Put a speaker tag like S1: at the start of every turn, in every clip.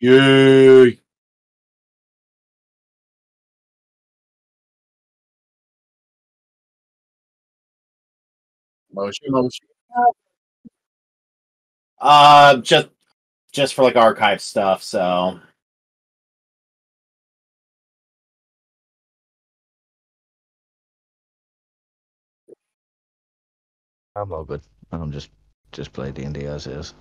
S1: Yay! Motion, motion. Just for like archive stuff. So
S2: I'm all good. I'm just play D&D as is.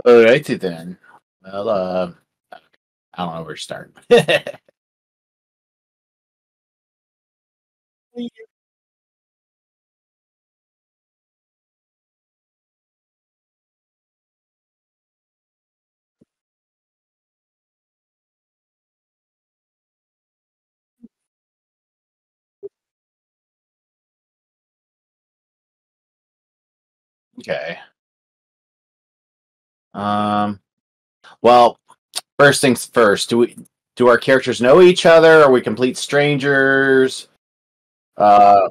S1: alrighty then. Well, I don't know where to start. Okay. Um. Well, first things first. Do our characters know each other? Are we complete strangers? Uh.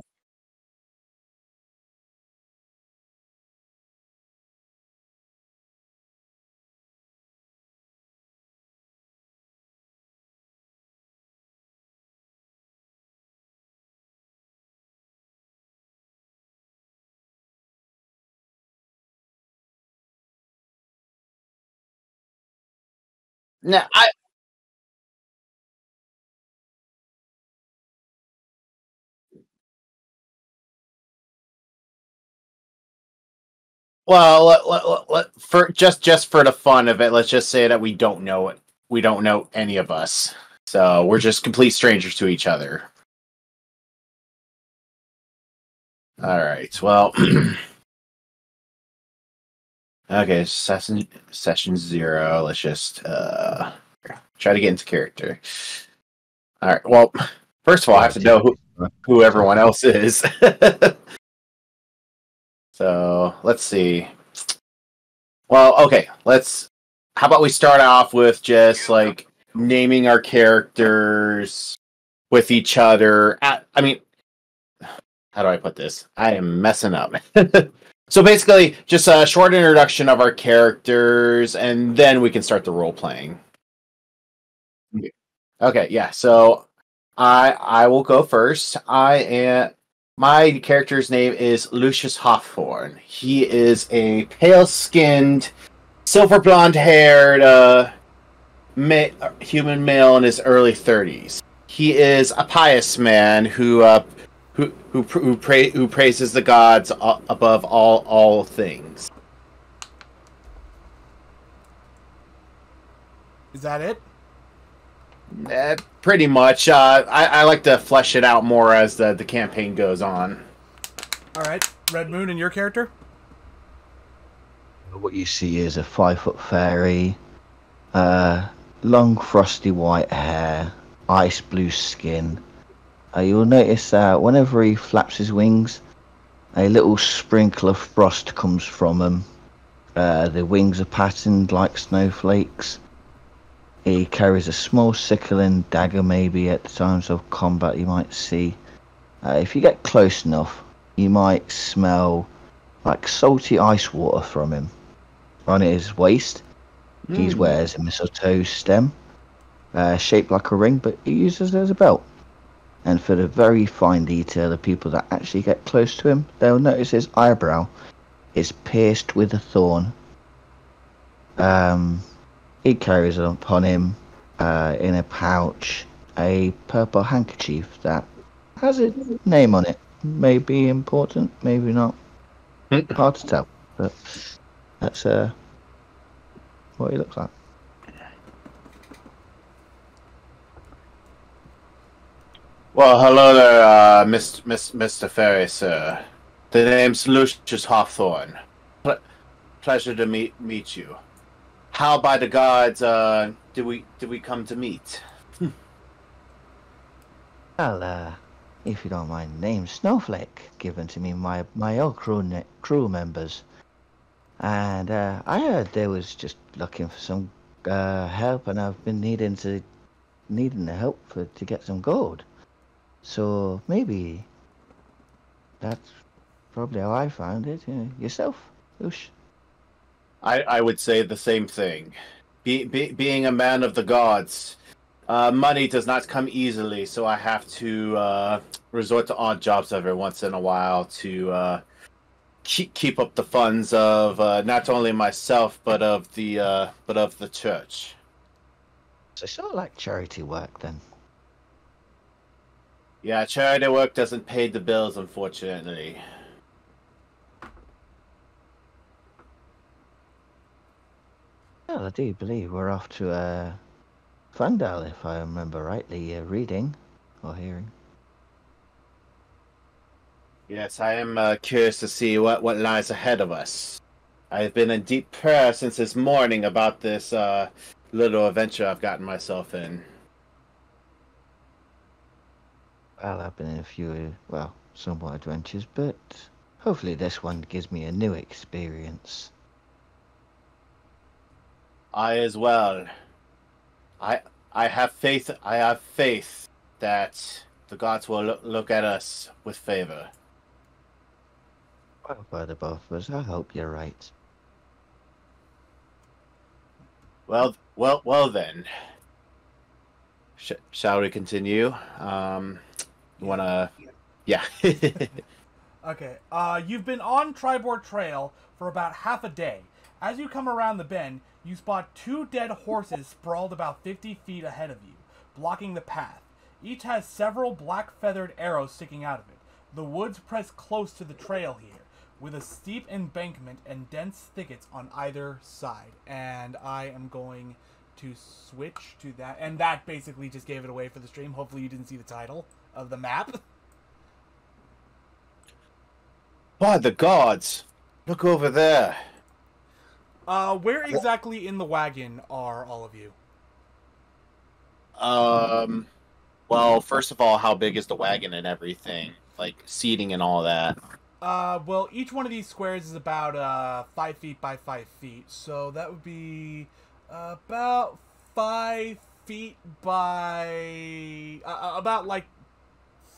S1: No, well, for just for the fun of it, let's just say that we don't know it. We don't know any of us, so we're just complete strangers to each other. All right. Well, okay. Session 0. Let's just try to get into character. All right. Well, first of all, I have to know who everyone else is. So let's see. Well, okay. Let's. How about we start off with just like naming our characters with each other? I mean, how do I put this? I am messing up. So basically, just a short introduction of our characters, and then we can start the role playing. Okay, yeah. So I will go first. I am my character's name is Lucius Hawthorne. He is a pale skinned, silver blonde haired human male in his early 30s. He is a pious man who praises the gods above all things.
S3: Is that it?
S1: Pretty much. I like to flesh it out more as the campaign goes on.
S3: All right, Red Moon and your character.
S2: What you see is a 5-foot fairy, long frosty white hair, ice blue skin. You'll notice that whenever he flaps his wings, a little sprinkle of frost comes from him. The wings are patterned like snowflakes. He carries a small sickle and dagger, maybe at the times of combat you might see. If you get close enough, you might smell like salty ice water from him. On his waist, he wears a mistletoe stem, shaped like a ring, but he uses it as a belt. And for the very fine detail, the people that actually get close to him, they'll notice his eyebrow is pierced with a thorn. He carries upon him, in a pouch, a purple handkerchief that has a name on it. Maybe important, maybe not. Hard to tell, but that's what he looks like.
S1: Well, hello there, Mr. Ferry, sir. The name's Lucius Hawthorne. Pleasure to meet you. How by the gods did we come to meet?
S2: Well, if you don't mind, name's Snowflake, given to me by my old crew members. And I heard they was just looking for some help, and I've been needing the help to get some gold. So maybe that's probably how I found it. Yourself, Lush?
S1: I would say the same thing. Being a man of the gods, money does not come easily, so I have to resort to odd jobs every once in a while to keep up the funds of not only myself but of the church.
S2: So sort of like charity work then.
S1: Yeah, charity work doesn't pay the bills, unfortunately.
S2: Well, I do believe we're off to Fandal, if I remember rightly, reading or hearing.
S1: Yes, I am curious to see what lies ahead of us. I've been in deep prayer since this morning about this little adventure I've gotten myself in.
S2: Well, I've been in a few, somewhat adventures, but hopefully this one gives me a new experience.
S1: I as well. I have faith. I have faith that the gods will look at us with favor.
S2: Well, by the both of us, I hope you're right.
S1: Well then. Shall we continue? You wanna? Yeah.
S3: Okay. You've been on Tribord Trail for about half a day. As you come around the bend, you spot two dead horses sprawled about 50 feet ahead of you, blocking the path. Each has several black feathered arrows sticking out of it. The woods press close to the trail here, with a steep embankment and dense thickets on either side. And I am going to switch to that. And that basically just gave it away for the stream. Hopefully you didn't see the title of the map.
S1: By the gods! Look over there.
S3: Where exactly in the wagon are all of you?
S1: Well, first of all, how big is the wagon and everything? Like, seating and all that.
S3: Well, each one of these squares is about 5 feet by 5 feet, so that would be about 5 feet by about like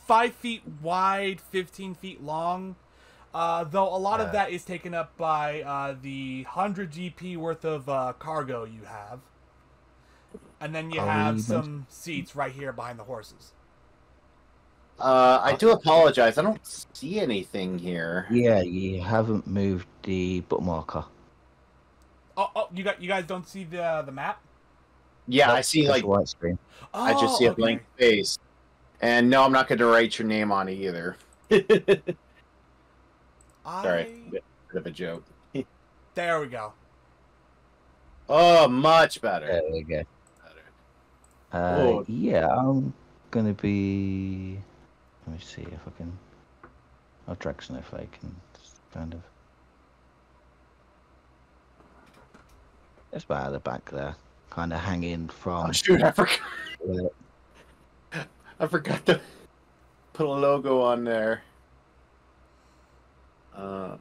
S3: 5 feet wide, 15 feet long. Though a lot of that is taken up by the 100 GP worth of cargo you have, and then you have some seats right here behind the horses.
S1: I do apologize. I don't see anything here.
S2: Yeah, you haven't moved the bookmarker.
S3: Oh, you guys don't see the map?
S1: Yeah, I see like
S2: white screen.
S3: Oh,
S1: I just see a blank space. And no, I'm not going to write your name on it either. Sorry, bit of a joke.
S3: There we go.
S1: Oh, much better.
S2: There we go. Yeah, I'm gonna be. Let me see if I can. I'll drag Snowflake and kind of. It's about at the back there. kind of hanging from.
S1: Oh shoot! I forgot.
S2: uh,
S1: I forgot to put a logo on there. All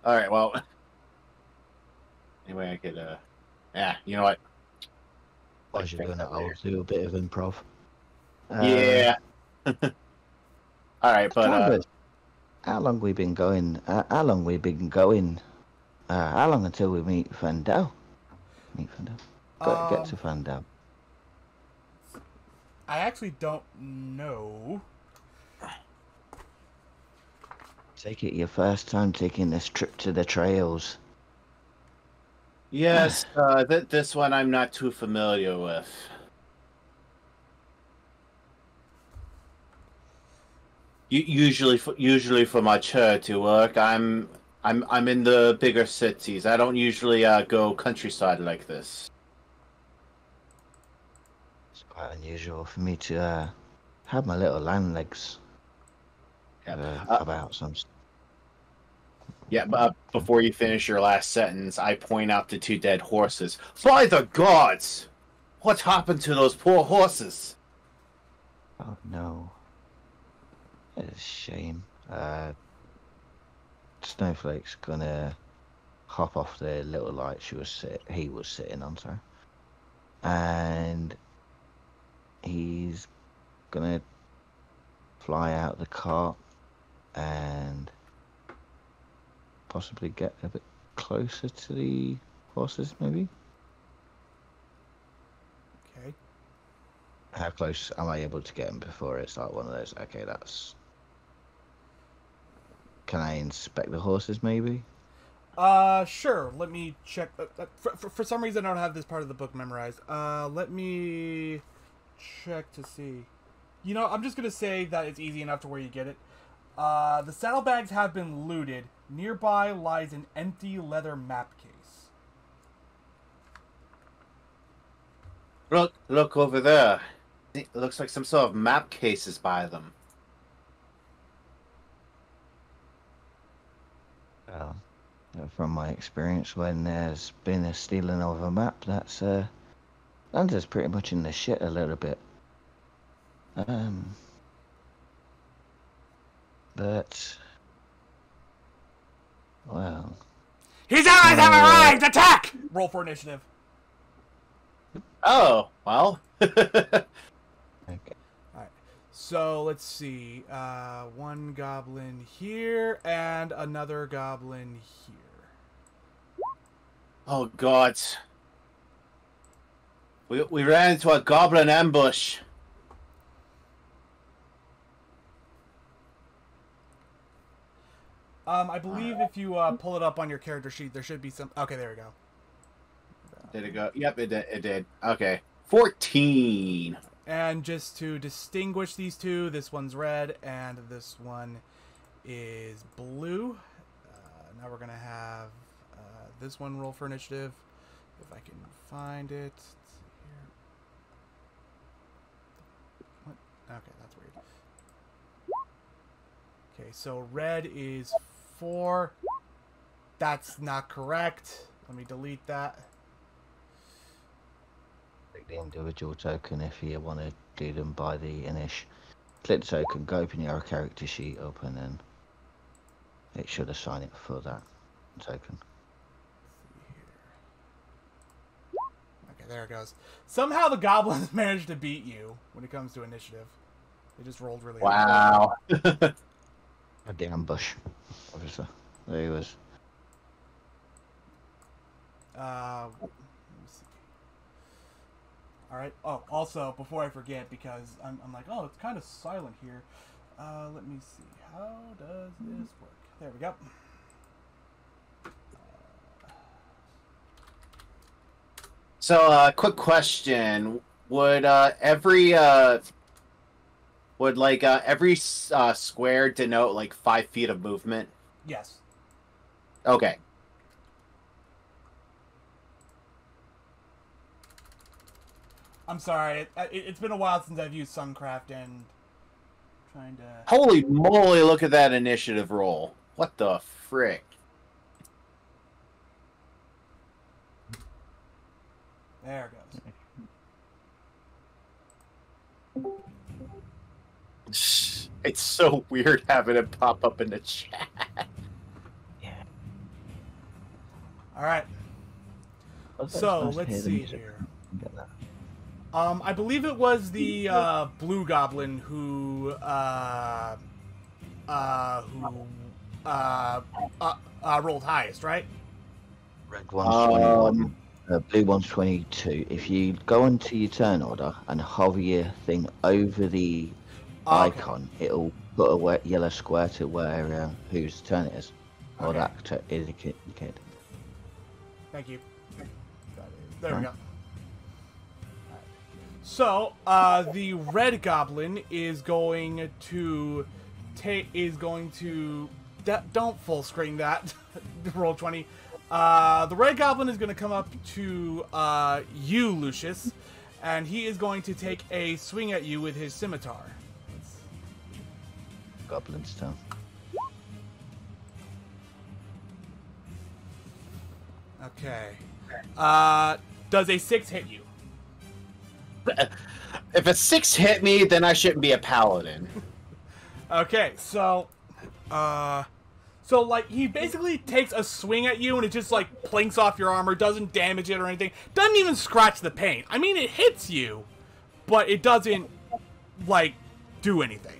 S1: right. Well. Anyway, I could. Yeah. You know what?
S2: While you're doing it, I'll do a bit of improv.
S1: Yeah. All right, but
S2: how long we been going? How long we been going? How long until we meet Fandel? Meet Fandel. Got to get to Fandel.
S3: I actually don't know.
S2: Take it your first time taking this trip to the trails.
S1: yes, this one I'm not too familiar with. Usually for my charity work, I'm in the bigger cities. I don't usually go countryside like this.
S2: It's quite unusual for me to have my little land legs about some.
S1: Yeah, but before you finish your last sentence, I point out the 2 dead horses. By the gods! What happened to those poor horses?
S2: Oh no. It's a shame. Snowflake's gonna hop off the little light he was sitting on, sorry. And he's gonna fly out the cart and possibly get a bit closer to the horses, maybe?
S3: Okay.
S2: How close am I able to get them before it's like one of those, okay, that's... Can I inspect the horses, maybe?
S3: Sure. Let me check. For some reason, I don't have this part of the book memorized. Let me check to see. You know, I'm just gonna say that it's easy enough to where you get it. The saddlebags have been looted. Nearby lies an empty leather map case.
S1: Look over there. It looks like some sort of map cases by them.
S2: Well, from my experience, when there's been a stealing of a map, that's London's pretty much in the shit a little bit. But well,
S3: His allies have arrived! Attack! Roll for initiative.
S1: Oh, well.
S2: okay.
S3: Alright. So, let's see. One goblin here, and another goblin here.
S1: Oh, God. We ran into a goblin ambush.
S3: I believe if you pull it up on your character sheet, there should be some... Okay, there we go.
S1: Did it go? Yep, it did. Okay. 14.
S3: And just to distinguish these two, this one's red, and this one is blue. Now we're going to have this one roll for initiative, if I can find it. Let's see here. What? Okay, that's weird. Okay, so red is 4. That's not correct. Let me delete that.
S2: Click the individual token if you want to do them by the initial. Click the token, go open your character sheet up, and then it should assign it for that token.
S3: Okay, there it goes. Somehow the goblins managed to beat you when it comes to initiative. They just rolled really
S1: Wow.
S2: A the ambush, obviously. There he was.
S3: Let me see. Alright. Oh, also, before I forget, because I'm like, oh, it's kind of silent here. Let me see. How does this work? There we go.
S1: So, quick question: would every square denote like 5 feet of movement?
S3: Yes.
S1: Okay.
S3: I'm sorry. It's been a while since I've used Suncraft and trying to...
S1: Holy moly! Look at that initiative roll. What the frick?
S3: There it goes.
S1: It's so weird having it pop up in the chat.
S3: All right. So let's see here. I believe it was the blue goblin who rolled highest, right?
S2: Red one's 21. Blue one's 22. If you go into your turn order and hover your thing over the icon, it'll put a yellow square to where whose turn it is, or that is indicated.
S3: Thank you. There we go. So, the red goblin is going to don't full screen that. Roll 20. The red goblin is going to come up to you, Lucius, and he is going to take a swing at you with his scimitar.
S2: Goblin's turn.
S3: Okay. Does a 6 hit you?
S1: If a 6 hit me, then I shouldn't be a paladin.
S3: Okay, so like he basically takes a swing at you and it just like plinks off your armor, doesn't damage it or anything, doesn't even scratch the paint. I mean, it hits you, but it doesn't like do anything.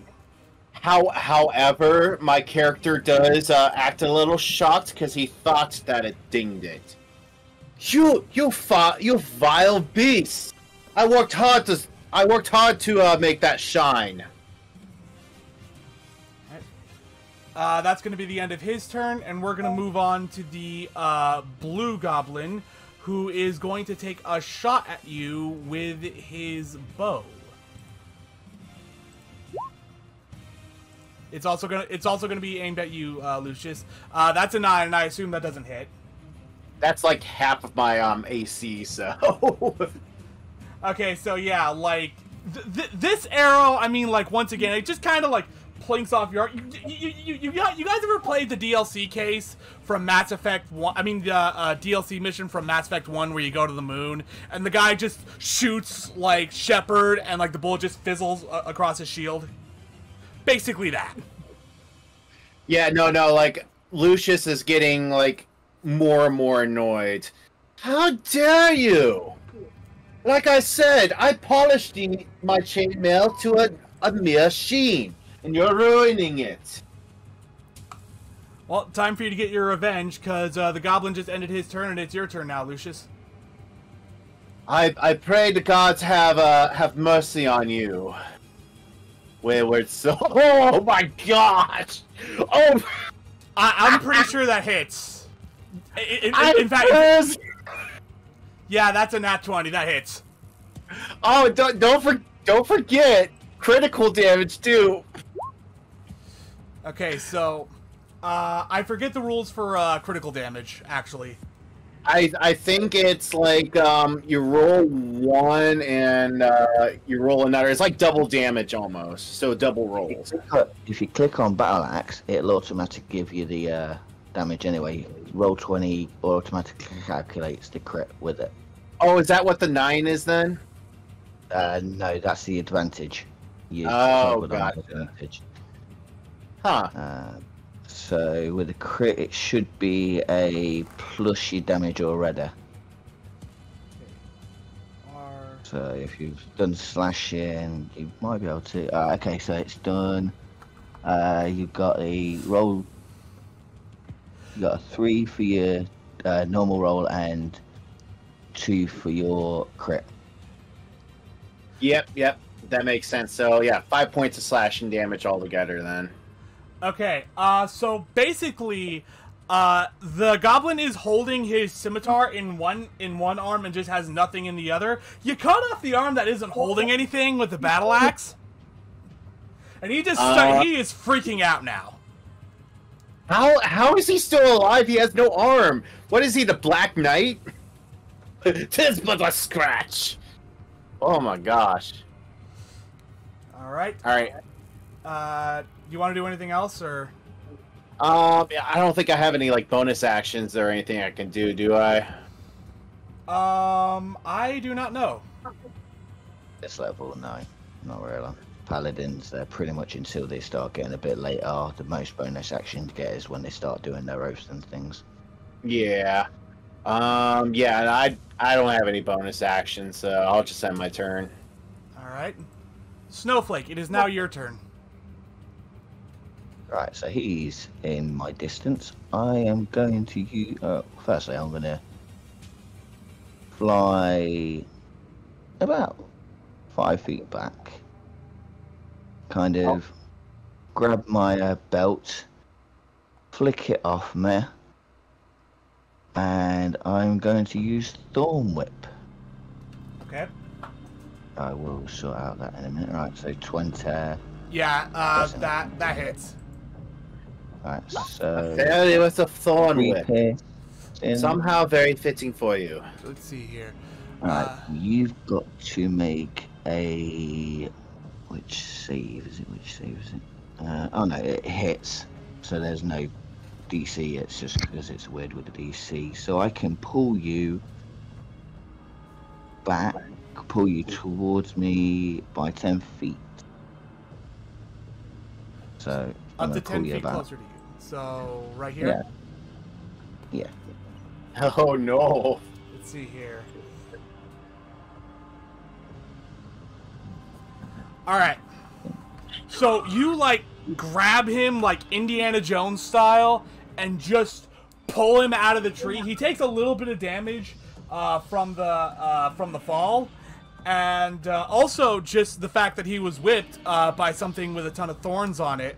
S1: However, my character does act a little shocked because he thought that it dinged it. You vile beast! I worked hard to make that shine.
S3: That's going to be the end of his turn, and we're going to move on to the blue goblin, who is going to take a shot at you with his bow. It's also gonna be aimed at you, Lucius. That's a 9, and I assume that doesn't hit.
S1: That's like half of my AC, so.
S3: Okay, so yeah, like this arrow. I mean, like once again, it just kind of like plinks off your. You guys ever played the DLC case from Mass Effect 1? I mean, the DLC mission from Mass Effect 1 where you go to the moon and the guy just shoots like Shepard and like the bullet just fizzles across his shield. Basically that.
S1: Yeah, no, like Lucius is getting like more and more annoyed. How dare you! Like I said, I polished my chainmail to a mere sheen, and you're ruining it.
S3: Well, time for you to get your revenge, because the goblin just ended his turn, and it's your turn now, Lucius.
S1: I pray the gods have mercy on you. Wayward soul. Oh my gosh! Oh,
S3: I'm pretty sure that hits. In fact, yeah, that's a nat 20. That hits.
S1: Oh, don't forget critical damage too.
S3: Okay, so I forget the rules for critical damage. Actually,
S1: I think it's like you roll one and you roll another. It's like double damage almost. So double rolls.
S2: If you click on Battle Axe, it'll automatically give you the damage anyway. Roll 20 automatically calculates the crit with it.
S1: Oh, is that what the 9 is then?
S2: No, that's the advantage.
S1: Got it.
S2: Advantage.
S1: Huh.
S2: So with a crit, it should be a plus your damage already. So if you've done slashing, you might be able to. Okay, so it's done. You've got a roll. You got a 3 for your normal roll and 2 for your crit.
S1: Yep, that makes sense. So yeah, 5 points of slashing damage altogether then.
S3: Okay, so basically, the goblin is holding his scimitar in one arm and just has nothing in the other. You cut off the arm that isn't holding anything with the battle axe, and he just he is freaking out now.
S1: How is he still alive? He has no arm. What is he, the Black Knight? 'Tis but a scratch. Oh my gosh.
S3: All right. You want to do anything else, or?
S1: I don't think I have any like bonus actions or anything I can do I?
S3: I do not know.
S2: This level, no, not really. Paladins, they're pretty much until they start getting a bit later. The most bonus action to get is when they start doing their oaths and things.
S1: Yeah. Yeah, and I don't have any bonus action, so I'll just end my turn.
S3: All right. Snowflake, it is now your turn.
S2: Right, so he's in my distance. I am going to use. Firstly, I'm going to fly about 5 feet back. Kind of grab my belt, flick it off me, and I'm going to use Thorn Whip.
S3: Okay.
S2: I will sort out that in a minute. Right, so 20.
S3: Yeah, that hits.
S2: Right, so.
S1: Fairly with a thorn whip.
S2: In.
S1: Somehow very fitting for you.
S3: Let's see here.
S2: Right, you've got to make a. Which save is it? Which save is it? Oh no, it hits. So there's no DC. It's just because it's weird with the DC. So I can pull you back, pull you towards me by 10 feet. So I'm
S3: up to
S2: gonna
S3: 10 feet
S2: about...
S3: closer to you. So right here.
S2: Yeah.
S1: Oh no.
S3: Let's see here. All right. So you like grab him like Indiana Jones style and just pull him out of the tree. He takes a little bit of damage from the fall, and also just the fact that he was whipped by something with a ton of thorns on it.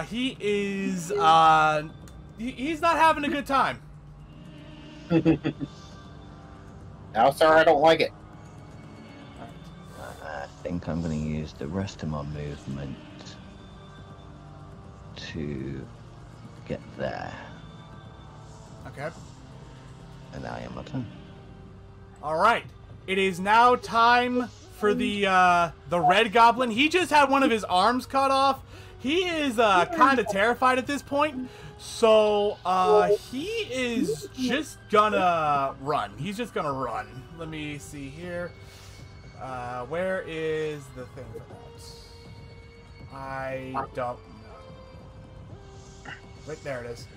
S3: He is he's not having a good time.
S1: Now, sir, I don't like it.
S2: I think I'm going to use the rest of my movement to get there.
S3: Okay.
S2: And I am my turn.
S3: All right. It is now time for the red goblin. He just had one of his arms cut off. He is kind of terrified at this point. So he is just gonna run. He's just gonna run. Let me see here. Where is the thing for that? I don't know. Right there it is.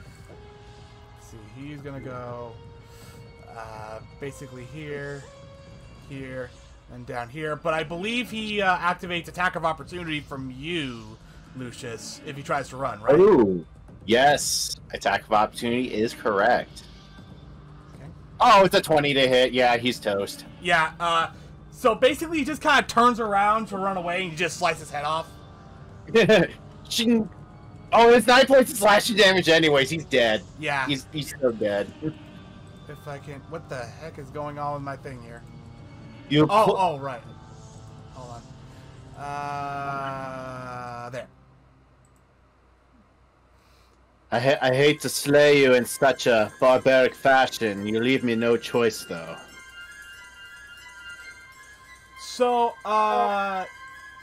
S3: Let's see. He's gonna go basically here, here, and down here. But I believe he activates attack of opportunity from you, Lucius, if he tries to run, right?
S1: Ooh. Yes. Attack of opportunity is correct.
S3: Okay.
S1: Oh, it's a 20 to hit. Yeah, he's toast.
S3: Yeah, so basically he just kind of turns around to run away and you just slice his head off.
S1: Shing. Oh, it's 9 points of slashing damage anyways. He's dead.
S3: Yeah.
S1: He's so dead.
S3: If I can... What the heck is going on with my thing here?
S1: You
S3: Oh, right. Hold on. There.
S1: I hate to slay you in such a barbaric fashion. You leave me no choice, though.
S3: So,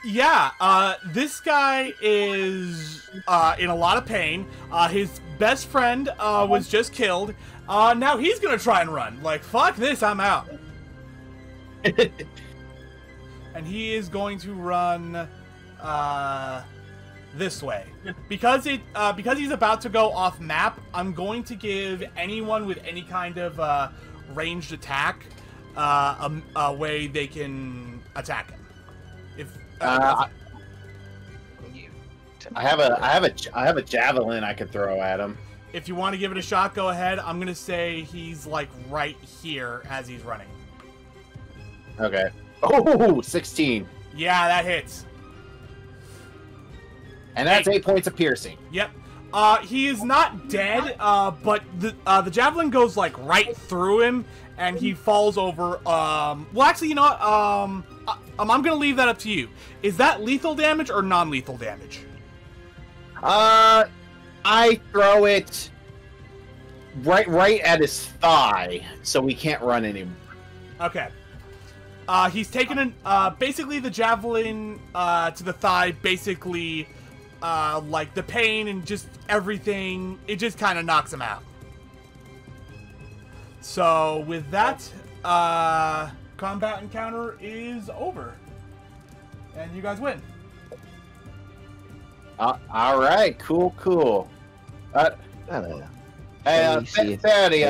S3: yeah, this guy is in a lot of pain. His best friend was just killed. Now he's gonna try and run. Like, fuck this, I'm out. And he is going to run this way. Because he's about to go off map, I'm going to give anyone with any kind of ranged attack a way they can attack him. If
S1: I have a javelin I could throw at him.
S3: if you want to give it a shot, go ahead. I'm gonna say he's like right here as he's running.
S1: Okay. Oh, 16.
S3: Yeah, that hits.
S1: And that's 8 points of piercing.
S3: Yep. He is not dead, but the javelin goes like right through him, and he falls over. Well, actually, you know what? I'm gonna leave that up to you. Is that lethal damage or non-lethal damage?
S1: I throw it right at his thigh, so we can't run anymore.
S3: Okay. He's taken basically the javelin to the thigh, basically. Like the pain and just everything, it just kind of knocks him out. So with that, combat encounter is over, and you guys win.
S1: All right, cool.
S2: Hello.
S1: Hey, Fatty,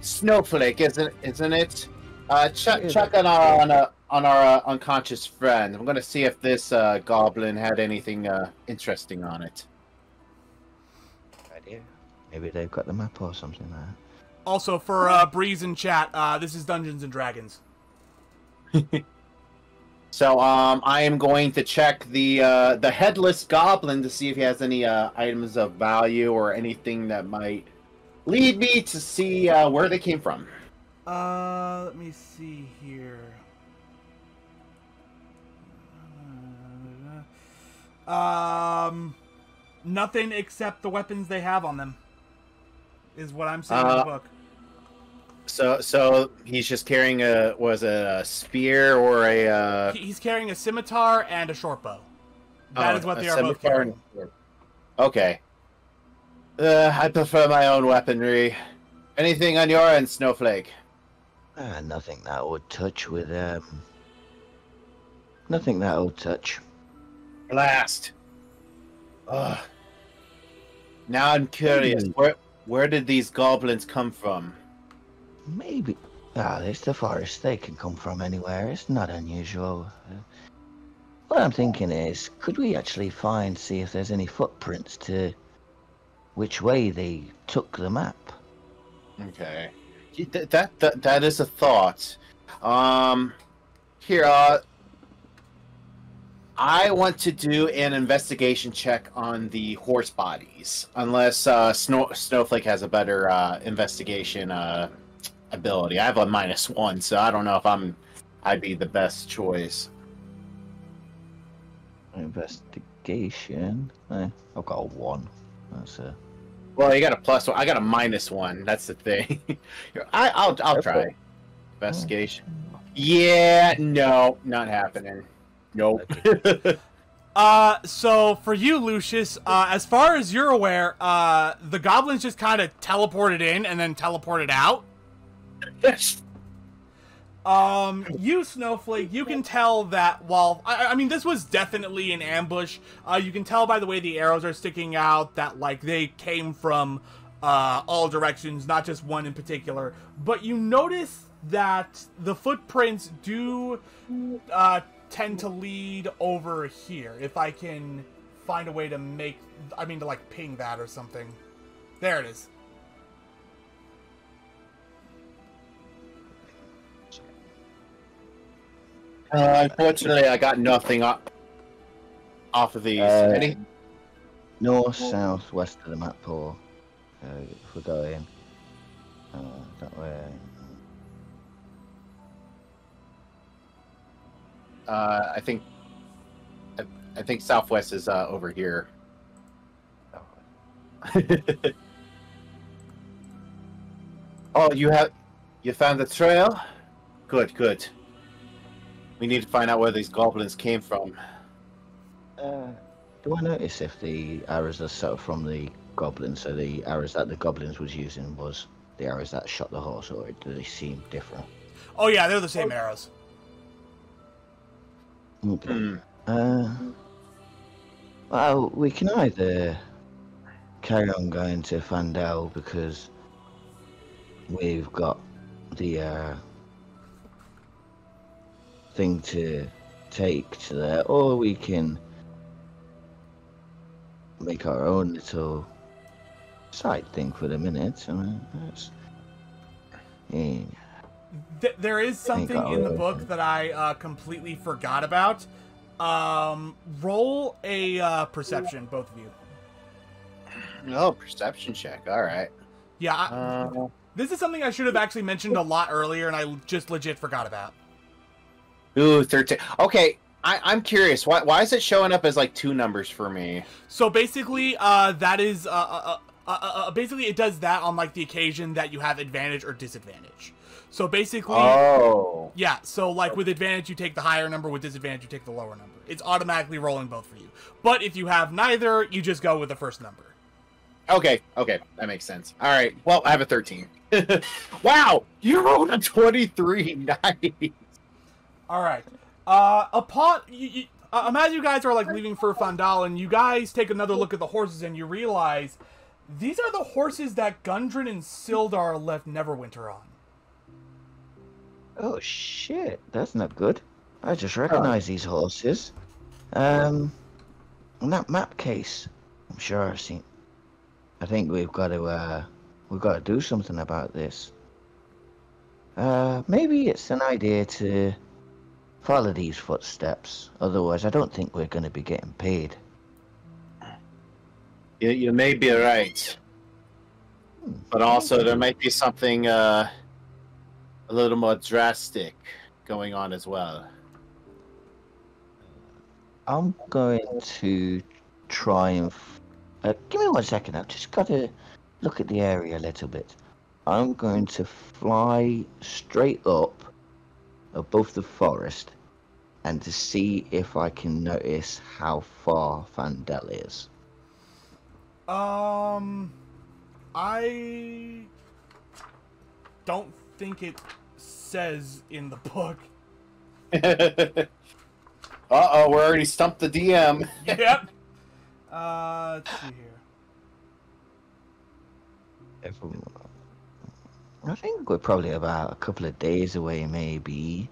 S1: Snowflake, isn't it? Check on our unconscious friend. I'm gonna see if this goblin had anything interesting on it.
S2: Idea. Maybe they've got the map or something like that.
S3: Also, for Breeze in chat, this is Dungeons and Dragons.
S1: So, I am going to check the headless goblin to see if he has any items of value or anything that might lead me to see where they came from.
S3: Let me see here. Nothing except the weapons they have on them is what I'm seeing in the book.
S1: So he's just carrying a spear or a?
S3: He's carrying a scimitar and a short bow. That is what they are both carrying.
S1: Okay. I prefer my own weaponry. Anything on your end, Snowflake?
S2: Nothing that would touch with Nothing that would touch.
S1: Blast. Ugh. Now I'm curious. Where did these goblins come from?
S2: Maybe. It's the forest. They can come from anywhere. It's not unusual. What I'm thinking is, could we actually see if there's any footprints to which way they took the map?
S1: Okay. That is a thought. Here, I want to do an investigation check on the horse bodies, unless Snowflake has a better investigation ability. I have a -1, so I don't know if I'd be the best choice.
S2: Investigation. I've got a 1. That's a.
S1: Well, you got a +1. I got a -1. That's the thing. I'll try. Investigation. Yeah, no, not happening. Nope.
S3: So for you, Lucius, as far as you're aware, the goblins just kind of teleported in and then teleported out.
S1: Yes.
S3: You, Snowflake, you can tell that while... I mean, this was definitely an ambush. You can tell by the way the arrows are sticking out that, like, they came from all directions, not just one in particular. But you notice that the footprints do tend to lead over here. If I can find a way to like, ping that or something. There it is.
S1: Unfortunately, I got nothing off of these.
S2: North, south, west of the map, or if we're going that way.
S1: I think southwest is over here. Oh, you found the trail? Good. We need to find out where these goblins came from.
S2: Do I notice if the arrows are set from the goblins, so the arrows that the goblins was using was the arrows that shot the horse, or do they seem different?
S3: Oh yeah, they're the same arrows.
S2: Okay. Well, we can either carry on going to Fandel because we've got the thing to take to there, or we can make our own little side thing for the minute. I mean,
S3: there is something in the book that I completely forgot about. Roll a perception, both of you.
S1: Oh, perception check. All right.
S3: Yeah. This is something I should have actually mentioned a lot earlier, and I just legit forgot about.
S1: Ooh, 13. Okay, I'm curious. Why is it showing up as like 2 numbers for me?
S3: So basically, that is basically it does that on like the occasion that you have advantage or disadvantage. So basically, yeah. So like with advantage, you take the higher number. With disadvantage, you take the lower number. It's automatically rolling both for you. But if you have neither, you just go with the first number.
S1: Okay, that makes sense. All right. Well, I have a 13. Wow, you rolled a 23. Nice.
S3: All right. Imagine you guys are like leaving for Fandal, and you guys take another look at the horses, and you realize these are the horses that Gundren and Sildar left Neverwinter on.
S2: Oh shit, that's not good. I just recognize these horses. And that map case, I'm sure I've seen. I think we've got to do something about this. Maybe it's an idea to follow these footsteps. Otherwise, I don't think we're going to be getting paid.
S1: You may be right, but also there might be something a little more drastic going on as well.
S2: I'm going to try and... give me 1 second, I've just got to look at the area a little bit. I'm going to fly straight up above the forest and to see if I can notice how far Fandel is.
S3: I don't think it says in the book.
S1: Uh-oh, we're already stumped the DM.
S3: Yep. Let's see here.
S2: I think we're probably about a couple of days away, maybe.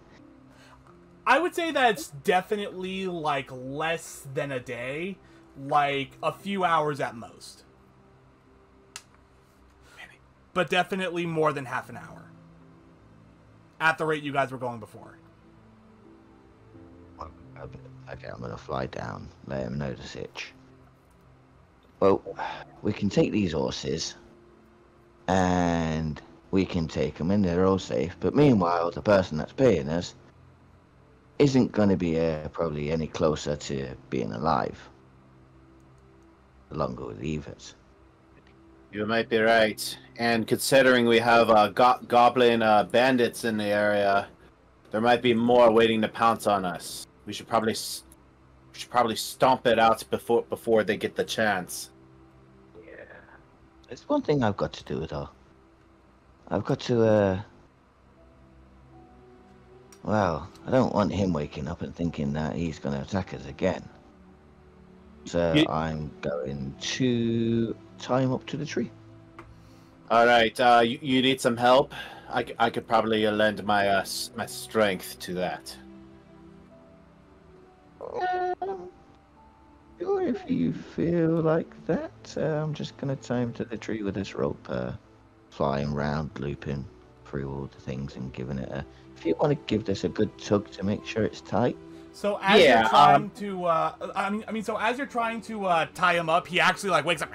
S3: I would say that it's definitely, like, less than a day. Like, a few hours at most. But definitely more than half an hour. At the rate you guys were going before.
S2: Okay, I'm gonna fly down, let him know the sitch. Well, we can take these horses, and we can take them in, they're all safe. But meanwhile, the person that's paying us isn't going to be probably any closer to being alive the longer we leave it.
S1: You might be right. And considering we have goblin bandits in the area, there might be more waiting to pounce on us. We should probably stomp it out before they get the chance.
S2: Yeah. There's one thing I've got to do though. I've got to well, I don't want him waking up and thinking that he's going to attack us again. So I'm going to tie him up to the tree.
S1: All right, you need some help? I could probably lend my my strength to that.
S2: Sure, if you feel like that. I'm just going to tie him to the tree with this rope, flying round, looping through all the things and giving it a... If you want to give this a good tug to make sure it's tight.
S3: So as you're trying to, so as you're trying to tie him up, he actually like wakes up,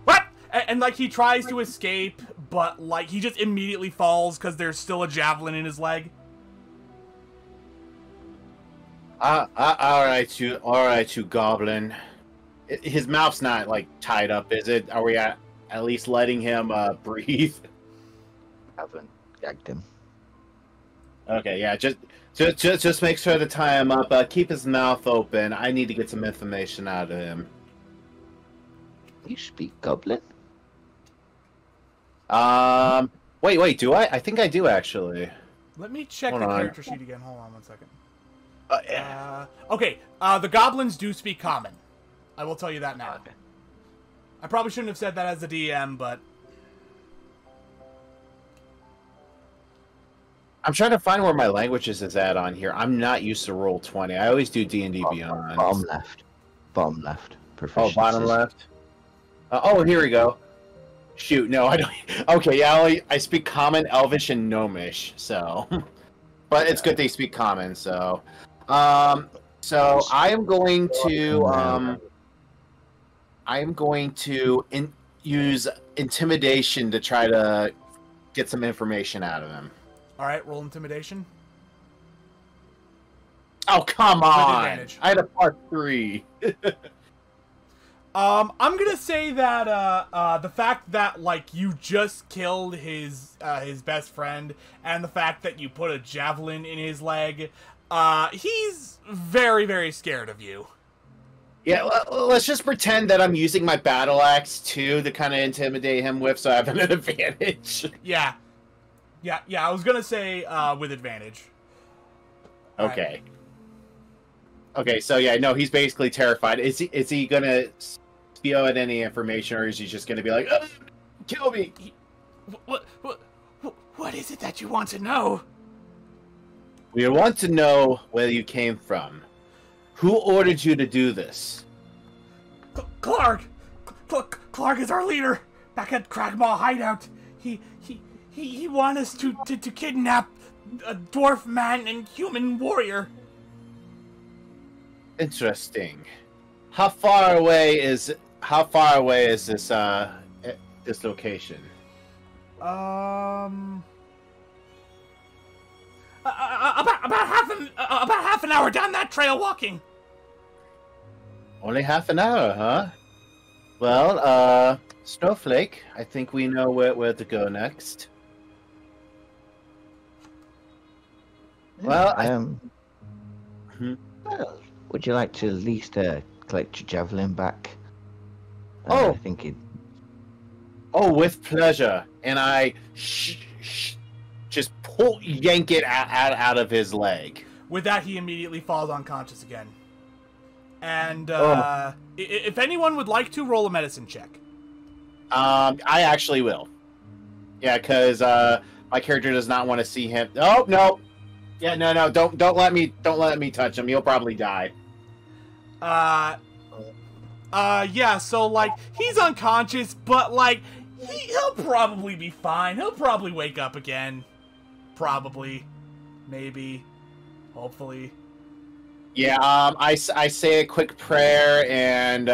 S3: what? And like he tries to escape, but like he just immediately falls because there's still a javelin in his leg.
S1: All right, you goblin. His mouth's not like tied up, is it? Are we at least letting him breathe?
S2: Haven't gagged him.
S1: Okay, yeah, just make sure to tie him up. Keep his mouth open. I need to get some information out of him.
S2: You speak goblin?
S1: Wait, do I? I think I do actually.
S3: Let me check the character sheet again. Hold on 1 second.
S1: Yeah.
S3: Okay, the goblins do speak common. I will tell you that now.
S2: Okay.
S3: I probably shouldn't have said that as the DM, but...
S1: I'm trying to find where my languages is at on here. I'm not used to Roll20. I always do D&D Beyond.
S2: Bottom left. Bottom left.
S1: Oh, bottom left? Oh, here we go. Shoot, no, I don't... Okay, yeah, I speak Common, Elvish, and Gnomish, so... But it's good they speak Common, so... So I am going to use intimidation to try to get some information out of him.
S3: All right, roll intimidation.
S1: Oh, come on!
S3: Advantage.
S1: I had a +3.
S3: I'm gonna say that the fact that like you just killed his best friend, and the fact that you put a javelin in his leg, he's very, very scared of you.
S1: Yeah, well, let's just pretend that I'm using my battle axe too to kind of intimidate him with, so I have an advantage.
S3: Yeah. I was gonna say with advantage.
S1: Okay. Okay, so yeah, no, he's basically terrified. Is he gonna spew out any information, or is he just gonna be like, kill me?
S3: What is it that you want to know?
S1: We want to know where you came from. Who ordered you to do this?
S3: Clark! Clark is our leader! Back at Cragmaw Hideout! He want us to kidnap a dwarf man and human warrior!
S1: Interesting. How far away is this this location?
S3: About half an hour down that trail walking.
S1: Only half an hour, huh? Well, Snowflake, I think we know where to go next. Well,
S2: well, would you like to at least collect your javelin back?
S1: Oh.
S2: I think it.
S1: Oh, with pleasure. And I just yank it out of his leg.
S3: With that, he immediately falls unconscious again. And
S1: Oh.
S3: if anyone would like to roll a medicine check,
S1: I actually will. Yeah, because my character does not want to see him. Oh no. Yeah, no, don't let me touch him. He'll probably die.
S3: yeah. So like he's unconscious, but like he'll probably be fine. He'll probably wake up again. Probably, maybe, hopefully.
S1: Yeah, I say a quick prayer and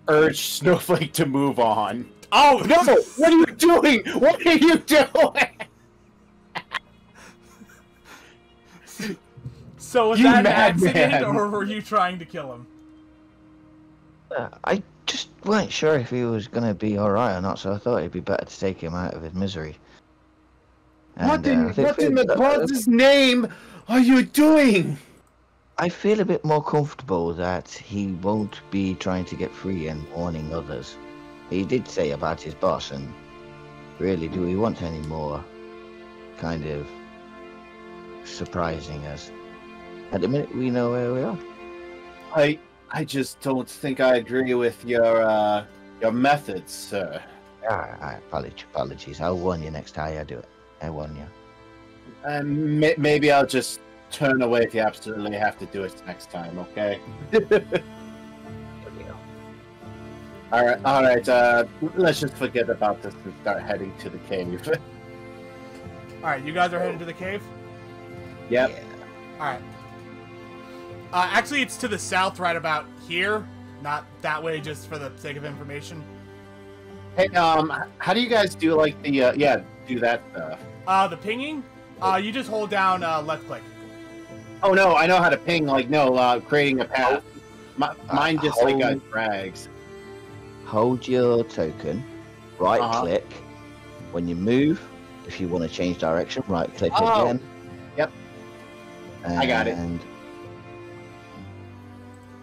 S1: urge Snowflake to move on.
S3: Oh
S1: No! What are you doing? What are you doing?
S3: So was
S1: You
S3: that an
S1: madman.
S3: accident, or were you trying to kill him?
S2: I just weren't sure if he was going to be alright or not, so I thought it'd be better to take him out of his misery.
S1: What
S2: And,
S1: in the God's name are you doing?
S2: I feel a bit more comfortable that he won't be trying to get free and warning others. He did say about his boss, and really, do we want any more kind of surprising us? At the minute, we know where we are.
S1: I just don't think I agree with your methods, sir.
S2: Apologies. I'll warn you next time I do it. I warn you.
S1: And maybe I'll just turn away if you absolutely have to do it next time, okay? All right. Let's just forget about this and start heading to the cave.
S3: All right, you guys are headed to the cave.
S1: Yep.
S2: Yeah.
S3: All right. Actually, it's to the south, right about here. Not that way, just for the sake of information.
S1: Hey, how do you guys do like the do that stuff?
S3: The pinging. You just hold down left click.
S1: Oh no, I know how to ping. Like creating a path. Mine just drags.
S2: Hold your token, right click. When you move, if you want to change direction, right click again.
S1: Yep. I got it.
S2: And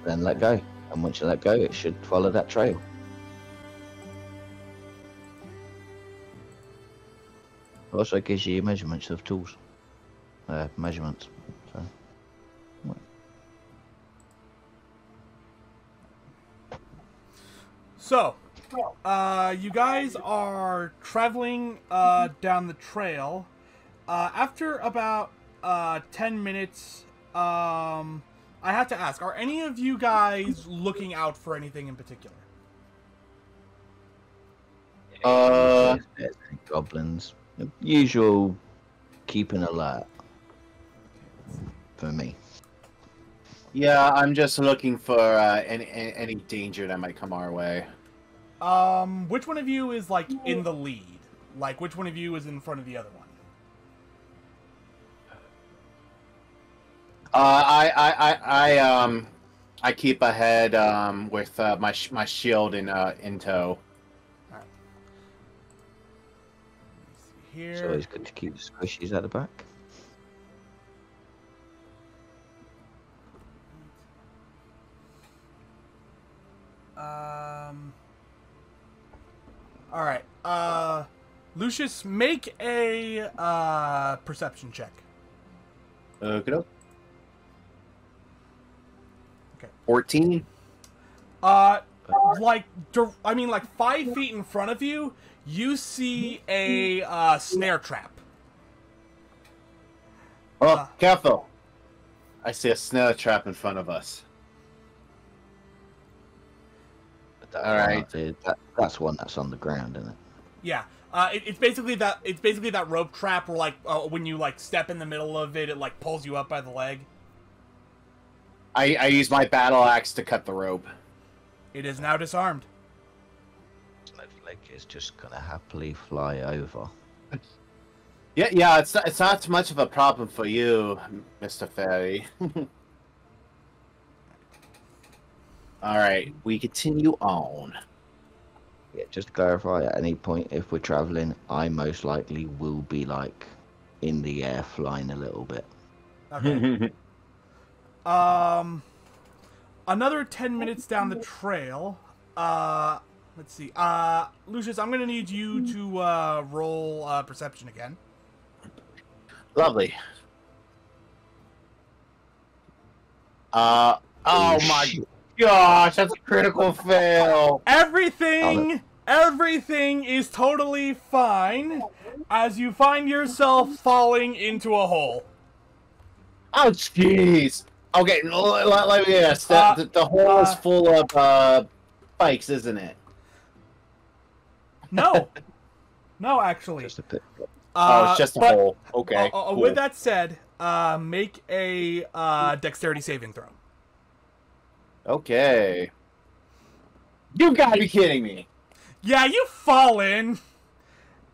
S2: then let go. And once you let go, it should follow that trail. Also gives you measurements of tools. Measurements.
S3: So, you guys are traveling down the trail. After about 10 minutes, I have to ask, are any of you guys looking out for anything in particular?
S2: Goblins. The usual keeping alert for me.
S1: Yeah, I'm just looking for any danger that might come our way.
S3: Which one of you is like in the lead? Like, which one of you is in front of the other one?
S1: I keep ahead with my shield in tow.
S3: Alright. Here.
S2: So it's good to keep the squishies at the back.
S3: All right. Lucius, make a perception check.
S1: Okay.
S3: Okay.
S1: 14.
S3: Like 5 feet in front of you, you see a snare trap.
S1: Oh, careful! I see a snare trap in front of us. All right.
S2: That's one that's on the ground, isn't it?
S3: Yeah. It's basically that rope trap where when you step in the middle of it, it pulls you up by the leg.
S1: I use my battle axe to cut the rope.
S3: It is now disarmed.
S2: Snowflake is just gonna happily fly over.
S1: Yeah. It's not much of a problem for you, Mr. Fairy. All right, we continue on.
S2: Yeah, just to clarify, at any point if we're traveling, I most likely will be in the air flying a little bit.
S3: Okay. Another 10 minutes down the trail. Let's see. Lucius, I'm gonna need you to roll perception again.
S1: Lovely. Oh my gosh, that's a critical fail.
S3: Everything is totally fine as you find yourself falling into a hole.
S1: Oh jeez. Okay, let me guess. The hole is full of spikes, isn't it?
S3: No. No, actually.
S2: Just a bit.
S1: It's just a hole. Okay. Cool.
S3: With that said, make a dexterity saving throw.
S1: Okay. You gotta be kidding me.
S3: Yeah, you fall in.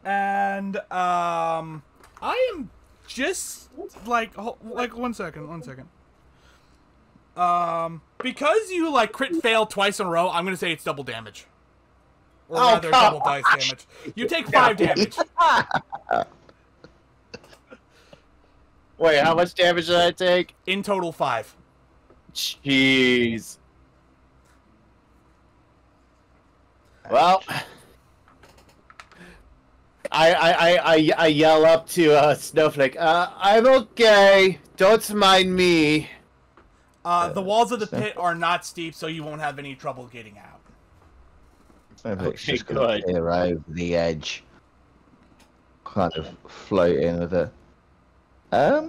S3: And I am just one second. Because you crit fail twice in a row, I'm gonna say it's double damage. Or rather, double dice damage. You take 5 damage.
S1: Wait, how much damage did I take?
S3: In total, 5.
S1: Jeez. Well, I yell up to Snowflake. I'm okay. Don't mind me.
S3: The walls of the pit are not steep, so you won't have any trouble getting out.
S2: Snowflake's just gonna peer over the edge, kind of floating with it.
S1: I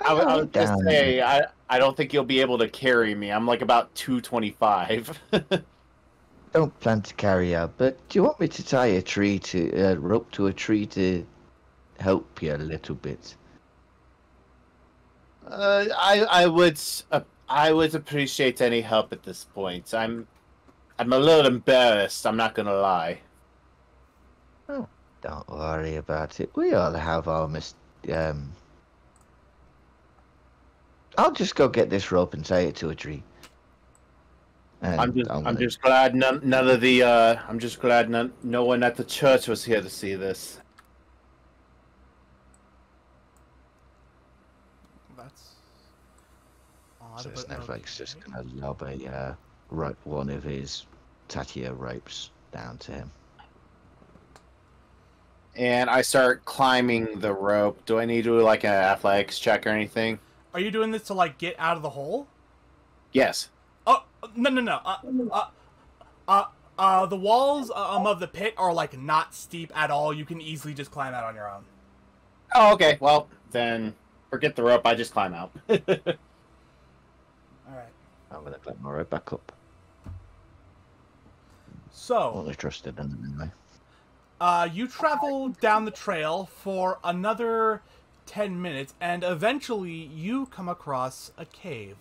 S1: would just say I don't think you'll be able to carry me. I'm about 225.
S2: Don't plan to carry out, but do you want me to tie a rope to a tree to help you a little bit?
S1: I would appreciate any help at this point. I'm a little embarrassed. I'm not gonna lie.
S2: Oh, don't worry about it. We all have our I'll just go get this rope and tie it to a tree. And
S1: I'm just glad no one at the church was here to see this.
S3: That's odd.
S2: So Snowflake's just gonna lob one of his Tatia ropes down to him.
S1: And I start climbing the rope. Do I need to do an athletics check or anything?
S3: Are you doing this to get out of the hole?
S1: Yes.
S3: Oh no. The walls of the pit are not steep at all. You can easily just climb out on your own.
S1: Oh, okay. Well, then forget the rope. I just climb out.
S3: All right.
S2: I'm gonna climb my rope back up.
S3: So.
S2: Only trusted in them anyway.
S3: You travel down the trail for another 10 minutes, and eventually you come across a cave.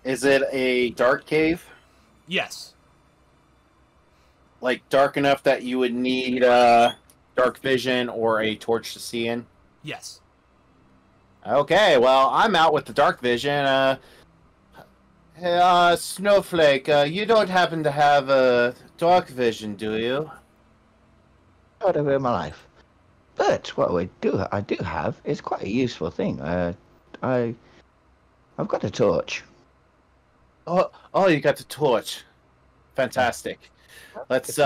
S1: Is it a dark cave?
S3: Yes.
S1: Dark enough that you would need dark vision or a torch to see in?
S3: Yes.
S1: Okay, well, I'm out with the dark vision. Snowflake, you don't happen to have dark vision, do you?
S2: Not ever in my life. But what I do have is quite a useful thing. I've got a torch.
S1: Oh, you got the torch. Fantastic. Let's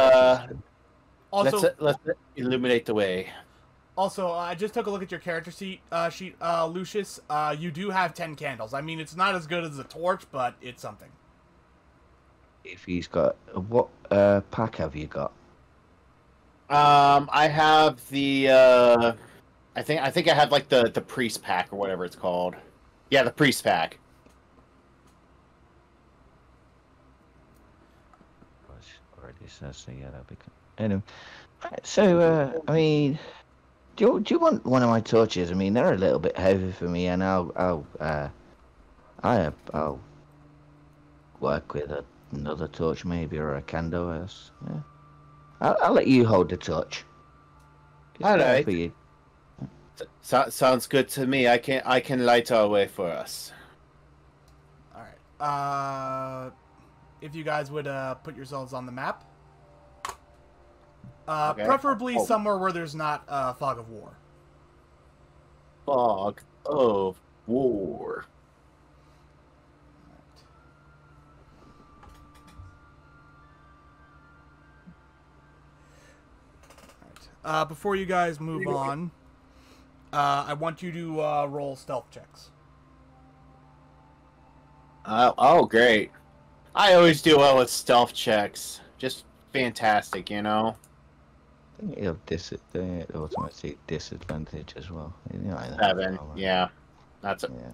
S3: Also,
S1: let's illuminate the way.
S3: I just took a look at your character sheet, Lucius. You do have 10 candles. I mean, it's not as good as a torch, but it's something.
S2: If he's got what pack have you got?
S1: I have the I think I have like the priest pack or whatever it's called. Yeah, the priest pack.
S2: Already says so. Yeah, that'll be good. Anyway, so I mean, do you want one of my torches? I mean, they're a little bit heavy for me, and I'll work with another torch maybe, or a candle. Else. Yeah. I'll let you hold the torch.
S1: All right.
S2: For you.
S1: Sounds good to me. I can light our way for us.
S3: All right. If you guys would put yourselves on the map,
S1: Okay.
S3: preferably somewhere where there's not fog of war.
S1: Fog of war.
S3: Before you guys move on, I want you to roll stealth checks.
S1: Oh, great. I always do well with stealth checks. Just fantastic, you know?
S2: I think you'll the automatic disadvantage as well. You know,
S1: 7. Yeah. That's it.
S2: Yeah.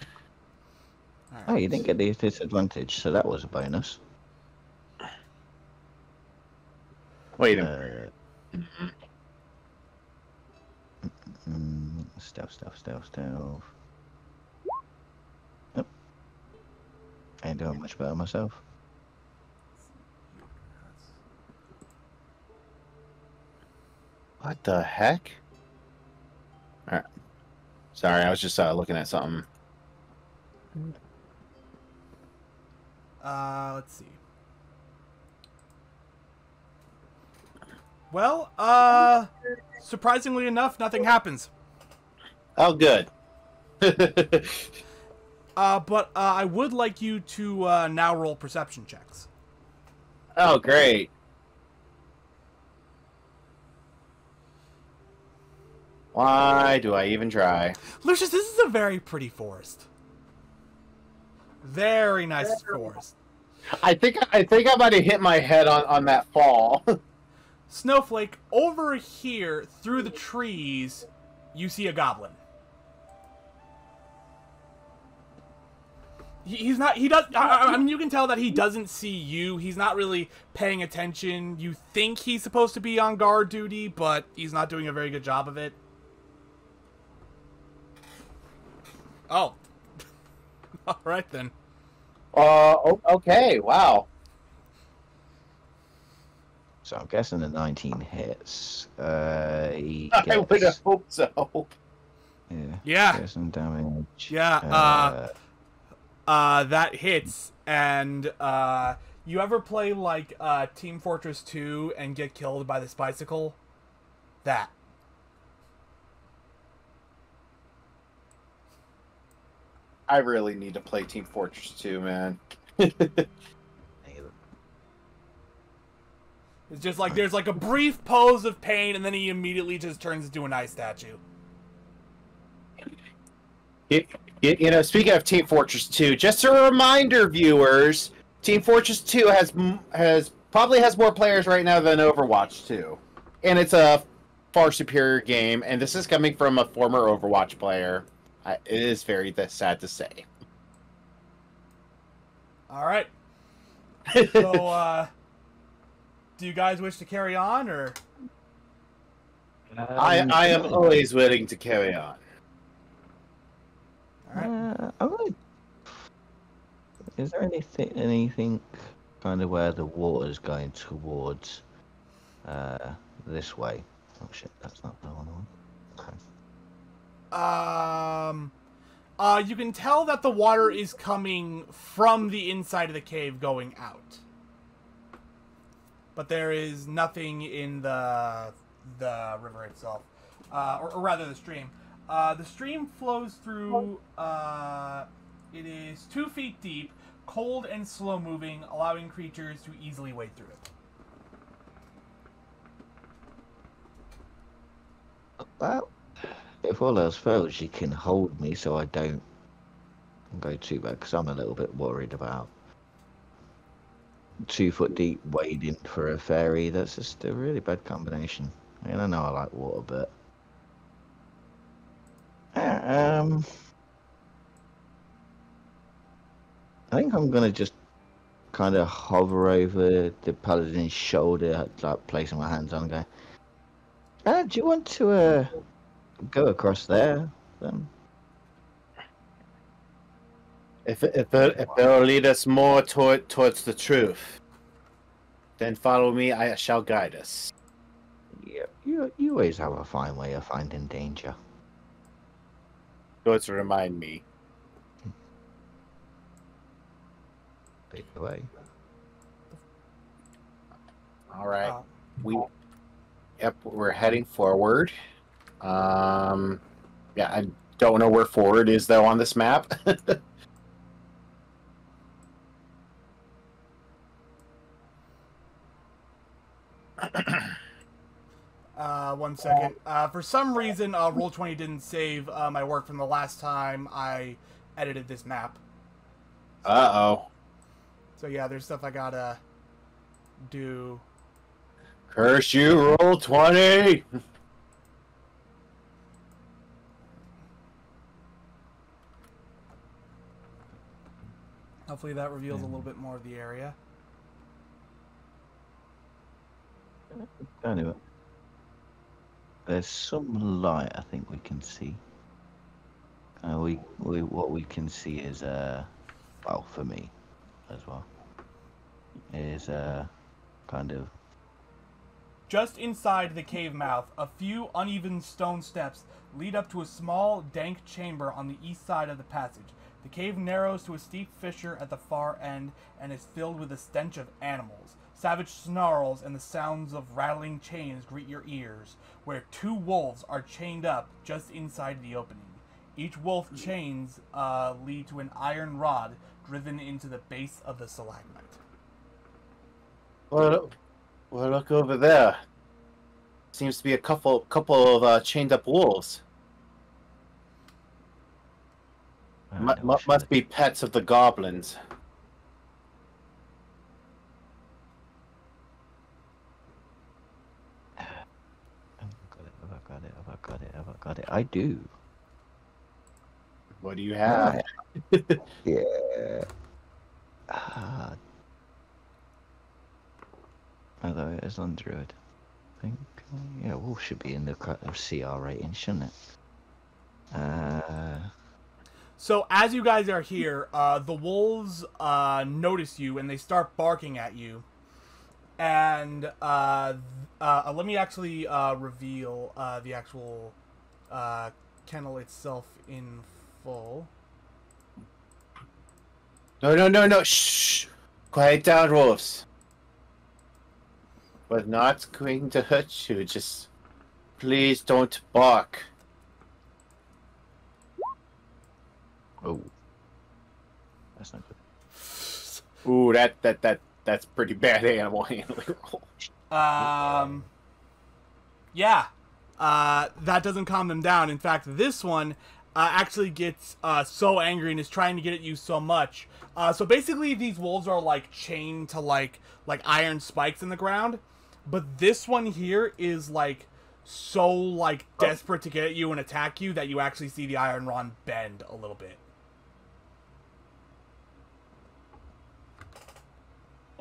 S3: All right.
S2: Oh, you didn't get the disadvantage, so that was a bonus.
S1: Wait a minute.
S2: Stealth. Yep. Ain't doing much better myself.
S1: What the heck? Alright. Sorry, I was just looking at something.
S3: Let's see. Well, surprisingly enough, nothing happens.
S1: Oh, good.
S3: But I would like you to now roll perception checks.
S1: Oh, great. Why do I even try?
S3: Lucius, this is a very pretty forest. Very nice forest.
S1: I think I might have hit my head on that fall.
S3: Snowflake, over here, through the trees, you see a goblin. I mean, you can tell that he doesn't see you. He's not really paying attention. You think he's supposed to be on guard duty, but he's not doing a very good job of it. Oh. Alright then.
S1: Okay, wow.
S2: So I'm guessing the 19 hits. He
S1: I
S2: gets,
S1: would have hoped so.
S3: Yeah.
S2: Gets some damage.
S3: Yeah, that hits, and you ever play like Team Fortress 2 and get killed by this bicycle? That.
S1: I really need to play Team Fortress 2, man.
S3: It's just like there's like a brief pose of pain, and then he immediately just turns into an ice statue.
S1: You know, speaking of Team Fortress 2, just a reminder, viewers, Team Fortress 2 probably has more players right now than Overwatch 2, and it's a far superior game. And this is coming from a former Overwatch player. It is very sad to say.
S3: All right. So, do you guys wish to carry on, or?
S1: I am always willing to carry on.
S3: All right.
S2: Is there anything kind of where the water's going towards this way? Oh shit, that's not the one. Okay.
S3: You can tell that the water is coming from the inside of the cave going out. But there is nothing in the river itself. Or rather the stream. The stream flows through, it is 2 feet deep, cold and slow moving, allowing creatures to easily wade through it.
S2: Well, if all else fails, you can hold me so I don't go too bad, because I'm a little bit worried about 2 foot deep wading for a fairy. That's just a really bad combination. I mean, I know I like water, but I think I'm gonna just kind of hover over the paladin's shoulder, like placing my hands on, and go, do you want to go across there?
S1: If it'll lead us more towards the truth, then follow me. I shall guide us.
S2: Yeah, you always have a fine way of finding danger.
S1: Go to remind me.
S2: Take it away.
S1: All right, we're heading forward. Yeah, I don't know where forward is though on this map.
S3: 1 second. For some reason, Roll20 didn't save my work from the last time I edited this map.
S1: Uh-oh.
S3: So yeah, there's stuff I gotta do.
S1: Curse you, Roll20!
S3: Hopefully that reveals a little bit more of the area.
S2: Anyway, there's some light I think we can see. What we can see is well, for me as well, is kind of
S3: just inside the cave mouth. A few uneven stone steps lead up to a small, dank chamber on the east side of the passage. The cave narrows to a steep fissure at the far end and is filled with a stench of animals. Savage snarls and the sounds of rattling chains greet your ears, where 2 wolves are chained up just inside the opening. Each wolf chains lead to an iron rod driven into the base of the stalagmite.
S1: Well, look over there. Seems to be a couple of chained up wolves. Must be pets of the goblins.
S2: Have I got it? I do.
S1: What do you have?
S2: Yeah. Although it is on Druid. I think, yeah, wolf should be in the CR rating, shouldn't it?
S3: So as you guys are here, the wolves notice you and they start barking at you. And let me actually reveal the actual kennel itself in full.
S1: No. Shh. Quiet down, wolves. We're not going to hurt you. Just please don't bark.
S2: Oh. That's not good.
S1: Ooh, that's pretty bad animal handling roll.
S3: Yeah. That doesn't calm them down. In fact, this one actually gets so angry and is trying to get at you so much. So basically, these wolves are like chained to like iron spikes in the ground, but this one here is like so like desperate to get at you and attack you that you actually see the iron rod bend a little bit.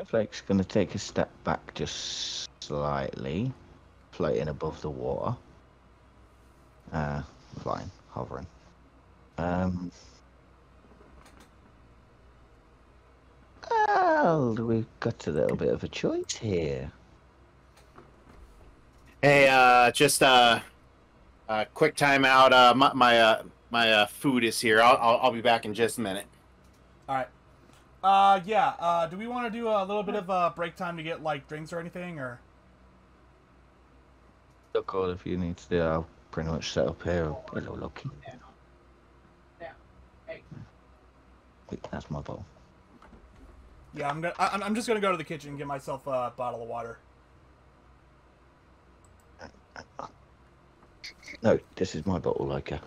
S2: Flake's going to take a step back just slightly, floating above the water. Flying, hovering. Well, we've got a little bit of a choice here.
S1: Hey, just quick time out. My food is here. I'll be back in just a minute.
S3: All right. Yeah. Do we want to do a little bit of a break time to get like drinks or anything, or?
S2: Look, all if you need to do, I'll pretty much set up here. Hello, Loki. Wait, that's my bowl.
S3: Yeah, I'm just gonna go to the kitchen and get myself a bottle of water.
S2: No, this is my bottle, Leica.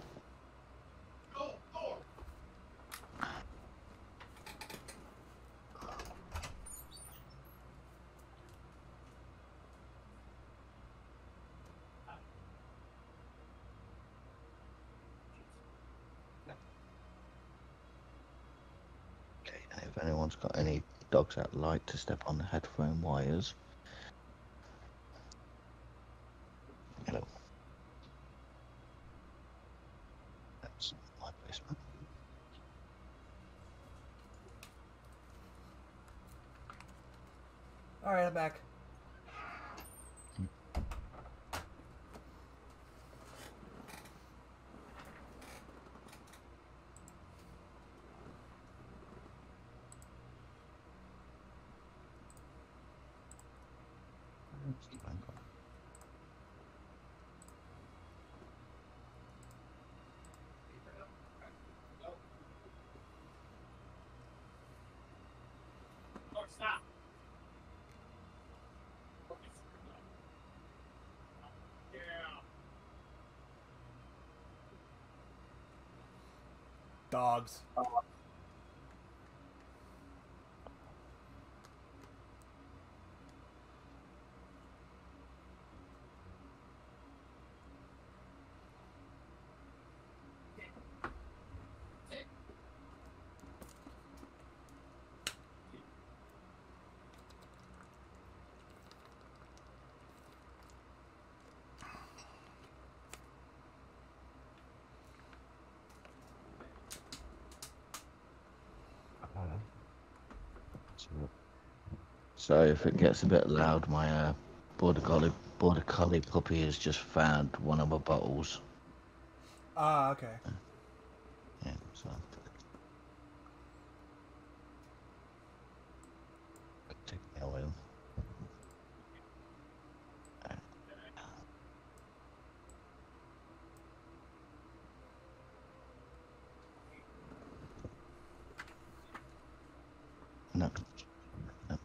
S2: Okay, and if anyone's got any dogs that like to step on the headphone wires. Hello. That's my basement.
S3: All right, I'm back. Dogs.
S2: So if it gets a bit loud, my border collie puppy has just found one of my bottles.
S3: Ah, okay.
S2: Yeah, so take the oil. No. No.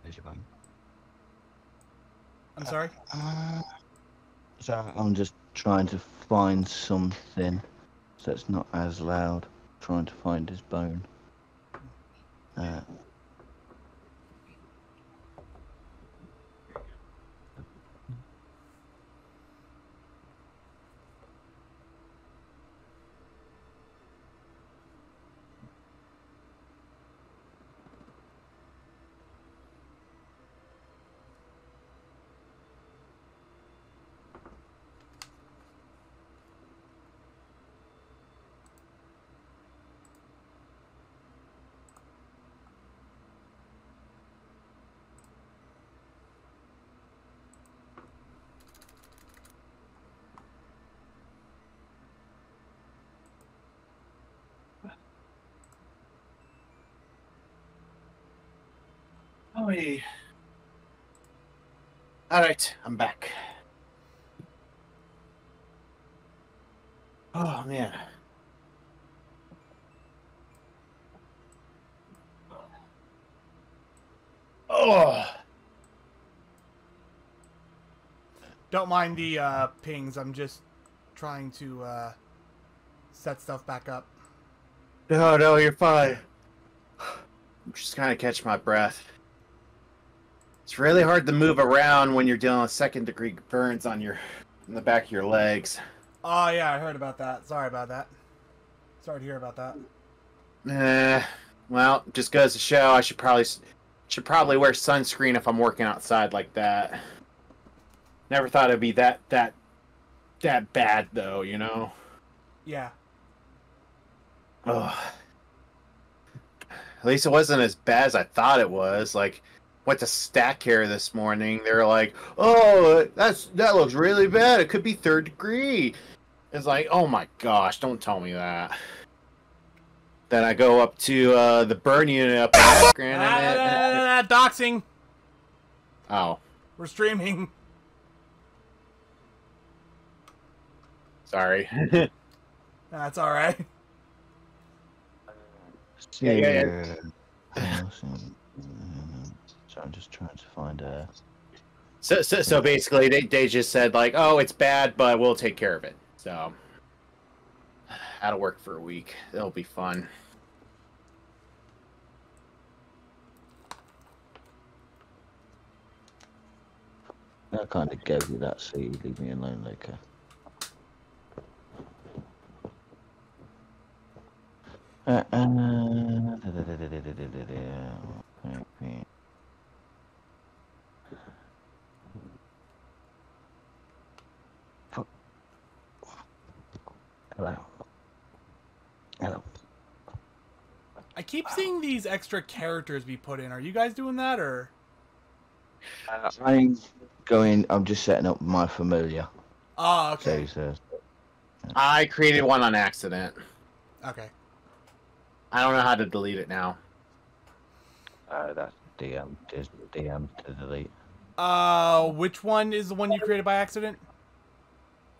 S2: There's your bone.
S3: I'm sorry?
S2: So I'm just trying to find something so it's not as loud. Trying to find his bone.
S1: Oh, yeah. All right, I'm back. Oh man. Oh.
S3: Don't mind the pings. I'm just trying to set stuff back up.
S1: No, you're fine. I'm just kind of catch my breath. It's really hard to move around when you're dealing with second-degree burns on in the back of your legs.
S3: Oh yeah, I heard about that. Sorry about that. Sorry to hear about that.
S1: Well, just goes to show I should probably wear sunscreen if I'm working outside like that. Never thought it'd be that bad though, you know.
S3: Yeah.
S1: Ugh. At least it wasn't as bad as I thought it was. Like, went to Stack Care this morning. They're like, "Oh, that looks really bad. It could be 3rd degree." It's like, oh my gosh, don't tell me that. Then I go up to the burn unit up in Granite.
S3: Doxing.
S1: Oh,
S3: We're streaming.
S1: sorry.
S3: That's all right.
S1: Yeah.
S2: So I'm just trying to find a.
S1: So basically, they just said like, oh, it's bad, but we'll take care of it. So that'll work for a week. It'll be fun.
S2: I kind of gave you that, so you leave me alone, Luca. Hello. Hello.
S3: I keep seeing these extra characters be put in. Are you guys doing that, or?
S2: I'm just setting up my familiar.
S3: Oh, okay.
S2: So,
S1: I created one on accident.
S3: Okay.
S1: I don't know how to delete it now.
S2: that's DM. Just DM to delete.
S3: Which one is the one you created by accident?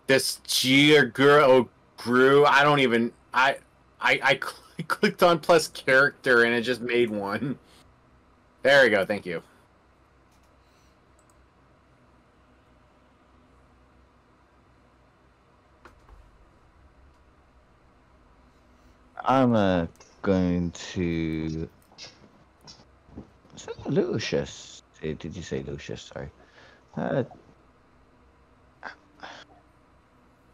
S1: This Giaguro grew. I don't even. I clicked on plus character and it just made one. There we go. Thank you.
S2: I'm going to. Is that Lucius? Did you say Lucius? Sorry.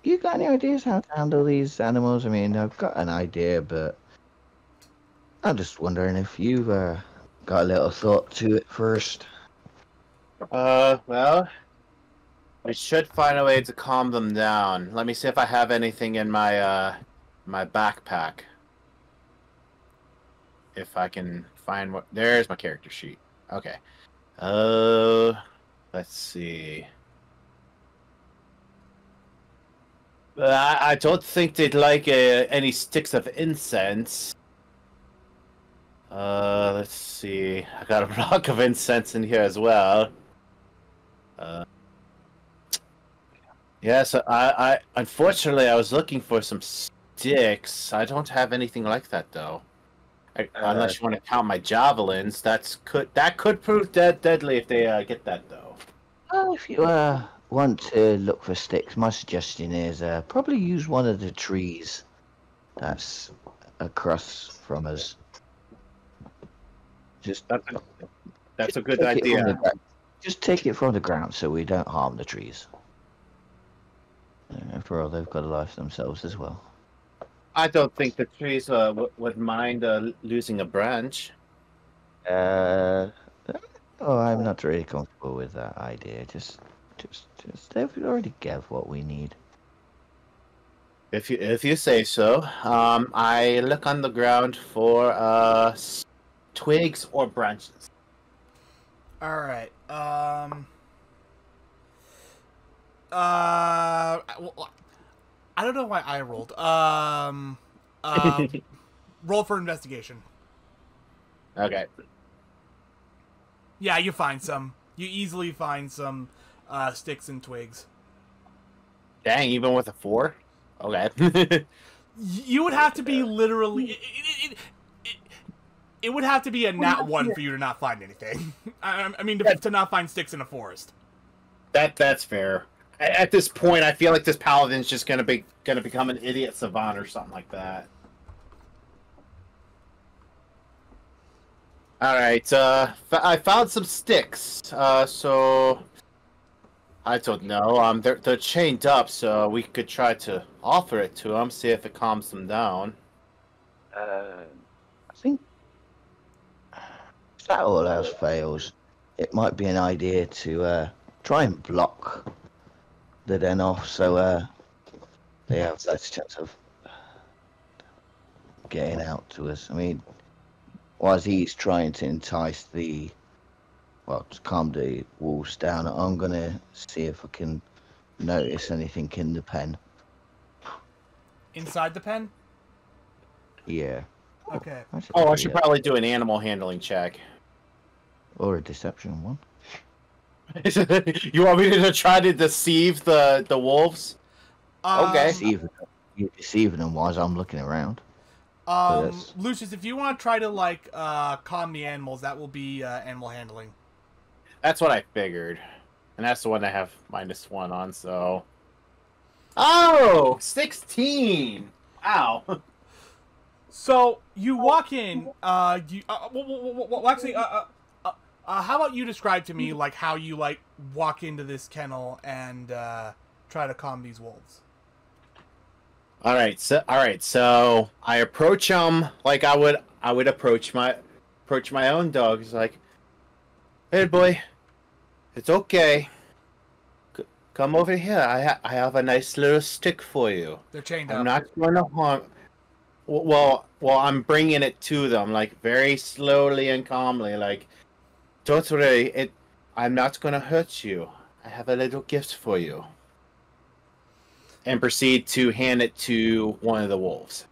S2: You got any ideas how to handle these animals? I mean, I've got an idea, but I'm just wondering if you've got a little thought to it first.
S1: Well, I should find a way to calm them down. Let me see if I have anything in my my backpack. If I can find what... There's my character sheet. Okay. Let's see. I don't think they'd like any sticks of incense. Let's see. I got a block of incense in here as well. Yes, I unfortunately I was looking for some sticks. I don't have anything like that though. Unless you want to count my javelins, that could prove deadly if they get that though.
S2: If you want to look for sticks, my suggestion is probably use one of the trees that's across from us. Just
S1: that's a good idea.
S2: Just take it from the ground so we don't harm the trees. After all, they've got a life themselves as well.
S1: I don't think the trees would mind losing a branch.
S2: I'm not really comfortable with that idea. Just they've already gave what we need.
S1: If you say so. I look on the ground for twigs or branches.
S3: All right. I don't know why I rolled. Roll for investigation.
S1: Okay.
S3: Yeah, you find some. You easily find some sticks and twigs.
S1: Dang, even with a 4? Okay.
S3: You would have to be literally... It would have to be a nat 1 for you to not find anything. I mean, to not find sticks in a forest.
S1: That's fair. At this point, I feel like this paladin's just gonna become an idiot savant or something like that. All right, I found some sticks. So I don't know. They're chained up, so we could try to offer it to them, see if it calms them down.
S2: I think if that all else fails, it might be an idea to try and block the den off, so they have less chance of getting out to us. I mean, whilst he's trying to entice to calm the wolves down, I'm gonna see if I can notice anything in the pen.
S3: Inside the pen?
S2: Yeah.
S3: Okay.
S1: I should probably do an animal handling check.
S2: Or a deception one.
S1: You want me to try to deceive the wolves?
S3: Okay.
S2: Deceive them. you're deceiving them while I'm looking around. That's-
S3: Lucius, if you want to try to like calm the animals, that will be animal handling.
S1: That's what I figured. And that's the one I have -1 on, so. Oh! 16! Wow.
S3: So you walk in. Actually, how about you describe to me like how you like walk into this kennel and try to calm these wolves?
S1: All right, so I approach them like I would approach my own dog. It's like, hey boy, it's okay. Come over here. I have a nice little stick for you.
S3: They're chained
S1: I'm
S3: up.
S1: not going to harm. Well, I'm bringing it to them like very slowly and calmly. Like, don't worry, I'm not going to hurt you. I have a little gift for you. And proceed to hand it to one of the wolves.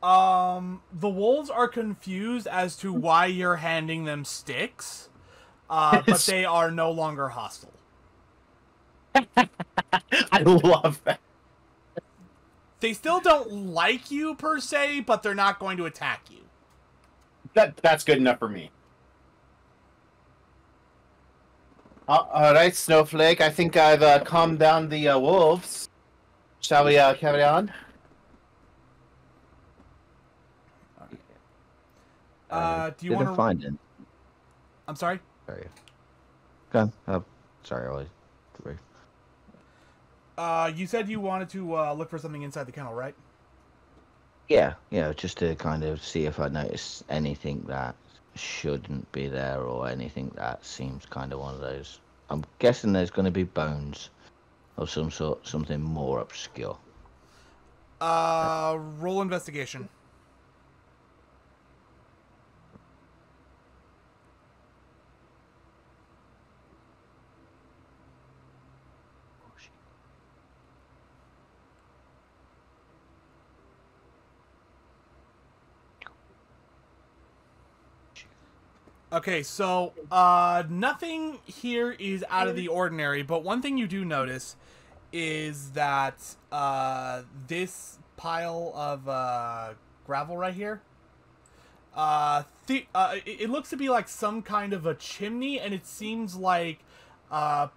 S3: The wolves are confused as to why you're handing them sticks, but they are no longer hostile.
S1: I love that.
S3: They still don't like you per se, but they're not going to attack you.
S1: That's good enough for me. All right, Snowflake. I think I've calmed down the wolves. Shall we carry on?
S3: Do you want to
S2: find it?
S3: I'm sorry.
S2: Sorry. Go on. Sorry, I was rude.
S3: You said you wanted to look for something inside the kennel, right?
S2: Yeah, just to kind of see if I notice anything that shouldn't be there or anything that seems kind of one of those. I'm guessing there's going to be bones of some sort, something more obscure.
S3: Roll investigation. Okay, so nothing here is out of the ordinary, but one thing you do notice is that this pile of gravel right here, it looks to be like some kind of a chimney, and it seems like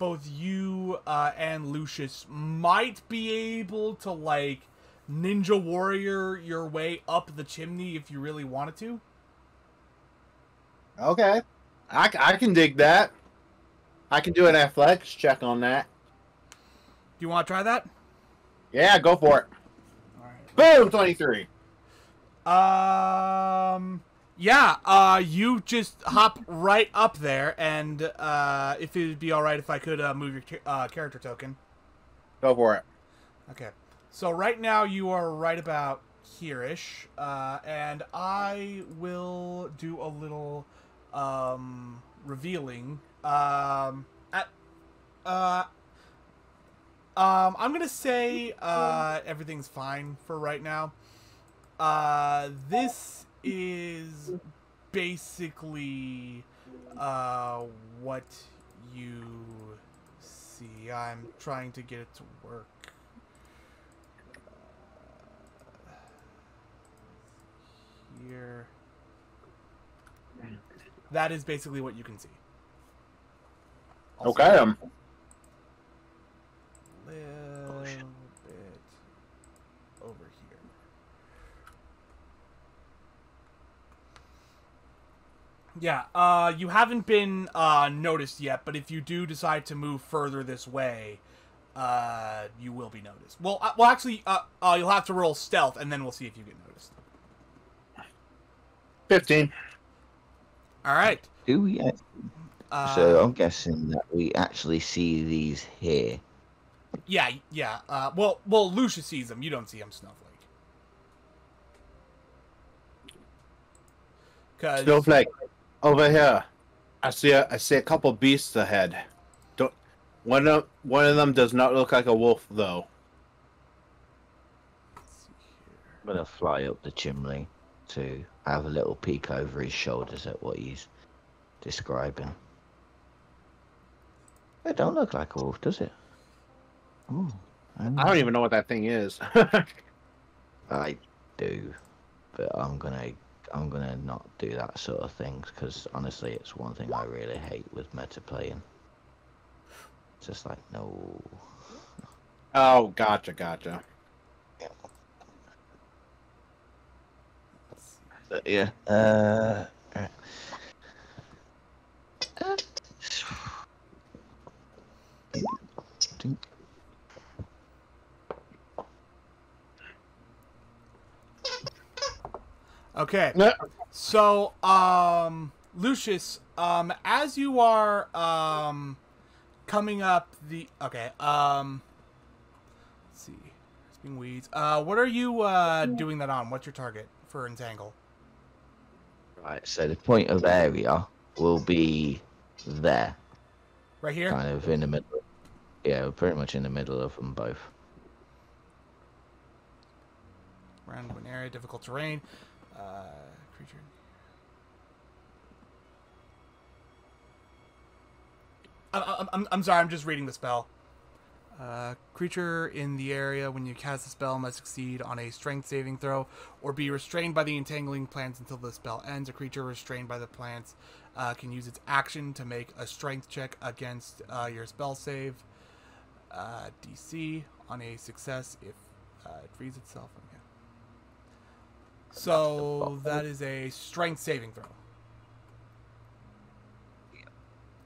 S3: both you and Lucius might be able to like ninja warrior your way up the chimney if you really wanted to.
S1: Okay. I can dig that. I can do an athletics check on that.
S3: Do you want to try that?
S1: Yeah, go for it.
S3: All right.
S1: Boom, 23.
S3: Yeah, you just hop right up there, and if it would be alright if I could move your character token.
S1: Go for it.
S3: Okay. So right now you are right about here-ish, and I will do a little revealing. I'm gonna say everything's fine for right now. This is basically what you see. I'm trying to get it to work. Here. That is basically what you can see. Also,
S1: Okay.
S3: little bit over here. Yeah, you haven't been noticed yet, but if you do decide to move further this way, you will be noticed. Well, actually, you'll have to roll stealth, and then we'll see if you get noticed.
S1: 15.
S3: All right.
S2: Do we? So I'm guessing that we actually see these here.
S3: Yeah. Well, Lucius sees them. You don't see them, Snowflake.
S1: Snowflake, over here. I see a couple beasts ahead. One of them does not look like a wolf though.
S2: I'm gonna fly up the chimney to have a little peek over his shoulders at what he's describing. It don't look like a wolf, does it? Ooh,
S1: I don't even know what that thing is.
S2: I do, but I'm gonna not do that sort of things because honestly, it's one thing I really hate with meta playing. It's just like no.
S1: Oh, gotcha.
S2: But yeah. Right.
S3: Okay.
S1: No.
S3: So, Lucius, as you are coming up the let's see, it's being weeds. What are you doing that on? What's your target for entangle?
S2: Right. So the point of area will be there,
S3: Right here.
S2: kind of in the middle. Yeah, we're pretty much in the middle of them both.
S3: Random an area, difficult terrain. Creature. I'm sorry. I'm just reading the spell. Creature in the area when you cast the spell must succeed on a strength saving throw or be restrained by the entangling plants until the spell ends. A creature restrained by the plants can use its action to make a strength check against your spell save DC on a success if it frees itself. Okay. So that is a strength saving throw.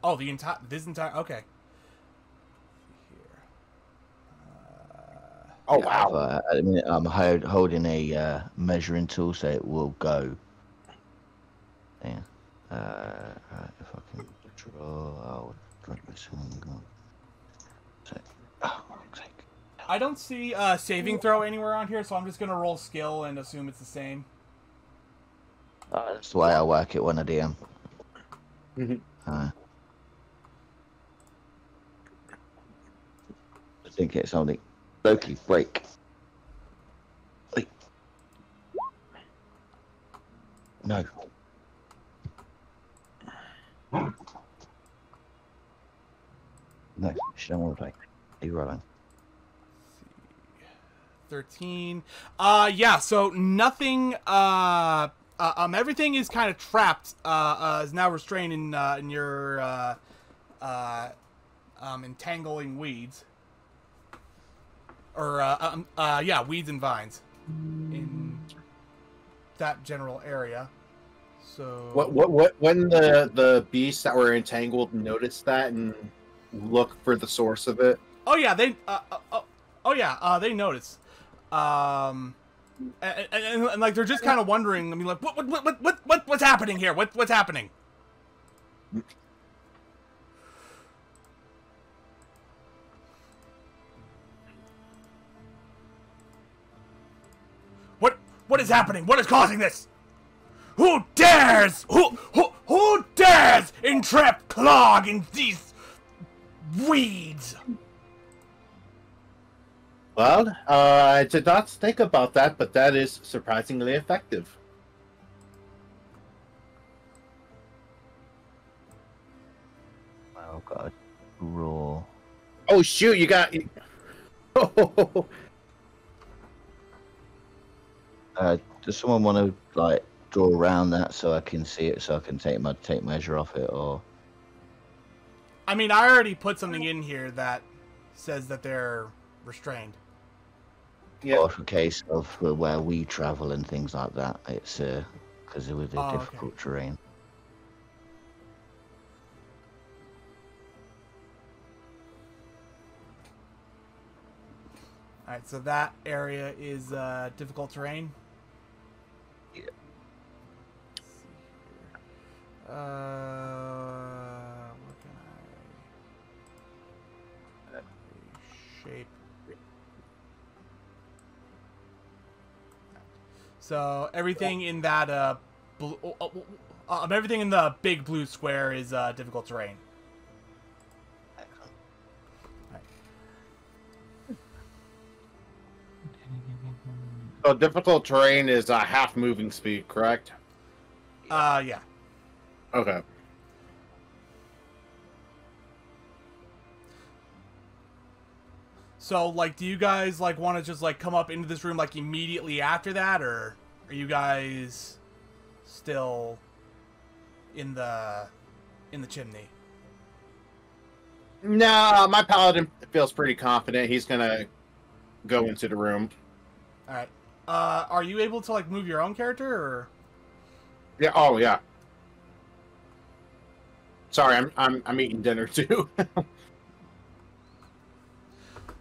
S3: Oh, this entire okay.
S1: Oh wow.
S2: At the minute, I'm holding a measuring tool, so it will go. Yeah. Right, if I can draw, I'll drag this one. So, oh, wrong sake.
S3: I don't see a saving throw anywhere on here, so I'm just gonna roll skill and assume it's the same.
S2: That's the way I work it when I DM. I think it's only locally break. Wait. No. No, she don't want to play. Are you rolling?
S3: 13. Yeah, so nothing, everything is kind of trapped, is now restrained in your, entangling weeds. Or, yeah, weeds and vines. In that general area. So...
S1: What when the beasts that were entangled noticed that and look for the source of it?
S3: Oh yeah, they they notice. And like they're just kind of wondering. I mean, like what's happening here? What's happening? What is happening? What is causing this? Who dares? Who dares entrap Clog in these weeds?
S1: Well, I did not think about that, but that is surprisingly effective.
S2: Oh god, raw.
S1: Oh shoot! You got.
S2: Does someone want to like draw around that so I can see it, so I can take measure off it, or?
S3: I mean, I already put something in here that says that they're restrained.
S1: Yeah.
S2: Or for case of where we travel and things like that, it's because it was a difficult terrain.
S3: All right, so that area is difficult terrain.
S2: Yeah.
S3: What can I shape? So everything in that everything in the big blue square is difficult terrain.
S1: So difficult terrain is half moving speed, correct?
S3: Yeah.
S1: Okay.
S3: So, like, do you guys, like, want to just, like, come up into this room, like, immediately after that, or are you guys still in the chimney?
S1: No, my paladin feels pretty confident. He's gonna go into the room.
S3: Alright. Are you able to, like, move your own character, or?
S1: Yeah. Oh, yeah. Sorry, I'm eating dinner too.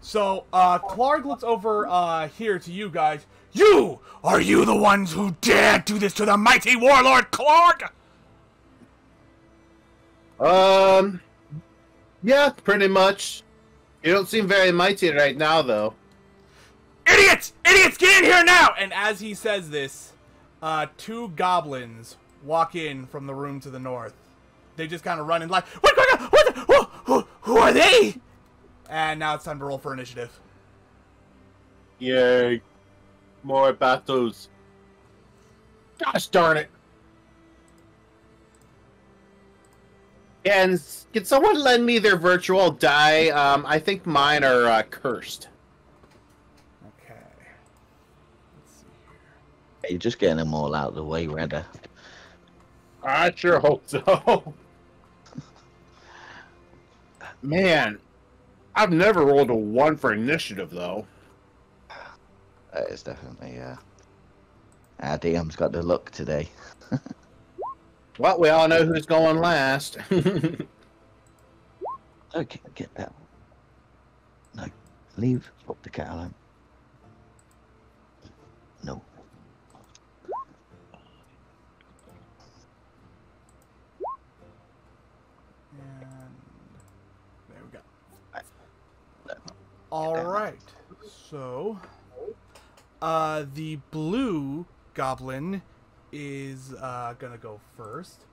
S3: So, Clark looks over, here to you guys. Are you the ones who dared do this to the mighty warlord Clark?
S1: Yeah, pretty much. You don't seem very mighty right now, though.
S3: Idiots! Idiots, get in here now! And as he says this, two goblins walk in from the room to the north. They just kind of run in like, who are they? And now it's time to roll for initiative.
S1: Yay. More battles. Gosh darn it. And can someone lend me their virtual die? I think mine are cursed.
S3: Okay. Let's see here.
S2: You're just getting them all out of the way, Redder.
S1: I sure hope so. Man, I've never rolled a 1 for initiative, though.
S2: That is definitely, our DM's got the luck today.
S1: Well, we all know who's going last.
S2: Okay, get that. No, leave. Put the kettle on. No.
S3: And there we go. All right. So, the blue goblin is gonna go first.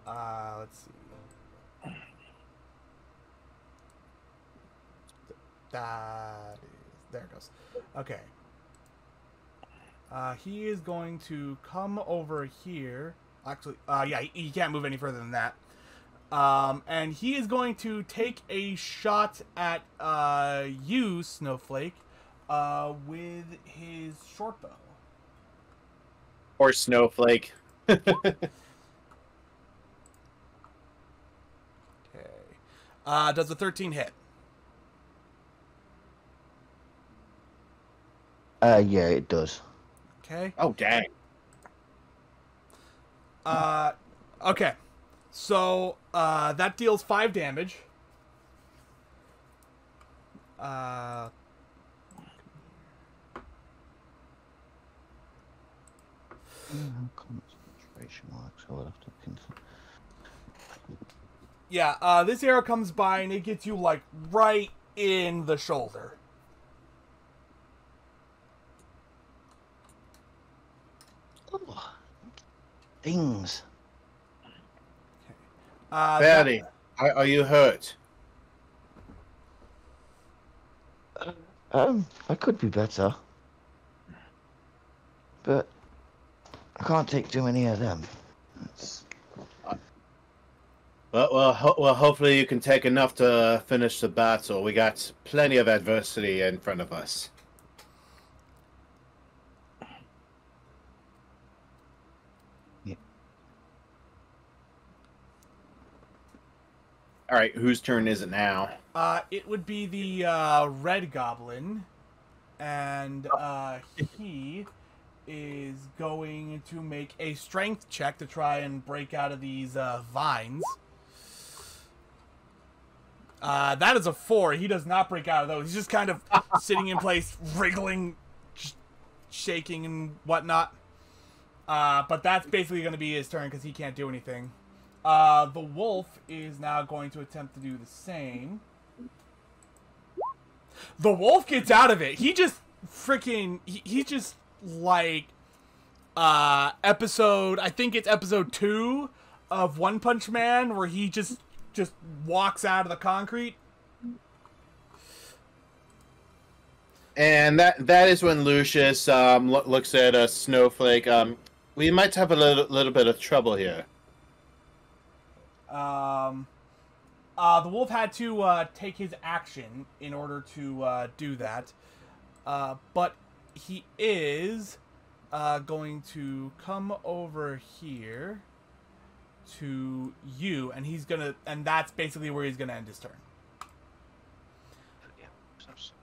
S3: Let's see. There it goes. Okay. He is going to come over here. Actually, yeah, he can't move any further than that. And he is going to take a shot at you, Snowflake, with his short bow.
S1: Or Snowflake.
S3: Okay. Does a 13 hit?
S2: Yeah, it does.
S3: Okay.
S1: Oh, dang.
S3: Okay. So, that deals 5 damage.
S2: Concentration marks. I will have to
S3: Yeah, this arrow comes by and it gets you, like, right in the shoulder.
S2: Oh, things.
S1: Betty, are you hurt?
S2: I could be better, but I can't take too many of them.
S1: Well, hopefully you can take enough to finish the battle. We got plenty of adversity in front of us.
S2: Yeah.
S1: All right, whose turn is it now?
S3: It would be the red goblin, and he is going to make a strength check to try and break out of these vines. That is a 4. He does not break out of those. He's just kind of sitting in place, wriggling, shaking and whatnot. But that's basically going to be his turn because he can't do anything. The wolf is now going to attempt to do the same. The wolf gets out of it. He just freaking... He just, like... episode... I think it's episode 2 of One Punch Man, where he just walks out of the concrete.
S1: And that is when Lucius looks at a Snowflake. We might have a little bit of trouble here.
S3: The wolf had to take his action in order to do that. But he is going to come over here to you, and and that's basically where he's gonna end his turn.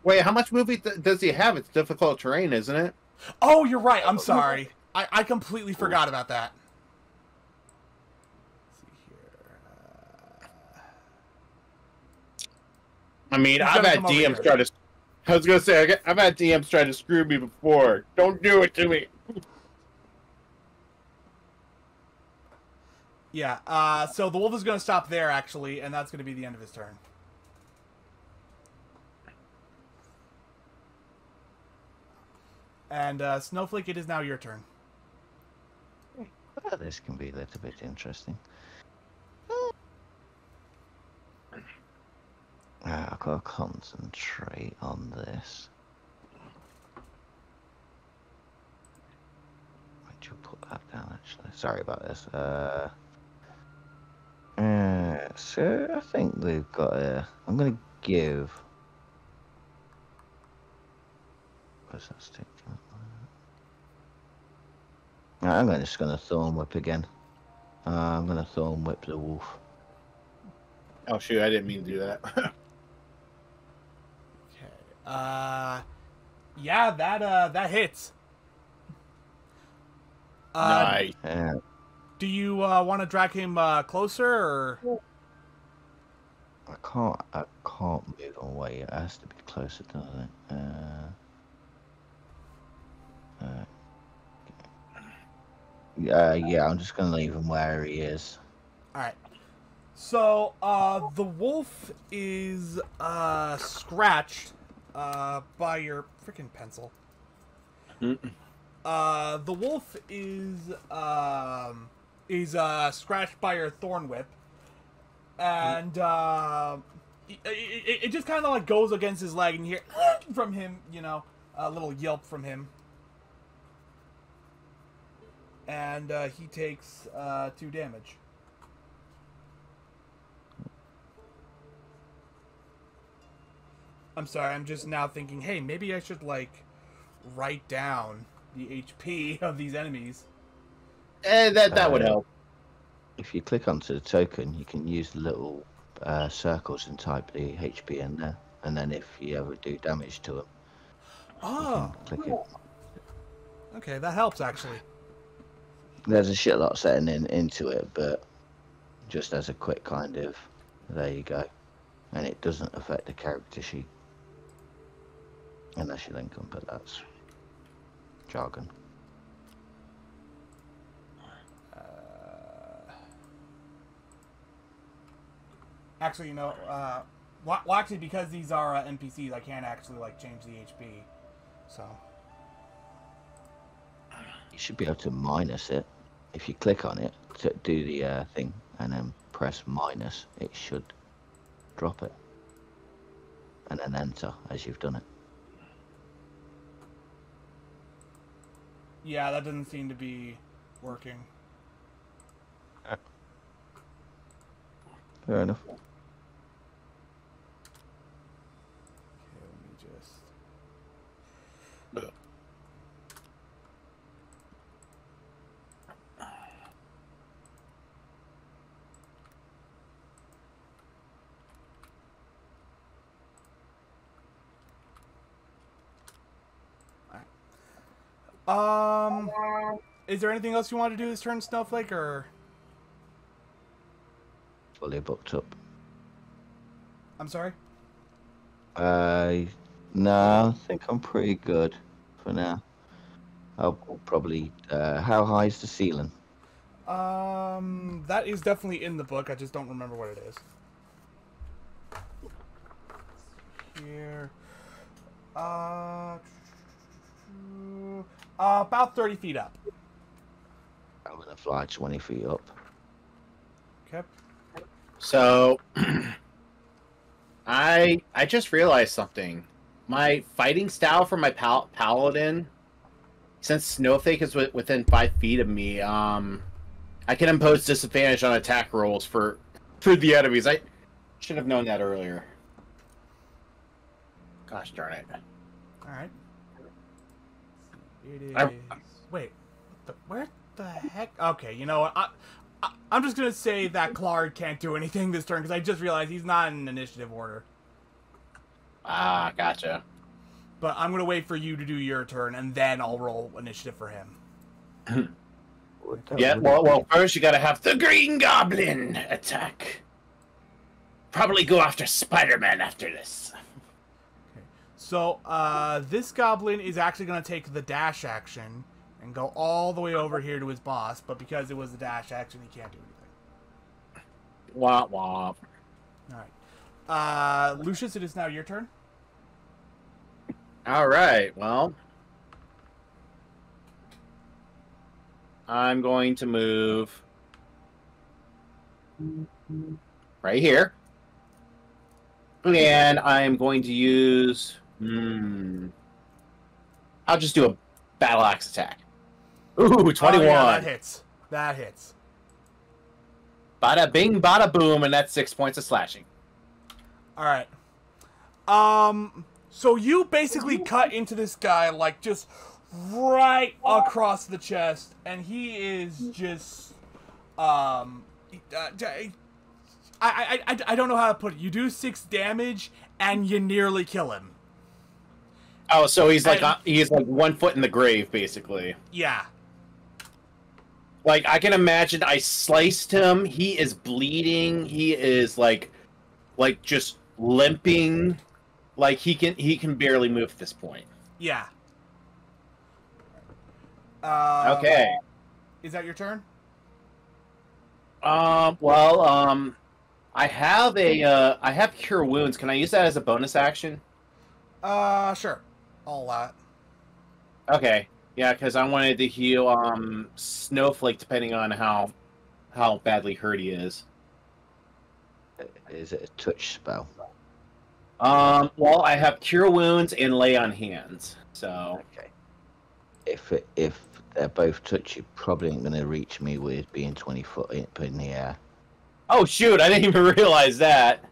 S1: Wait, how much movie does he have? It's difficult terrain, isn't it?
S3: Oh, you're right. I'm sorry. I completely forgot about that. Let's see here.
S1: I mean,
S3: He's
S1: I've
S3: gonna
S1: had
S3: come over
S1: DMs
S3: here.
S1: try to. I was gonna say I've had DMs try to screw me before. Don't do it to me.
S3: Yeah. So the wolf is gonna stop there actually, and that's gonna be the end of his turn. And Snowflake, it is now your turn.
S2: Well, this can be a little bit interesting. I've got to concentrate on this. Why'd you put that down, actually? Sorry about this. So I think we've got a... I'm going to give... Where's that stick? I'm just going to Thorn Whip again. I'm going to Thorn Whip the wolf.
S1: Oh shoot! I didn't mean to do that.
S3: Okay. Yeah, that hits.
S1: Nice.
S3: Do you want to drag him closer, or?
S2: I can't move away. It has to be closer, doesn't it? Yeah, I'm just gonna leave him where he is.
S3: All right. So the wolf is scratched by your freaking pencil. The wolf is scratched by your thorn whip, and it just kind of like goes against his leg, and you hear from him, you know, a little yelp from him, and he takes 2 damage. I'm sorry, I'm just now thinking, hey, maybe I should like write down the HP of these enemies.
S1: That would help.
S2: If you click onto the token, you can use the little circles and type the HP in there, and then if you ever do damage to them,
S3: Oh,
S2: click it.
S3: okay, that helps actually.
S2: There's a shit lot setting into it, but just as a quick kind of, there you go, and it doesn't affect the character sheet unless you link them, but that's jargon.
S3: Actually, you know, well, actually, because these are NPCs, I can't actually like change the HP. So
S2: You should be able to minus it. If you click on it to do the thing and then press minus, it should drop it. And then enter as you've done it.
S3: yeah, that doesn't seem to be working.
S2: Fair enough.
S3: Okay, let me just. Is there anything else you want to do this turn, Snowflake, or?
S2: Fully booked up.
S3: I'm sorry?
S2: No, I think I'm pretty good for now. I'll probably, how high is the ceiling?
S3: That is definitely in the book. I just don't remember what it is. Here. About 30 feet up.
S2: I'm gonna fly 20 feet up.
S3: Okay.
S1: So, I just realized something. My fighting style for my paladin, since Snowflake is within 5 feet of me, I can impose disadvantage on attack rolls for the enemies. Should have known that earlier. Gosh darn it.
S3: Alright. It is...
S1: I'm-
S3: Wait. Where the heck? Okay, you know what? I'm just going to say that Clark can't do anything this turn, because I just realized he's not in initiative order.
S1: Ah, gotcha.
S3: But I'm going to wait for you to do your turn, and then I'll roll initiative for him.
S1: Yeah, well, first you gotta have the Green Goblin attack. Probably go after Spider-Man after this.
S3: So, this goblin is actually going to take the dash action and go all the way over here to his boss, but because it was a dash action, he can't do anything.
S1: Womp womp.
S3: Alright. Lucius, it is now your turn.
S1: Alright, well. I'm going to move right here. And I'm going to use... I'll just do a battle axe attack. Ooh, 21.
S3: Oh, yeah, that hits. That hits.
S1: Bada bing, bada boom, and that's 6 points of slashing.
S3: Alright. So you basically cut into this guy, like, just right across the chest, and he is just, I don't know how to put it. You do 6 damage, and you nearly kill him.
S1: Oh, so he's like 1 foot in the grave, basically.
S3: Yeah.
S1: Like, I can imagine I sliced him, he is bleeding, he is like just limping, like he can barely move at this point.
S3: Yeah.
S1: Okay.
S3: Is that your turn?
S1: Well, I have Cure Wounds. Can I use that as a bonus action?
S3: Sure. I'll allow it.
S1: Okay. Yeah, because I wanted to heal Snowflake depending on how badly hurt he is.
S2: Is it a touch spell?
S1: Well, I have Cure Wounds and Lay on Hands. So
S2: Okay. If they're both touch, you're probably not going to reach me with being 20 foot in the air.
S1: oh shoot, I didn't even realize that.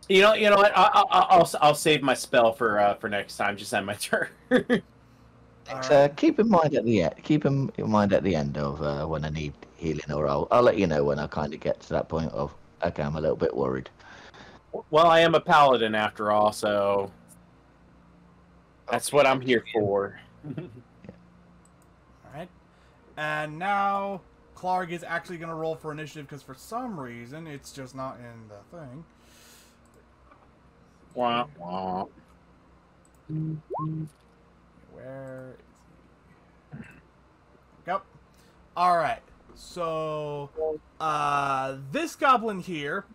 S1: You know what? I'll save my spell for next time. Just end my turn.
S3: Alright.
S2: Keep in mind at the end. Keep in mind at the end of when I need healing, or I'll let you know when I kind of get to that point of okay, I'm a little bit worried.
S1: Well, I am a paladin after all, so that's what I'm here for.
S3: Alright. And now Clark is actually going to roll for initiative because for some reason it's just not in the thing.
S1: Wah, wah.
S3: Where is he? Yep. Alright. So, this goblin here,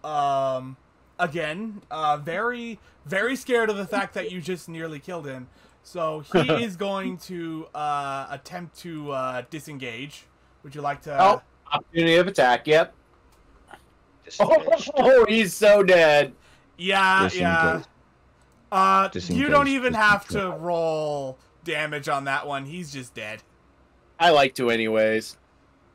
S3: again, very, very scared of the fact that you just nearly killed him. So, he is going to, attempt to, disengage. Would you like to...
S1: Oh, opportunity of attack, yep.
S2: Disengaged.
S1: Oh, he's so dead.
S3: Yeah,
S2: Disengage.
S3: yeah. You
S2: Disengage,
S3: don't even have to
S2: disengage.
S3: roll damage on that one. He's just dead.
S1: I like to anyways.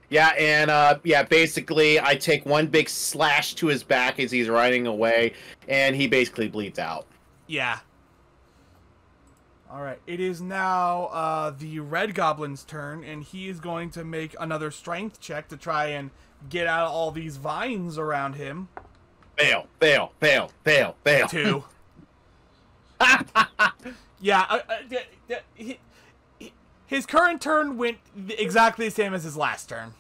S1: Yeah, and yeah, basically I take one big slash to his back as he's riding away, and he basically bleeds out.
S3: Yeah. Alright, it is now the Red Goblin's turn, and he is going to make another strength check to try and get out all these vines around him.
S1: Fail, fail, fail, fail, fail.
S3: 2. Yeah, his current turn went exactly the same as his last turn.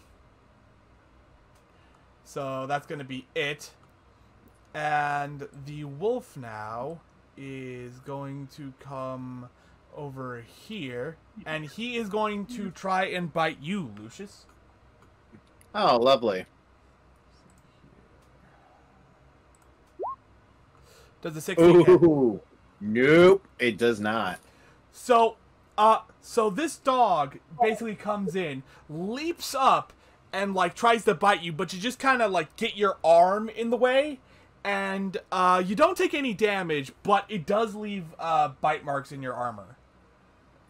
S3: So that's going to be it. And the wolf now is going to come over here, and he is going to try and bite you, Lucius.
S1: Oh, lovely.
S3: Does the 16 hit?
S1: Ooh, nope, it does not.
S3: So, so this dog basically comes in, leaps up, and, like, tries to bite you, but you just kind of, like, get your arm in the way, and, you don't take any damage, but it does leave, bite marks in your armor.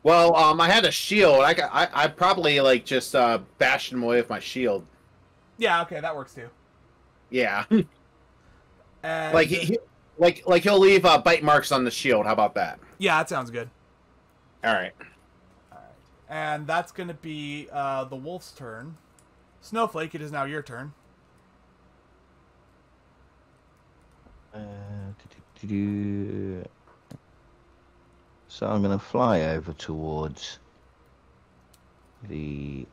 S1: Well, I had a shield. I probably like just bashed him away with my shield.
S3: Yeah, okay, that works too.
S1: Yeah.
S3: And
S1: Like he'll leave bite marks on the shield. How about that?
S3: yeah, that sounds good.
S1: All right.
S3: And that's going to be the wolf's turn. Snowflake, it is now your turn.
S2: So I'm going to fly over towards the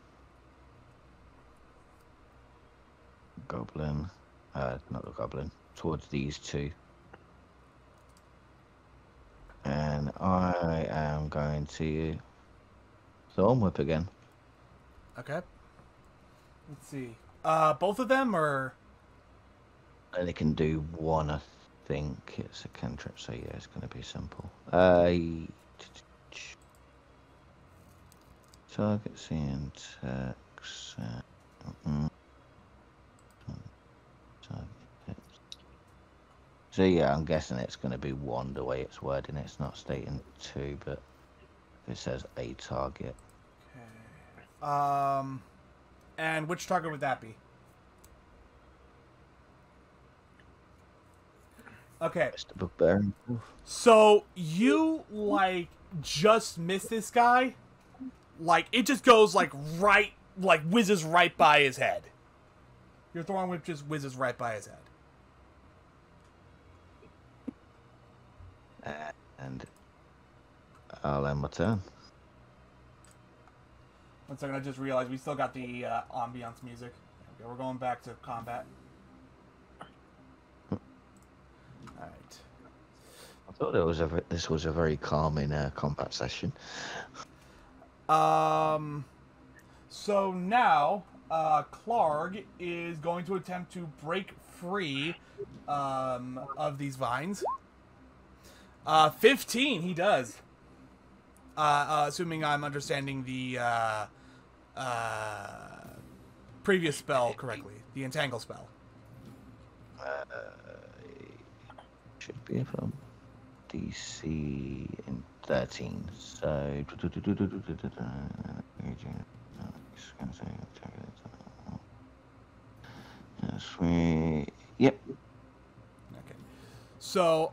S2: goblin. Not the goblin. Towards these two. And I am going to Thorn Whip again.
S3: Okay. Let's see. Both of them, or?
S2: And it can do one, I think. It's a cantrip, so yeah, it's going to be simple. Target syntax. So yeah, I'm guessing it's going to be one the way it's wording. It's not stating two, but it says a target.
S3: Okay. And which target would that be? Okay.
S2: Mr. Bugbear.
S3: So you like just miss this guy? Like it just goes like right, like whizzes right by his head. Your Thorn Whip just whizzes right by his head.
S2: And I'll end my turn.
S3: One second, I just realized we still got the ambiance music. Okay, we're going back to combat. Alright.
S2: I thought this was a very calming combat session.
S3: So now, Clark is going to attempt to break free of these vines. 15, he does. Assuming I'm understanding the previous spell correctly, the entangle spell.
S2: Should be from DC in 13. So yep.
S3: Okay. So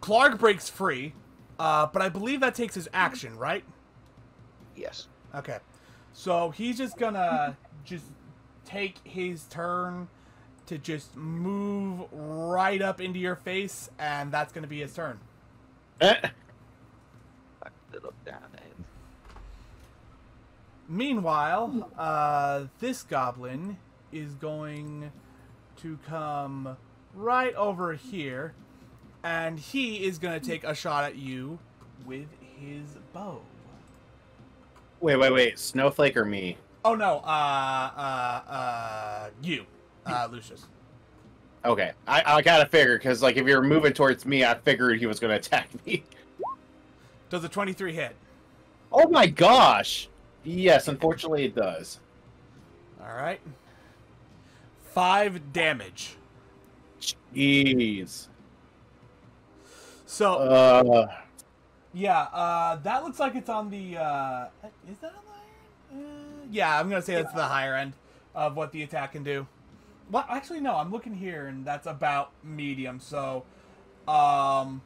S3: Clark breaks free, but I believe that takes his action, right?
S2: Yes.
S3: Okay. So he's just gonna take his turn to just move right up into your face, and that's gonna be his turn.
S2: I look down at him.
S3: Meanwhile, this goblin is going to come right over here, and he is gonna take a shot at you with his bow.
S1: Wait. Snowflake or me?
S3: Oh no, you, Lucius.
S1: Okay, I gotta figure because like if you're moving towards me, I figured he was gonna attack me.
S3: Does a 23 hit?
S1: Oh my gosh! Yes, unfortunately it does.
S3: All right. 5 damage.
S1: Jeez.
S3: So. Yeah. That looks like it's on the. Is that on the higher end? Yeah, I'm gonna say that's the higher end of what the attack can do. Well, actually, no. I'm looking here, and that's about medium. So, I'm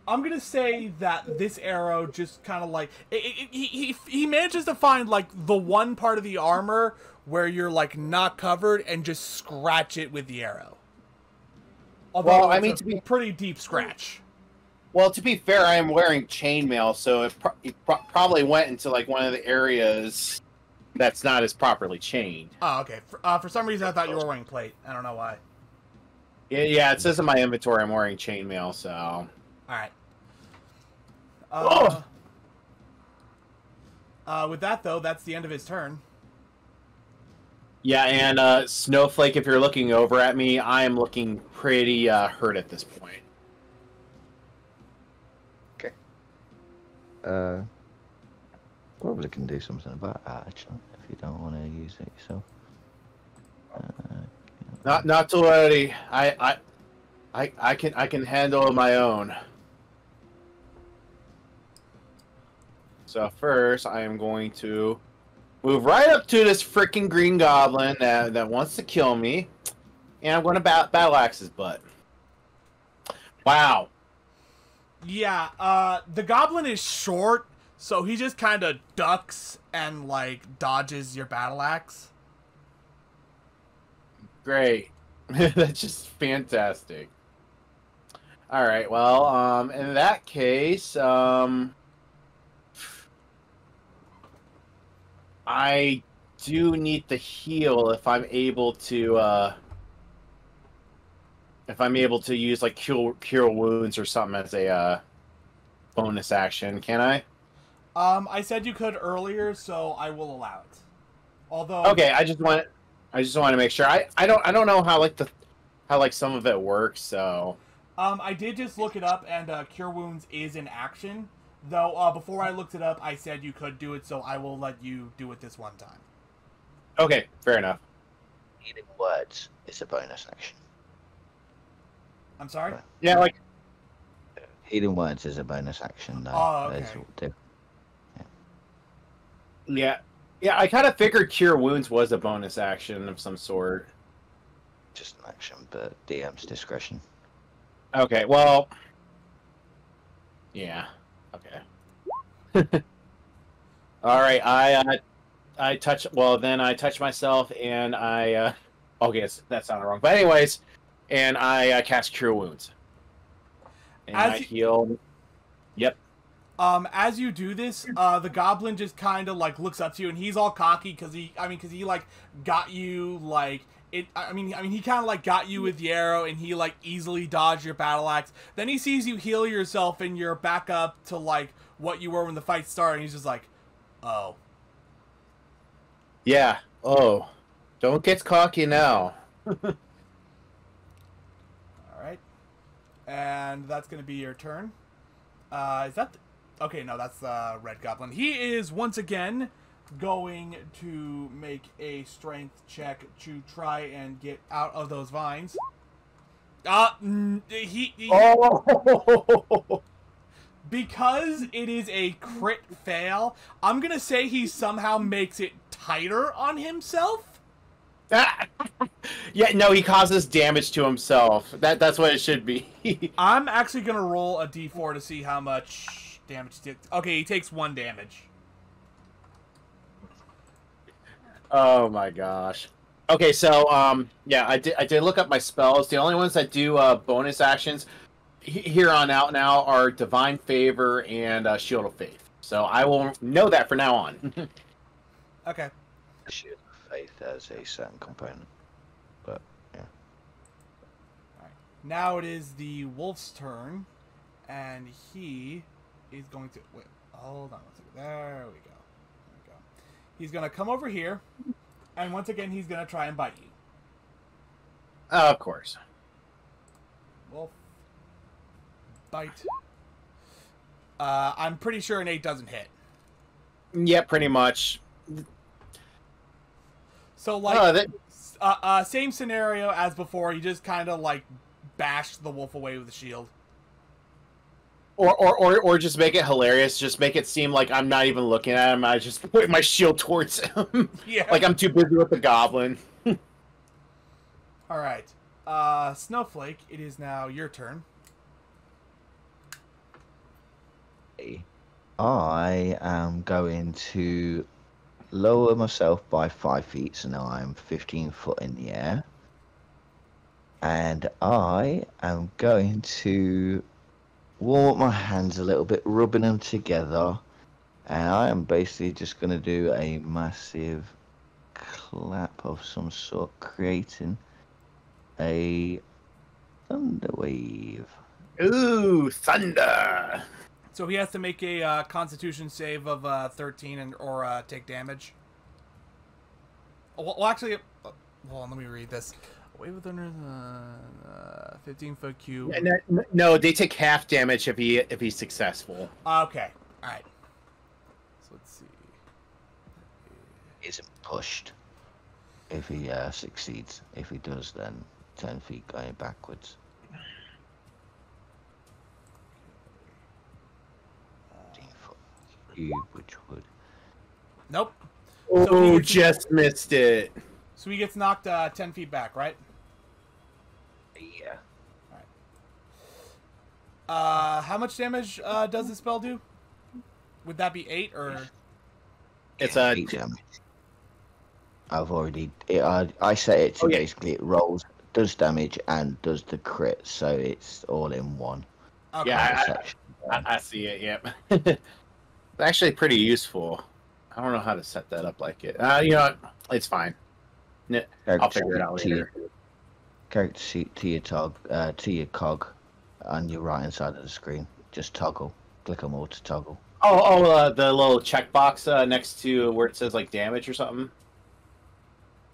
S3: gonna say that this arrow just kind of like he manages to find like the one part of the armor where you're like not covered and just scratch it with the arrow. Although
S1: Well, I mean,
S3: to be pretty deep scratch.
S1: Well, to be fair, I am wearing chainmail, so it probably went into like one of the areas that's not as properly chained.
S3: Oh, okay. For some reason, I thought you were wearing plate. I don't know why.
S1: Yeah, it says in my inventory I'm wearing chainmail, so.
S3: All right. With that though, that's the end of his turn.
S1: Yeah, and Snowflake, if you're looking over at me, I am looking pretty hurt at this point.
S2: Probably can do something about that actually, if you don't want to use it yourself.
S1: Not to worry. I can handle my own. So first, I am going to move right up to this freaking green goblin that wants to kill me, and I'm going to battle axe his butt. Wow.
S3: Yeah, the goblin is short, so he just kind of ducks and, like, dodges your battle axe.
S1: Great. That's just fantastic. Alright, well, in that case, I do need the heal if I'm able to, use, like, cure wounds or something as a, bonus action, can I?
S3: I said you could earlier, so I will allow it. Although...
S1: Okay, I just want to make sure. I don't know how, like, some of it works, so...
S3: I did just look it up, and Cure Wounds is an action. Though, before I looked it up, I said you could do it, so I will let you do it this one time.
S1: Okay, fair enough.
S2: Healing words is a bonus action.
S3: I'm sorry?
S1: Yeah, like...
S2: Healing words is a bonus action, though.
S3: Oh, okay.
S1: Yeah, I kind of figured Cure Wounds was a bonus action of some sort.
S2: Just an action, but DM's discretion.
S1: Okay, well... Yeah, okay. Alright, I touch... Well, then I touch myself, and I, okay, that sounded wrong. But anyways, and I cast Cure Wounds. And I heal... Yep.
S3: As you do this, the goblin just kind of, like, looks up to you, and he's all cocky, because he, like, got you, like... he kind of, like, got you with the arrow, and he, like, easily dodged your battle axe. Then he sees you heal yourself, and you're back up to, like, what you were when the fight started, and he's just like, oh.
S1: Yeah. Oh. Don't get cocky now.
S3: Alright. And that's going to be your turn. Is that... Okay, no, that's the red goblin. He is, once again... going to make a strength check to try and get out of those vines. Because it is a crit fail, I'm gonna say he somehow makes it tighter on himself.
S1: Yeah, no, he causes damage to himself. That's what it should be.
S3: I'm actually gonna roll a d4 to see how much damage he did. Okay, he takes 1 damage.
S1: Oh my gosh. Okay, so yeah, I did look up my spells. The only ones that do bonus actions here on out now are Divine Favor and Shield of Faith. So I will know that for now on.
S3: Okay.
S2: Shield of Faith has a certain component, but yeah.
S3: Alright. Now it is the wolf's turn, and he is going to... Wait, hold on one second. There we go. He's going to come over here, and once again, he's going to try and bite you.
S1: Of course.
S3: Wolf. Bite. I'm pretty sure an 8 doesn't hit.
S1: Yeah, pretty much.
S3: So, like, same scenario as before. You just kind of, like, bash the wolf away with a shield.
S1: Or just make it hilarious. Just make it seem like I'm not even looking at him. I just point my shield towards him.
S3: Yeah.
S1: Like I'm too busy with the goblin.
S3: All right. Snowflake, it is now your turn.
S2: I am going to lower myself by 5 feet, so now I'm 15 foot in the air. And I am going to warm up my hands a little bit, rubbing them together, and I am basically just going to do a massive clap of some sort, creating a thunder wave.
S1: Ooh, thunder!
S3: So he has to make a Constitution save of 13 or take damage. Well, actually, hold on, let me read this. Wave with thunder, 15-foot cube.
S1: No, they take half damage if he's successful.
S3: Okay, all right. So let's see.
S2: Isn't pushed if he succeeds. If he does, then 10 feet going backwards. Cube, which would...
S3: Nope.
S1: Oh, just missed it.
S3: So he gets knocked 10 feet back, right?
S2: Yeah.
S3: How much damage does the spell do? Would that be 8 or?
S1: It's
S2: Yeah,
S1: a
S2: 8 damage. I've already. I set it to
S1: Oh, yeah.
S2: basically it rolls, does damage, and does the crit, so it's all in one.
S3: Okay.
S1: Yeah,
S2: Section.
S1: I see it. Yep. It's actually pretty useful. I don't know how to set that up like it. You know what? It's fine. I'll figure it out later.
S2: Character sheet to your to your cog on your right hand side of the screen. Just toggle. Click them all to toggle.
S1: The little checkbox next to where it says like damage or something.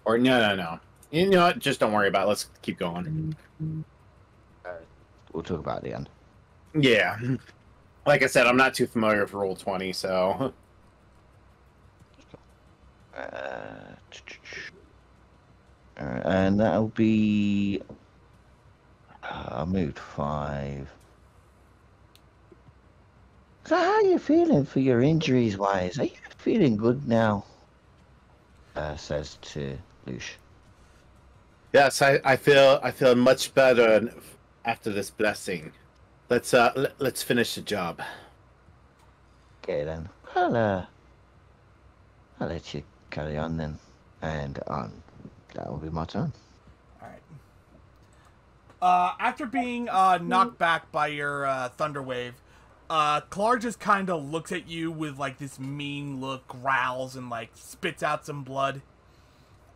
S1: Or no. You know what? Just don't worry about it. Let's keep going.
S2: We'll talk about it at the end.
S1: Yeah. Like I said, I'm not too familiar with Roll20, so.
S2: And that'll be. I moved 5. So how are you feeling for your injuries wise? Are you feeling good now? Says to Lush.
S1: Yes, I feel much better after this blessing. Let's finish the job.
S2: Okay then. I'll let you carry on then, and that will be my turn.
S3: Alright. After being knocked back by your thunder wave, Clark just kind of looks at you with like this mean look, growls, and like spits out some blood.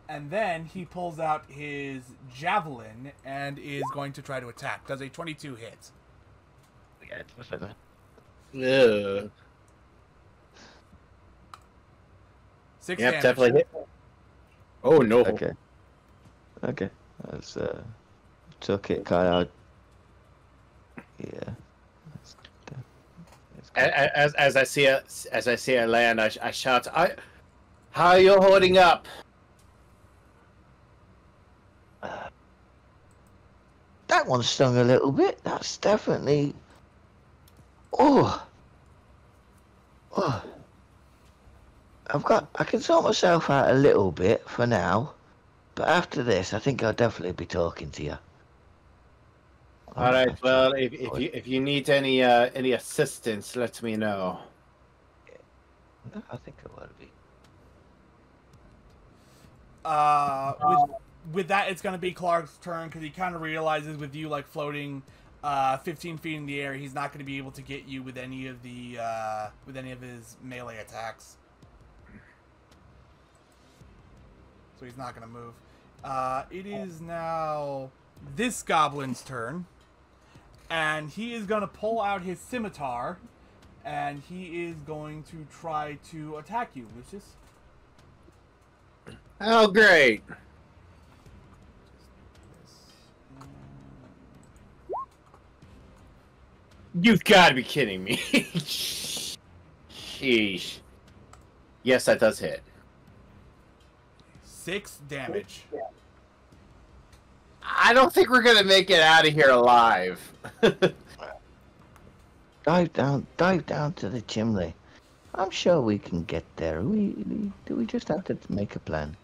S3: And then he pulls out his javelin and is going to try to attack. Does a 22 hit?
S1: Yeah.
S3: 6
S1: Yep,
S3: damage.
S1: definitely hit. Oh no.
S2: Okay. That's took it kind of. Yeah.
S1: As I see it land, I shout, "How are you holding up?"
S2: That one stung a little bit. That's definitely. Oh. I can sort myself out a little bit for now, but after this, I think I'll definitely be talking to you.
S1: All right. Well, if you need any assistance, let me know.
S2: I think I will be.
S3: With that, it's gonna be Clark's turn because he kind of realizes with you like floating 15 feet in the air, he's not going to be able to get you with any of the with any of his melee attacks. So he's not going to move. It is now this goblin's turn, and he is going to pull out his scimitar, and he is going to try to attack you, Lucius.
S1: Oh, great! You've got to be kidding me! Sheesh. Yes, that does hit.
S3: 6 damage.
S1: I don't think we're gonna make it out of here alive.
S2: Dive down to the chimney. I'm sure we can get there. Do we just have to make a plan?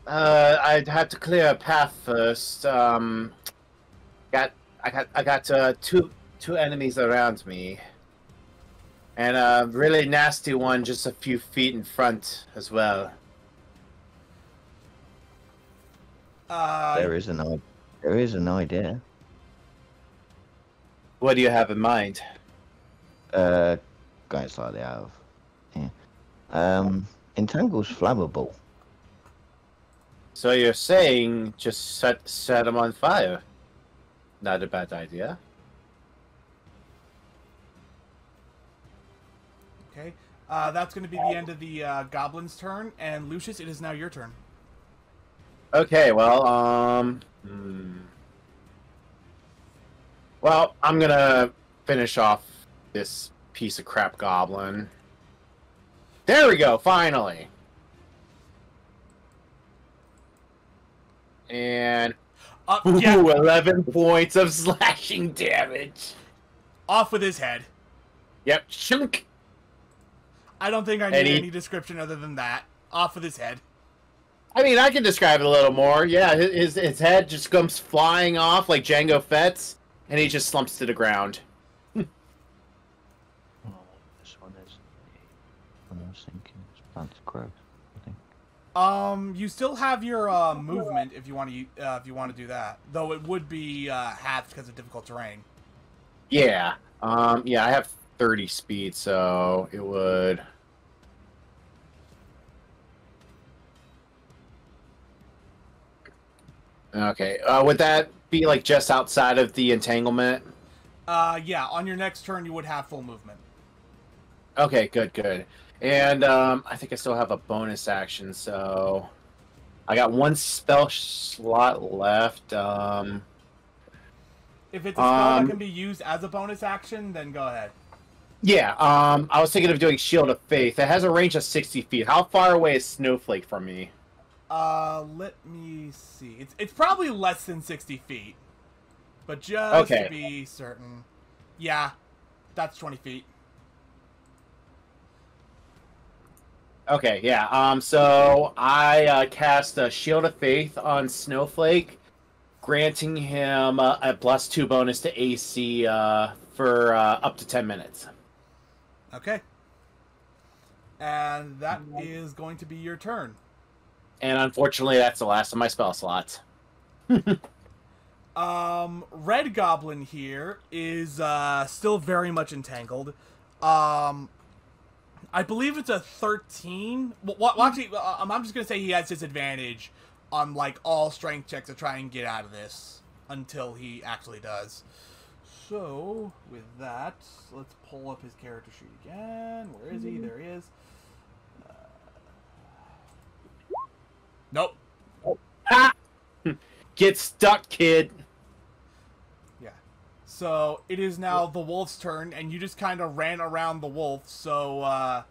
S1: I'd have to clear a path first. I got two enemies around me, and a really nasty one just a few feet in front as well.
S2: There is an idea.
S1: What do you have in mind?
S2: Going slightly out of. Yeah. Entangle's flammable.
S1: So you're saying just set them on fire? Not a bad idea.
S3: Okay. That's going to be the end of the goblin's turn, and Lucius, it is now your turn.
S1: Okay, well, well, I'm gonna finish off this piece of crap goblin. There we go, finally. And
S3: Yeah.
S1: 11 points of slashing damage.
S3: Off with his head.
S1: Yep, shunk.
S3: I don't think I need any description other than that. Off with his head.
S1: I mean, I can describe it a little more. Yeah, his head just comes flying off like Jango Fett's, and he just slumps to the ground.
S2: Oh, this one is the one I was thinking. It's Plants Growth, I think.
S3: You still have your movement if you want to do that, though it would be halved because of difficult terrain.
S1: Yeah. Yeah, I have 30 speed, so it would. Okay. Would that be like just outside of the entanglement?
S3: Yeah. On your next turn, you would have full movement.
S1: Okay, good. And I think I still have a bonus action, so I got one spell slot left.
S3: If it's a spell that can be used as a bonus action, then go ahead.
S1: Yeah, I was thinking of doing Shield of Faith. It has a range of 60 feet. How far away is Snowflake from me?
S3: Let me see. It's probably less than 60 feet. But just to be certain. Yeah, that's 20 feet.
S1: Okay, yeah. So I cast a Shield of Faith on Snowflake, granting him a +2 bonus to AC for up to 10 minutes.
S3: Okay. And that is going to be your turn.
S1: And unfortunately, that's the last of my spell slots.
S3: Red Goblin here is still very much entangled. I believe it's a 13. Well, actually, I'm just gonna say he has disadvantage on like all strength checks to try and get out of this until he actually does. So with that, let's pull up his character sheet again. Where is he? There he is. Nope.
S1: Ha! Get stuck, kid.
S3: Yeah. So it is now the wolf's turn, and you just kind of ran around the wolf. So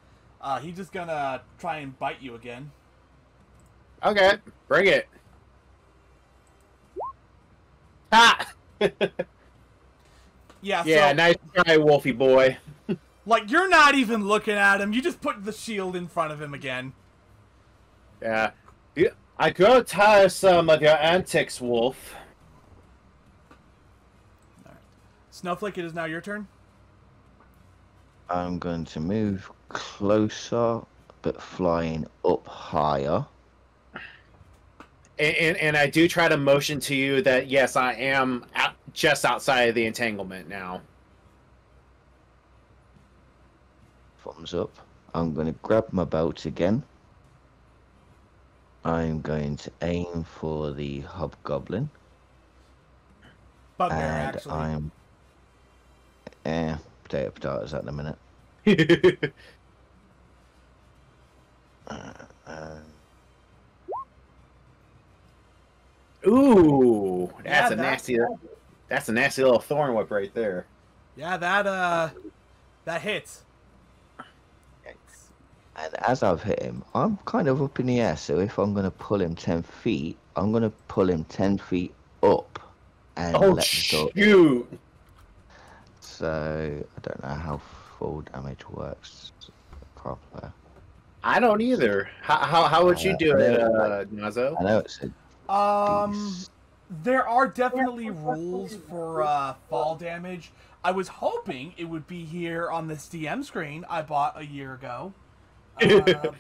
S3: he's just gonna try and bite you again.
S1: Okay, bring it. Ha!
S3: Yeah.
S1: Yeah,
S3: so,
S1: nice try, Wolfie boy.
S3: like you're not even looking at him. You just put the shield in front of him again.
S1: Yeah. I grow tiresome of your antics, Wolf.
S3: All right. Snowflake, it is now your turn.
S2: I'm going to move closer, but flying up higher.
S1: And I do try to motion to you that, yes, I am just outside of the entanglement now.
S2: Thumbs up. I'm going to grab my belt again. I'm going to aim for the hobgoblin.
S3: Bugbear,
S2: And
S3: actually.
S2: I'm... potatoes at the minute.
S1: Ooh,
S3: Yeah,
S1: that's a nasty little thorn whip right there.
S3: Yeah, that hits.
S2: And as I've hit him, I'm kind of up in the air, so if I'm going to pull him 10 feet, I'm going to pull him 10 feet up and
S1: Oh,
S2: let him go.
S1: shoot!
S2: So, I don't know how full damage works proper.
S1: I don't either. How would you do it, Nazo?
S2: I know it's a
S3: There are definitely rules for fall damage. I was hoping it would be here on this DM screen I bought a year ago.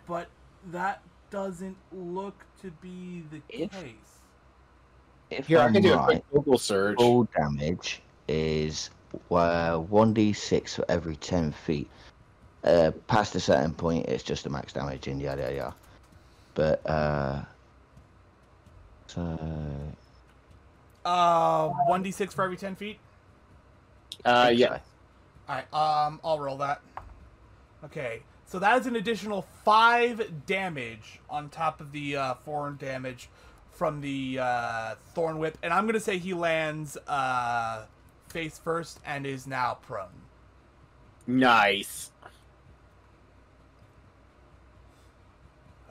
S3: But that doesn't look to be the case.
S2: If
S1: Here, I
S2: I'm
S1: can do a
S2: right,
S1: quick Google search.
S2: full damage is 1d6 for every 10 feet. Past a certain point, it's just a max damage and yada yada. But, so...
S3: 1d6 for every 10 feet?
S1: Yeah.
S3: Alright, I'll roll that. Okay, so that is an additional 5 damage on top of the 4 damage from the Thorn Whip. And I'm going to say he lands face first and is now prone.
S1: Nice.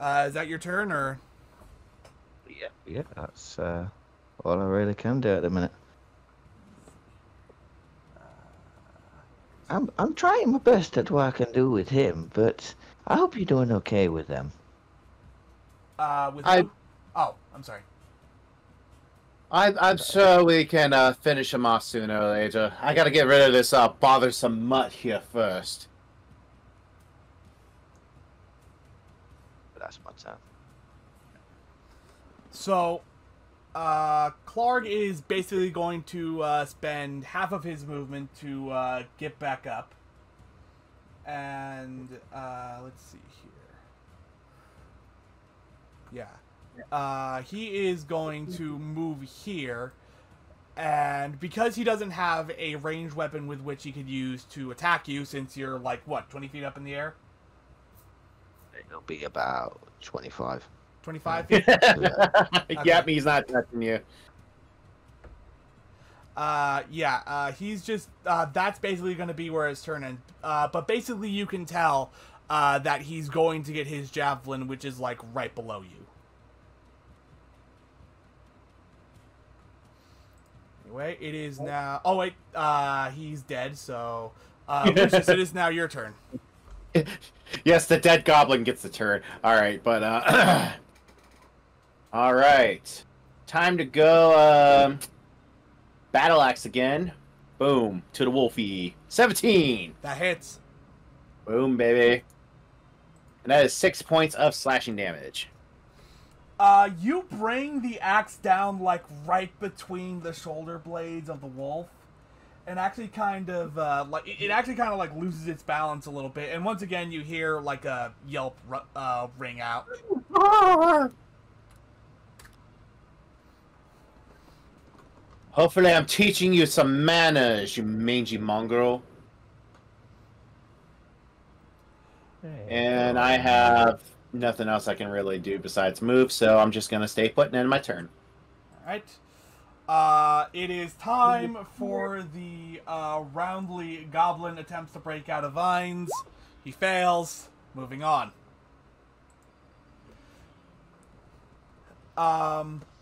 S3: Is that your turn, or...?
S2: Yeah, that's all I really can do at the minute. I'm trying my best at what I can do with him, but I hope you're doing okay with them.
S3: With him? Oh, I'm sorry.
S1: I'm sure we can finish him off sooner or later. I gotta get rid of this bothersome mutt here first.
S2: That's my turn.
S3: So, Clark is basically going to spend half of his movement to get back up. And, let's see here. Yeah. He is going to move here. And because he doesn't have a ranged weapon with which he could use to attack you, since you're, like, what, 20 feet up in the air?
S2: It'll be about 25.
S3: 25 feet?
S1: Yep, he's not touching you.
S3: He's just, that's basically going to be where his turn ends. But basically you can tell, that he's going to get his javelin, which is, like, right below you. Anyway, it is now, oh wait, he's dead, so, Lucius, it is now your turn.
S1: Yes, the dead goblin gets the turn. Alright, but, alright. Time to go, Battle Axe again. Boom. To the Wolfie. 17!
S3: That hits.
S1: Boom, baby. And that is 6 points of slashing damage.
S3: You bring the axe down, like, right between the shoulder blades of the wolf. And actually kind of, it actually kind of, like, loses its balance a little bit. And once again, you hear, like, a yelp ring out.
S1: Hopefully I'm teaching you some manners, you mangy mongrel. And I have nothing else I can really do besides move, so I'm just going to stay put and end my turn.
S3: Alright. It is time for the Roundly Goblin attempts to break out of vines. He fails. Moving on.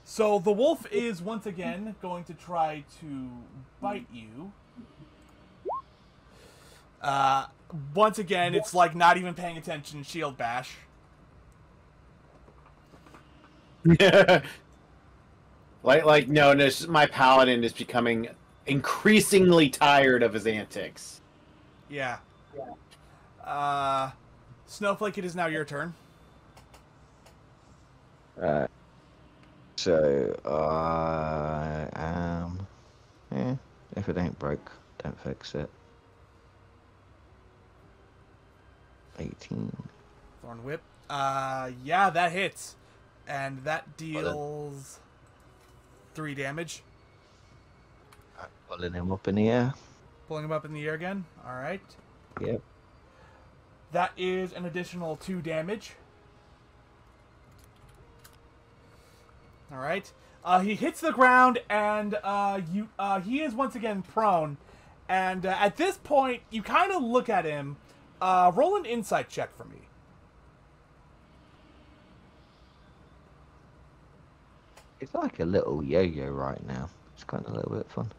S3: So the wolf is once again going to try to bite you. Once again, it's like not even paying attention. Shield bash.
S1: like no, my paladin is becoming increasingly tired of his antics.
S3: Yeah. Snowflake, it is now your turn.
S2: So I am. Yeah, if it ain't broke, don't fix it. 18.
S3: Thorn Whip. Yeah, that hits. And that deals 3 damage.
S2: Pulling him up in the air.
S3: Pulling him up in the air again. Alright.
S2: Yep.
S3: That is an additional 2 damage. Alright. He hits the ground, and he is once again prone. And at this point, you kind of look at him. Roll an insight check for me.
S2: It's like a little yo-yo right now. It's kind of a little bit fun.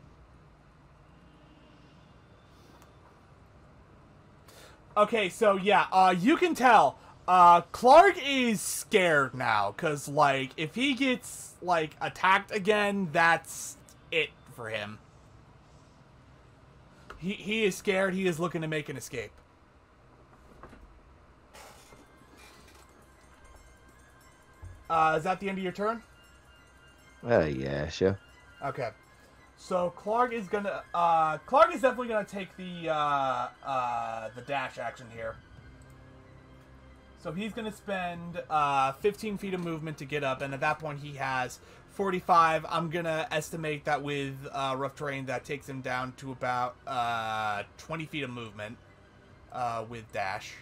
S3: Okay, so yeah, you can tell. Clark is scared now, because, like, if he gets, like, attacked again, that's it for him. He is scared. He is looking to make an escape. Is that the end of your turn?
S2: Yeah, sure.
S3: Okay. So Clark is gonna, Clark is definitely gonna take the dash action here. So he's gonna spend 15 feet of movement to get up, and at that point he has 45. I'm gonna estimate that with rough terrain that takes him down to about 20 feet of movement with dash.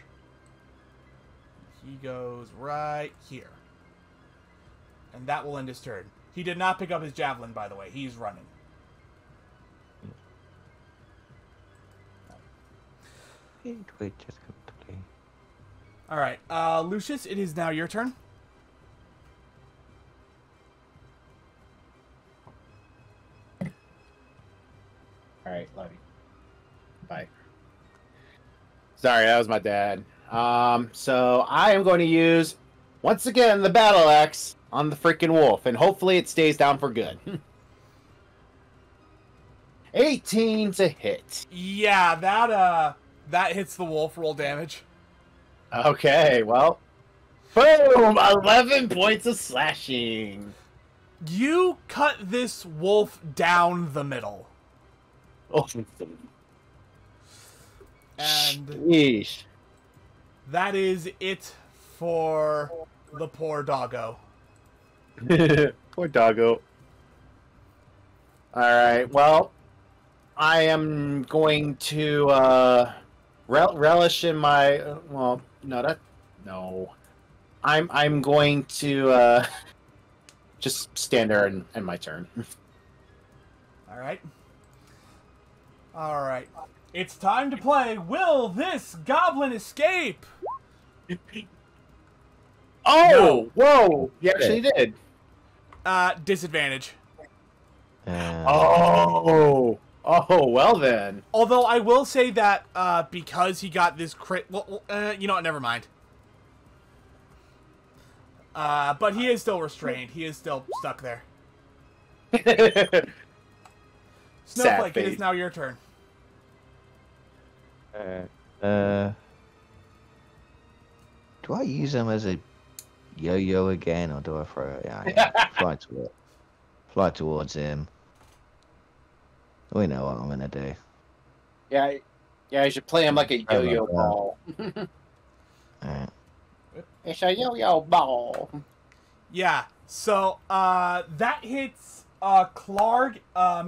S3: He goes right here. And that will end his turn. He did not pick up his javelin, by the way. He's running. Alright, Lucius, it is now your turn.
S1: Alright, love you. Bye. Sorry, that was my dad. So I am going to use, once again, the Battle Axe on the freaking wolf, and hopefully it stays down for good. 18 to hit.
S3: Yeah, that hits the wolf. Roll damage.
S1: Okay, well, boom! 11 points of slashing.
S3: You cut this wolf down the middle.
S1: Oh,
S3: And
S1: sheesh.
S3: that is it for the poor doggo.
S1: Poor doggo. Alright, well, I am going to relish in my well, no. I'm going to just stand there and my turn.
S3: Alright. Alright. It's time to play Will This Goblin Escape?
S1: Oh,
S3: No.
S1: whoa! You actually did.
S3: Disadvantage.
S1: Oh, well then.
S3: Although I will say that because he got this crit... Well, you know what? Never mind. But he is still restrained. He is still stuck there. Snowflake, it is now your turn.
S2: Do I use him as a yo-yo again, or do I throw it? Yeah, fly towards him. We know what I'm gonna do.
S1: Yeah, you should play him like a yo-yo ball.
S2: Alright.
S1: It's a yo-yo ball.
S3: Yeah, so that hits Clark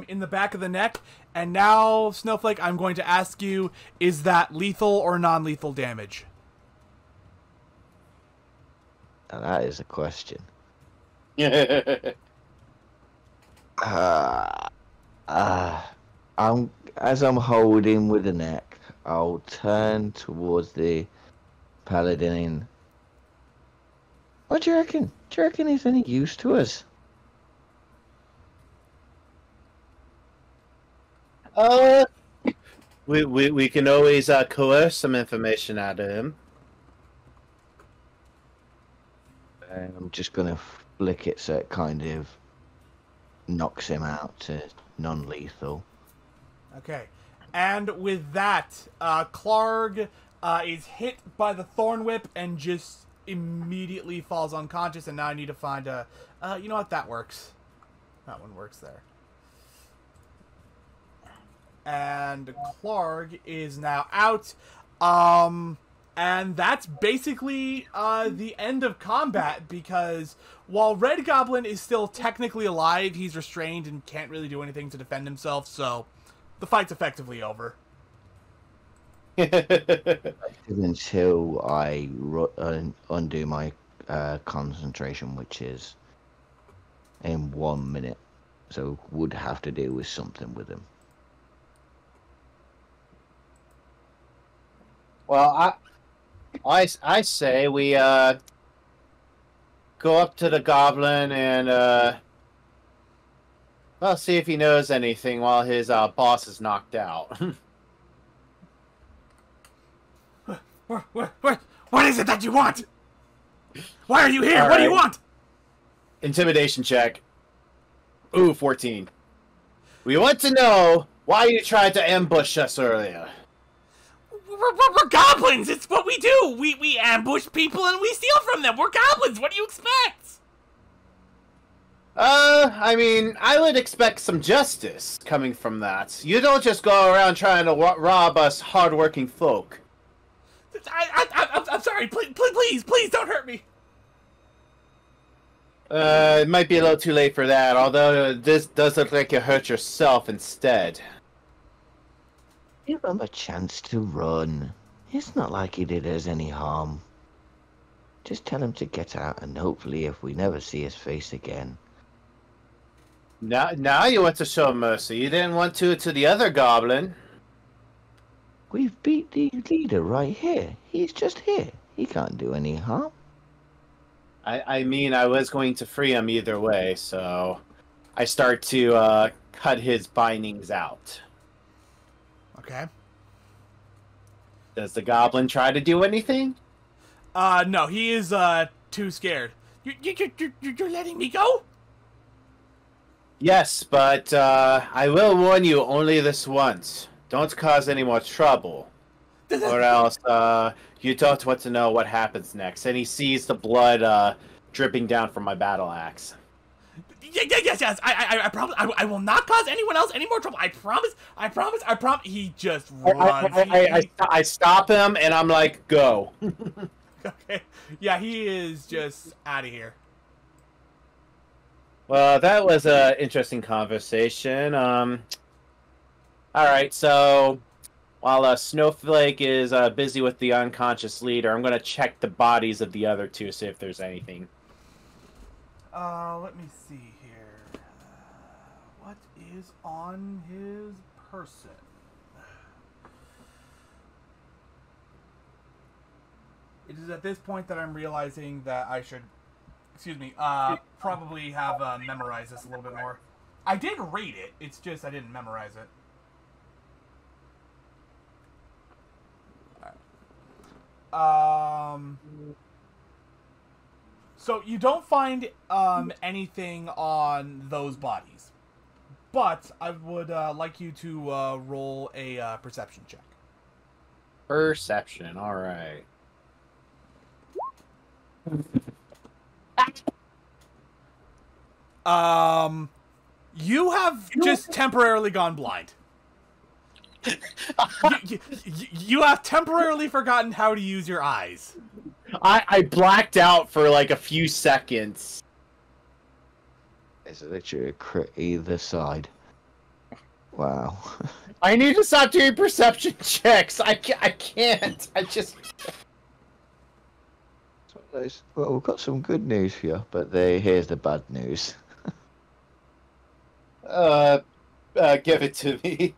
S3: in the back of the neck, and now, Snowflake, I'm going to ask you, is that lethal or non-lethal damage?
S2: Now that is a question. As I'm holding with the neck, I'll turn towards the paladin. What do you reckon? Do you reckon he's any use to us?
S1: We can always coerce some information out of him.
S2: I'm just gonna flick it so it kind of knocks him out to non-lethal.
S3: Okay. And with that, Clark is hit by the Thorn Whip and just immediately falls unconscious, and now I need to find a... you know what? That works. That one works there. And Clark is now out. And that's basically the end of combat, because while Red Goblin is still technically alive, he's restrained and can't really do anything to defend himself, so the fight's effectively over.
S2: Until I undo my concentration, which is in 1 minute. So would have to deal with something with him.
S1: Well, I say we go up to the goblin and well, see if he knows anything while his boss is knocked out.
S3: What is it that you want? Why are you here?
S1: All
S3: What do you
S1: right.
S3: want?
S1: Intimidation check. Ooh, 14. We want to know why you tried to ambush us earlier.
S3: We're goblins! It's what we do! We ambush people and we steal from them! We're goblins! What do you expect?
S1: I mean, I would expect some justice coming from that. You don't just go around trying to rob us hardworking folk.
S3: I'm sorry. Please don't hurt me.
S1: It might be a little too late for that, although this does look like you hurt yourself instead.
S2: Give him a chance to run. It's not like he did us any harm. Just tell him to get out, and hopefully if we never see his face again.
S1: Now you want to show mercy. You didn't want to the other goblin.
S2: We've beat the leader right here. He's just here. He can't do any harm.
S1: I mean, I was going to free him either way, so I start to cut his bindings out.
S3: Okay.
S1: Does the goblin try to do anything?
S3: No, he is too scared. You're letting me go?
S1: Yes, but I will warn you only this once. Don't cause any more trouble. Or else you don't want to know what happens next. And he sees the blood dripping down from my battle axe.
S3: Yes. I promise. I will not cause anyone else any more trouble. I promise. He just runs.
S1: I stop him and I'm like, go.
S3: Okay. Yeah, he is just out of here.
S1: Well, that was an interesting conversation. All right, so while Snowflake is busy with the unconscious leader, I'm going to check the bodies of the other two, see if there's anything.
S3: Let me see here. What is on his person? It is at this point that I'm realizing that I should, probably have memorized this a little bit more. I did read it, it's just I didn't memorize it. So you don't find anything on those bodies, but I would like you to roll a perception check.
S1: Perception, all right.
S3: You have just temporarily gone blind. You have temporarily forgotten how to use your eyes.
S1: I blacked out for like a few seconds.
S2: It's literally a crit either side. Wow.
S1: I need to stop doing perception checks. I can't. I just...
S2: Well, we've got some good news for you, but here's the bad news.
S1: Give it to me.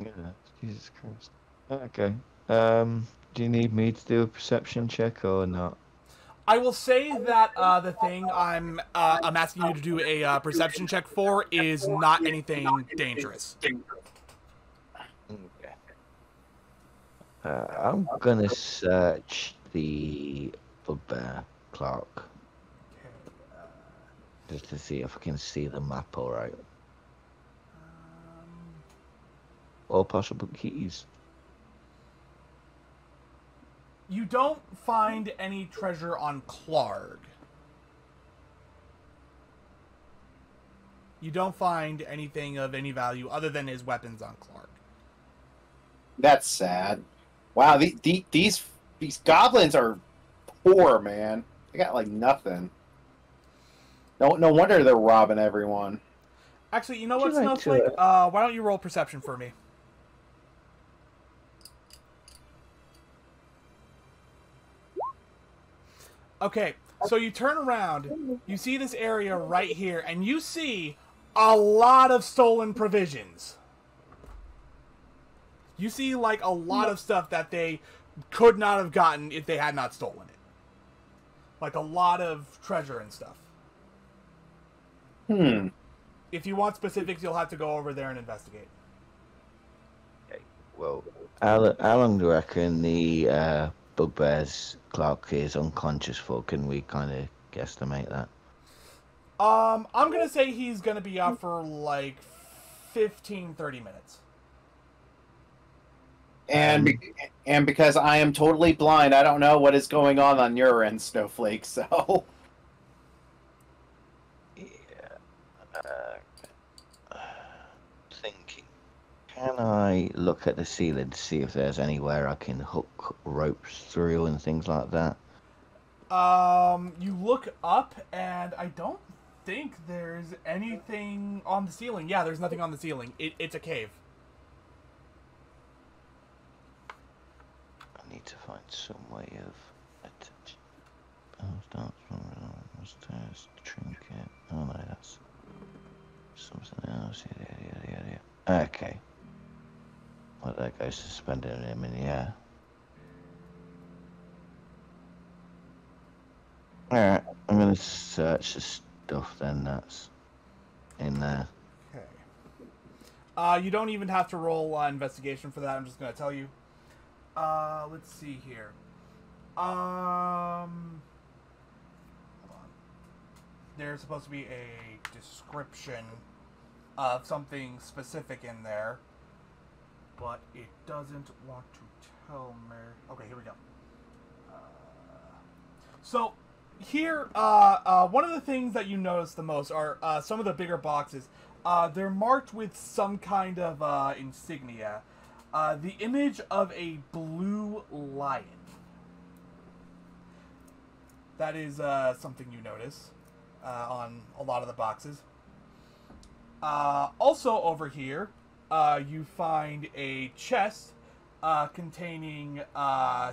S2: Yeah, Jesus Christ. Okay. Do you need me to do a perception check or not?
S3: I will say that the thing I'm asking you to do a perception check for is not anything dangerous.
S2: Okay. I'm gonna search the bugbear clock just to see if I can see the map all right, or possible keys.
S3: You don't find any treasure on Clark. You don't find anything of any value other than his weapons on Clark.
S1: That's sad. Wow, these goblins are poor, man. They got like nothing. No wonder they're robbing everyone.
S3: Actually, you know what, Snowflake? Why don't you roll perception for me? Okay, so you turn around, you see this area right here, and you see a lot of stolen provisions. You see, like, a lot of stuff that they could not have gotten if they had not stolen it. Like, a lot of treasure and stuff. If you want specifics, you'll have to go over there and investigate.
S2: Okay. Well, how long do you reckon the bugbear's Clark is unconscious for? Can we kind of guesstimate that?
S3: I'm gonna say he's gonna be out for like 15-30 minutes.
S1: And because I am totally blind, I don't know what is going on your end, Snowflake. So
S2: Yeah. Thinking. Can I look at the ceiling to see if there's anywhere I can hook ropes through and things like that?
S3: You look up, and I don't think there's anything on the ceiling. Yeah, there's nothing on the ceiling. It's a cave.
S2: I need to find some way of attention. Oh, that's trinket. Oh no, that's something else. Yeah. Okay. Well, there goes suspending him in the air. Alright, I'm gonna search the stuff then that's in there.
S3: Okay. You don't even have to roll investigation for that. I'm just gonna tell you. Let's see here. Hold on. There's supposed to be a description of something specific in there, but it doesn't want to tell me. Okay, here we go. So here, one of the things that you notice the most are some of the bigger boxes. They're marked with some kind of insignia. The image of a blue lion. That is something you notice on a lot of the boxes. Also over here, you find a chest containing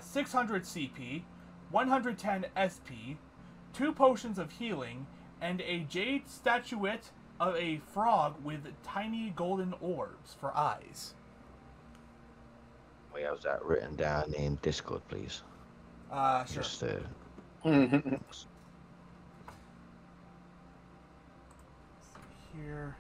S3: 600 CP, 110 SP, 2 potions of healing, and a jade statuette of a frog with tiny golden orbs for eyes.
S2: We have that written down in Discord, please.
S3: Sure.
S2: Just,
S3: Here.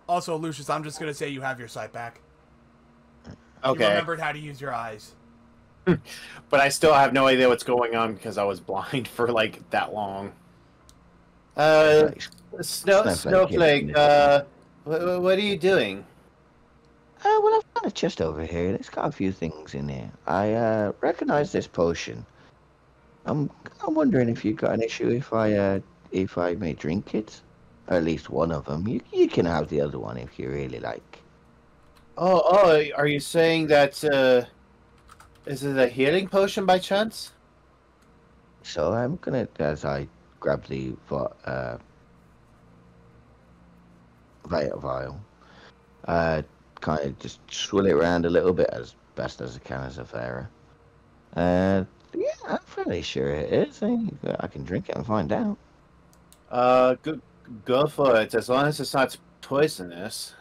S3: Also, Lucius, I'm just going to say you have your sight back.
S1: Okay.
S3: You remembered how to use your eyes.
S1: But I still have no idea what's going on because I was blind for like that long. Snowflake, what are you doing?
S2: Well, I've got a chest over here. It's got a few things in here. I recognize this potion. I'm wondering if you've got an issue if I may drink it. Or at least one of them. You can have the other one if you really like.
S1: Oh, are you saying that, is it a healing potion by chance?
S2: So I'm gonna, as I grab the vial, kind of just swirl it around a little bit as best as I can as a fairer. Yeah, I'm fairly sure it is. I can drink it and find out.
S1: Go for it, as long as it's not poisonous.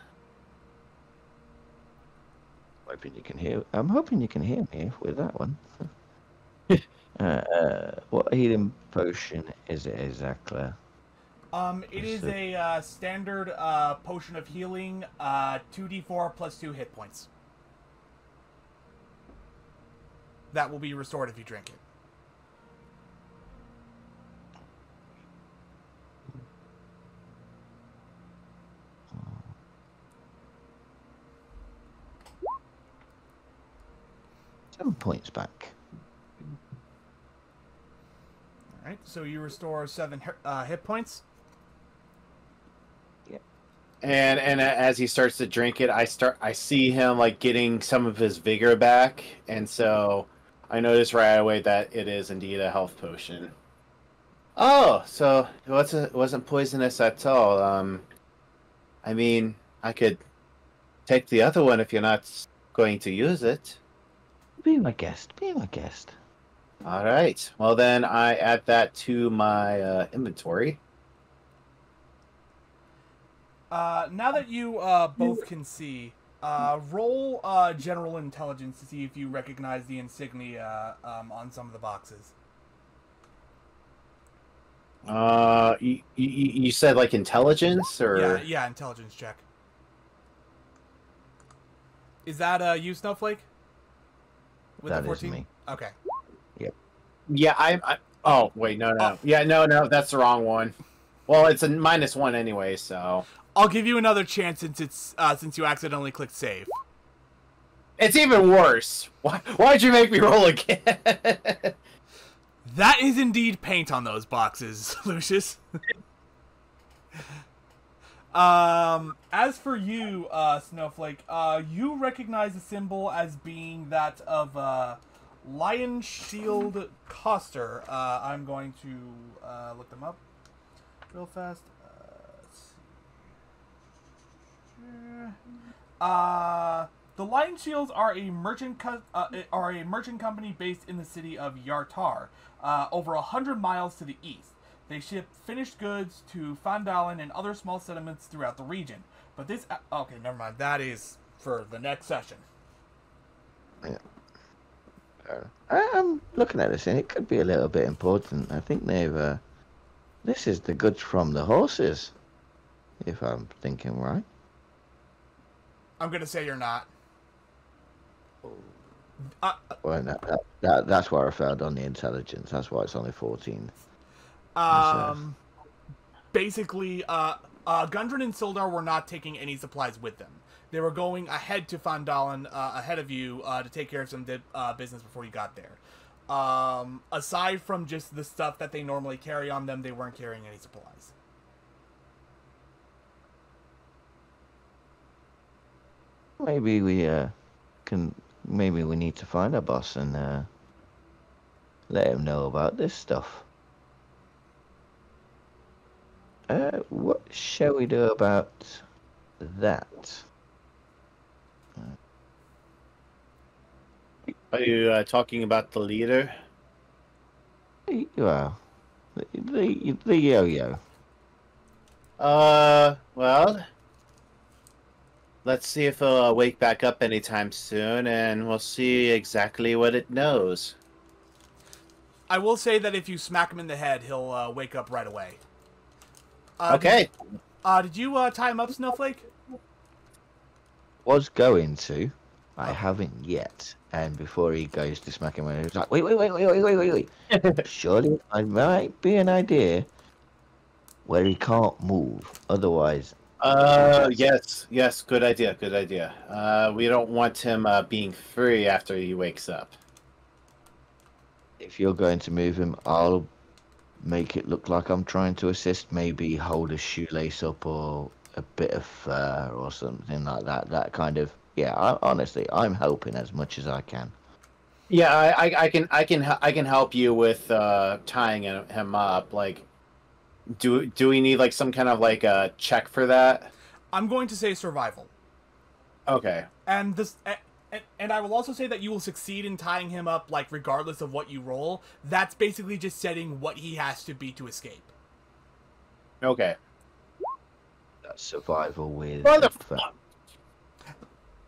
S2: I'm hoping you can hear me with that one. What healing potion is it exactly?
S3: It is a standard potion of healing, 2d4 plus 2 hit points. That will be restored if you drink it.
S2: Seven points back.
S3: Alright, so you restore 7 hit points.
S2: Yep.
S1: And as he starts to drink it, I see him like getting some of his vigor back, and so I notice right away that it is indeed a health potion. Oh, so it wasn't poisonous at all. I mean, I could take the other one if you're not going to use it.
S2: Be my guest. Be my guest.
S1: All right. Well, then I add that to my inventory.
S3: Now that you both can see, roll general intelligence to see if you recognize the insignia on some of the boxes.
S1: You said like intelligence or
S3: yeah, intelligence check. Is that you, Snowflake? With
S2: that
S3: the 14?
S2: is me.
S3: Okay.
S2: Yep.
S1: Yeah, oh wait, no. Oh. Yeah, no, that's the wrong one. Well, it's a -1 anyway, so
S3: I'll give you another chance since you accidentally clicked save.
S1: It's even worse. Why'd you make me roll again?
S3: That is indeed paint on those boxes, Lucius. As for you, Snowflake, you recognize the symbol as being that of Lion Shield Coster. I'm going to look them up real fast. Let's see. The Lion Shields are a merchant company based in the city of Yartar, over 100 miles to the east. They ship finished goods to Fandalen and other small settlements throughout the region. But this... okay, never mind. That is for the next session.
S2: Yeah. I'm looking at this and it could be a little bit important. I think they've... this is the goods from the horses, if I'm thinking right.
S3: I'm going to say you're not.
S2: Well, that's where I failed on the intelligence. That's why it's only 14.
S3: Basically, Gundren and Sildar were not taking any supplies with them. They were going ahead to Fandalen, ahead of you, to take care of some business before you got there. Aside from just the stuff that they normally carry on them, they weren't carrying any supplies.
S2: Maybe we maybe we need to find a boss and let him know about this stuff. What shall we do about that?
S1: Are you talking about the leader?
S2: Well, the yo-yo.
S1: Well, let's see if it'll wake back up anytime soon, and we'll see exactly what it knows.
S3: I will say that if you smack him in the head, he'll wake up right away.
S1: Okay.
S3: Did you tie him up, Snowflake?
S2: Was going to. I haven't yet. And before he goes to smack him, he was like, wait. Surely I might be an idea where he can't move. Otherwise...
S1: yes, good idea. We don't want him being free after he wakes up.
S2: If you're going to move him, I'll make it look like I'm trying to assist. Maybe hold a shoelace up or a bit of fur or something like that. That kind of... Yeah, honestly, I'm helping as much as I can.
S1: Yeah, I can help you with tying him up. Like, do we need like some kind of like a check for that?
S3: I'm going to say survival.
S1: Okay.
S3: And this, and I will also say that you will succeed in tying him up, like regardless of what you roll. That's basically just setting what he has to be to escape.
S1: Okay.
S2: That's survival with...
S1: Motherfucker.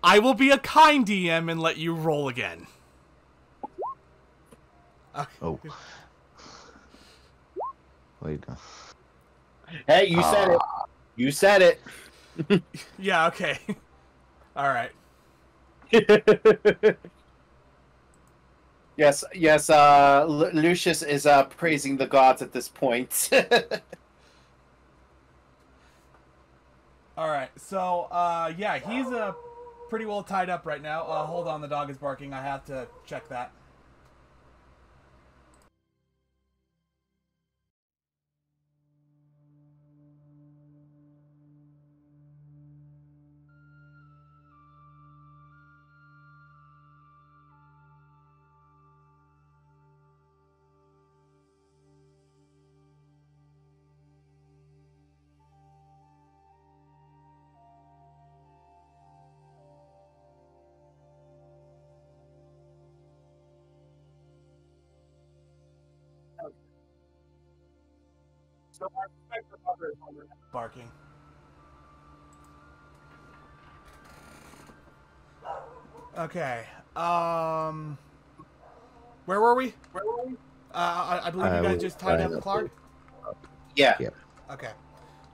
S3: I will be a kind DM and let you roll again. Okay.
S2: Oh. Wait.
S1: Hey, you said it. You said it.
S3: Yeah, okay. Alright.
S1: Yes, Lucius is praising the gods at this point.
S3: Alright, so, yeah, he's pretty well tied up right now. Hold on, the dog is barking. I have to check that. Barking. Okay. Where were we? I believe you guys just tied up Clark?
S1: Yeah.
S3: Okay.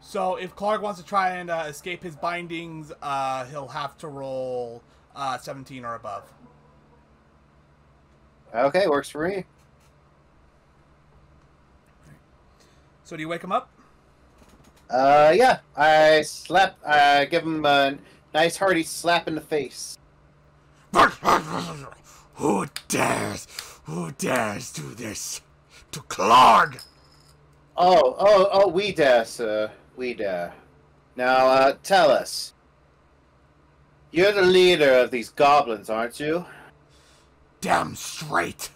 S3: So if Clark wants to try and escape his bindings, he'll have to roll 17 or above.
S1: Okay, works for me.
S3: So do you wake him up?
S1: Yeah. I give him a nice hearty slap in the face.
S3: Who dares do this to Clark?
S1: Oh, we dare, sir. We dare. Now, tell us. You're the leader of these goblins, aren't you?
S3: damn straight.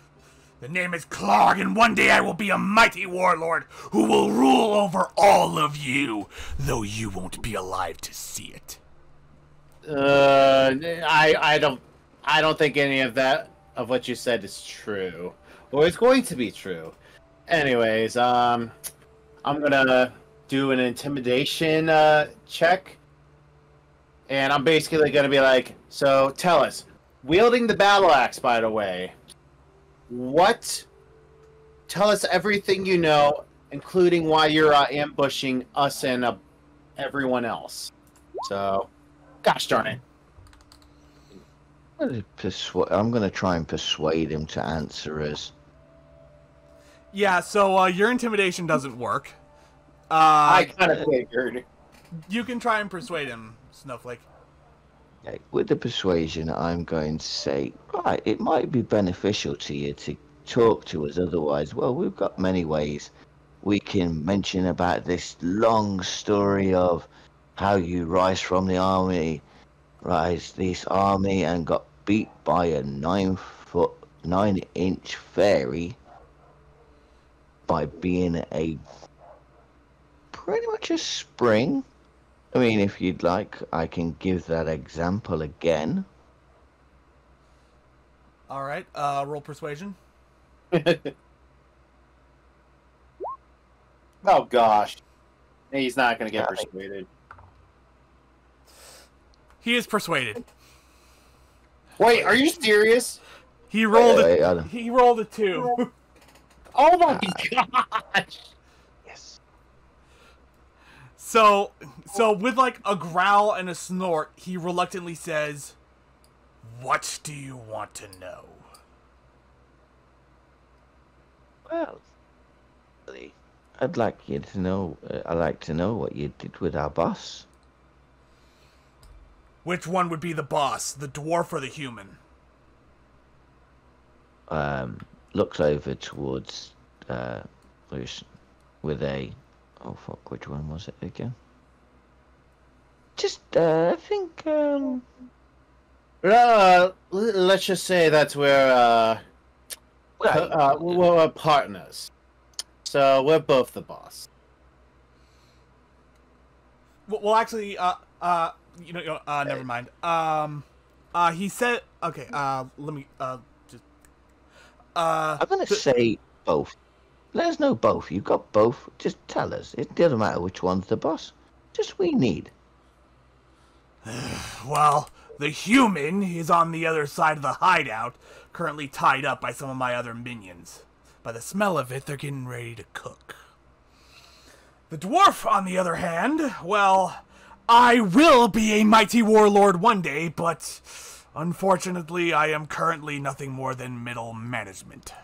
S3: The name is Clark, and one day I will be a mighty warlord who will rule over all of you, though you won't be alive to see it.
S1: I don't think any of what you said is true, or is going to be true. Anyways, I'm gonna do an intimidation check, and I'm basically gonna be like, so tell us, wielding the battle axe, by the way. Tell us everything you know, including why you're ambushing us and everyone else. So, gosh darn it.
S2: I'm going to try and persuade him to answer us.
S3: Yeah, so your intimidation doesn't work.
S1: I kind of figured.
S3: You can try and persuade him, Snowflake.
S2: Okay, with the persuasion, I'm going to say, right, it might be beneficial to you to talk to us. Otherwise, well, we've got many ways. We can mention about this long story of how you rise this army and got beat by a 9-inch fairy by being pretty much a spring. I mean, if you'd like, I can give that example again.
S3: All right, roll persuasion.
S1: Oh gosh, he's not gonna get persuaded.
S3: He is persuaded.
S1: Wait, are you serious?
S3: He rolled
S2: Wait,
S3: He rolled a 2.
S1: Oh my gosh!
S2: Yes.
S3: So with like a growl and a snort, he reluctantly says, "What do you want to know?"
S2: Well, I'd like you to know. I'd like to know what you did with our boss.
S3: Which one would be the boss, the dwarf or the human?
S2: Looks over towards Lucian with a. Oh fuck! Which one was it again? Just I think.
S1: Let's just say that's where we're partners. So we're both the boss.
S3: Well, actually, never mind. He said, okay. Let me just.
S2: I'm gonna say both. Let us know both. You've got both. Just tell us. It doesn't matter which one's the boss. Just we need.
S3: Well, the human is on the other side of the hideout, currently tied up by some of my other minions. By the smell of it, they're getting ready to cook. The dwarf, on the other hand, well, I will be a mighty warlord one day, but unfortunately, I am currently nothing more than middle management.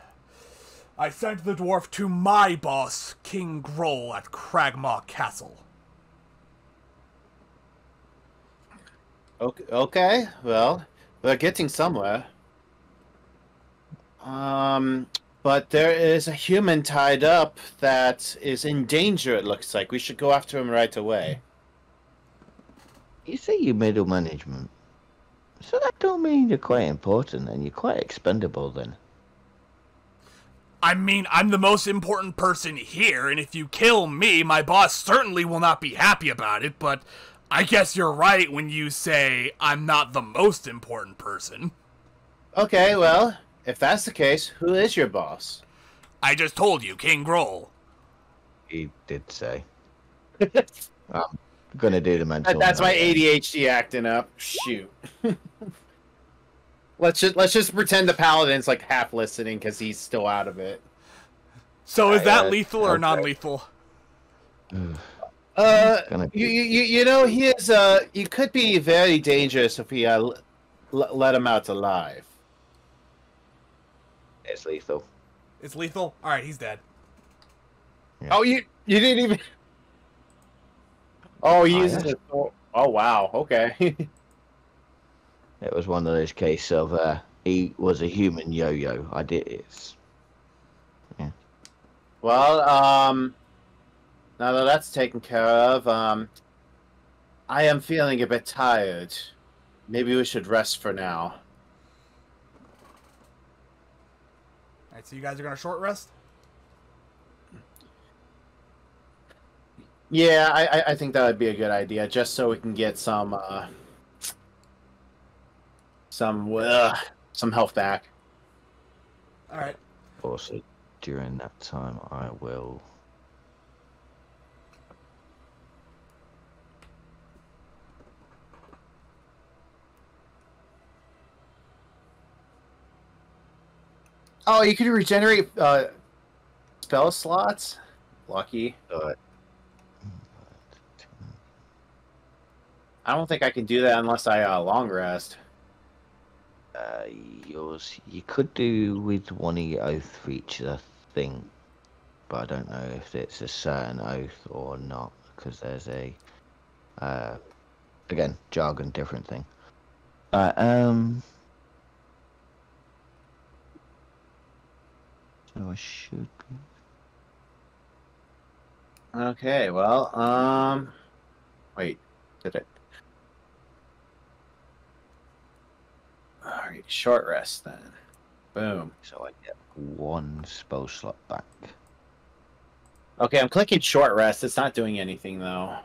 S3: I sent the dwarf to my boss, King Groll, at Cragmaw Castle.
S1: Okay, well, we're getting somewhere. But there is a human tied up that is in danger, it looks like. We should go after him right away.
S2: You say you're middle management. So that don't mean you're quite important and you're quite expendable then.
S3: I mean, I'm the most important person here, and if you kill me, my boss certainly will not be happy about it, but I guess you're right when you say I'm not the most important person.
S1: Okay, well, if that's the case, who is your boss?
S3: I just told you, King Groll.
S2: He did say. I'm gonna do the mental.
S1: That's my ADHD acting up. Shoot. Let's just pretend the paladin's like half listening because he's still out of it.
S3: So is that lethal or non-lethal?
S1: You know, he is he could be very dangerous if we let him out alive.
S2: It's lethal.
S3: It's lethal? Alright, he's dead.
S2: Yeah.
S1: Oh, you didn't even. Oh, he uses it. Oh, wow. Okay.
S2: It was one of those cases of he was a human yo-yo. I did it. Yeah.
S1: Well, now that that's taken care of, I am feeling a bit tired. Maybe we should rest for now.
S3: Alright, so you guys are gonna short rest?
S1: Yeah, I think that would be a good idea, just so we can get some health back.
S3: Alright.
S2: Also, during that time, I will.
S1: Oh, you can regenerate spell slots? Lucky. I don't think I can do that unless I long rest.
S2: You could do with one of your oath features, I think, but I don't know if it's a certain oath or not, because there's a again, jargon, different thing. So I should be.
S1: Okay, well, wait, did it? Alright, short rest then. Boom.
S2: So I get one spell slot back.
S1: Okay, I'm clicking short rest. It's not doing anything though.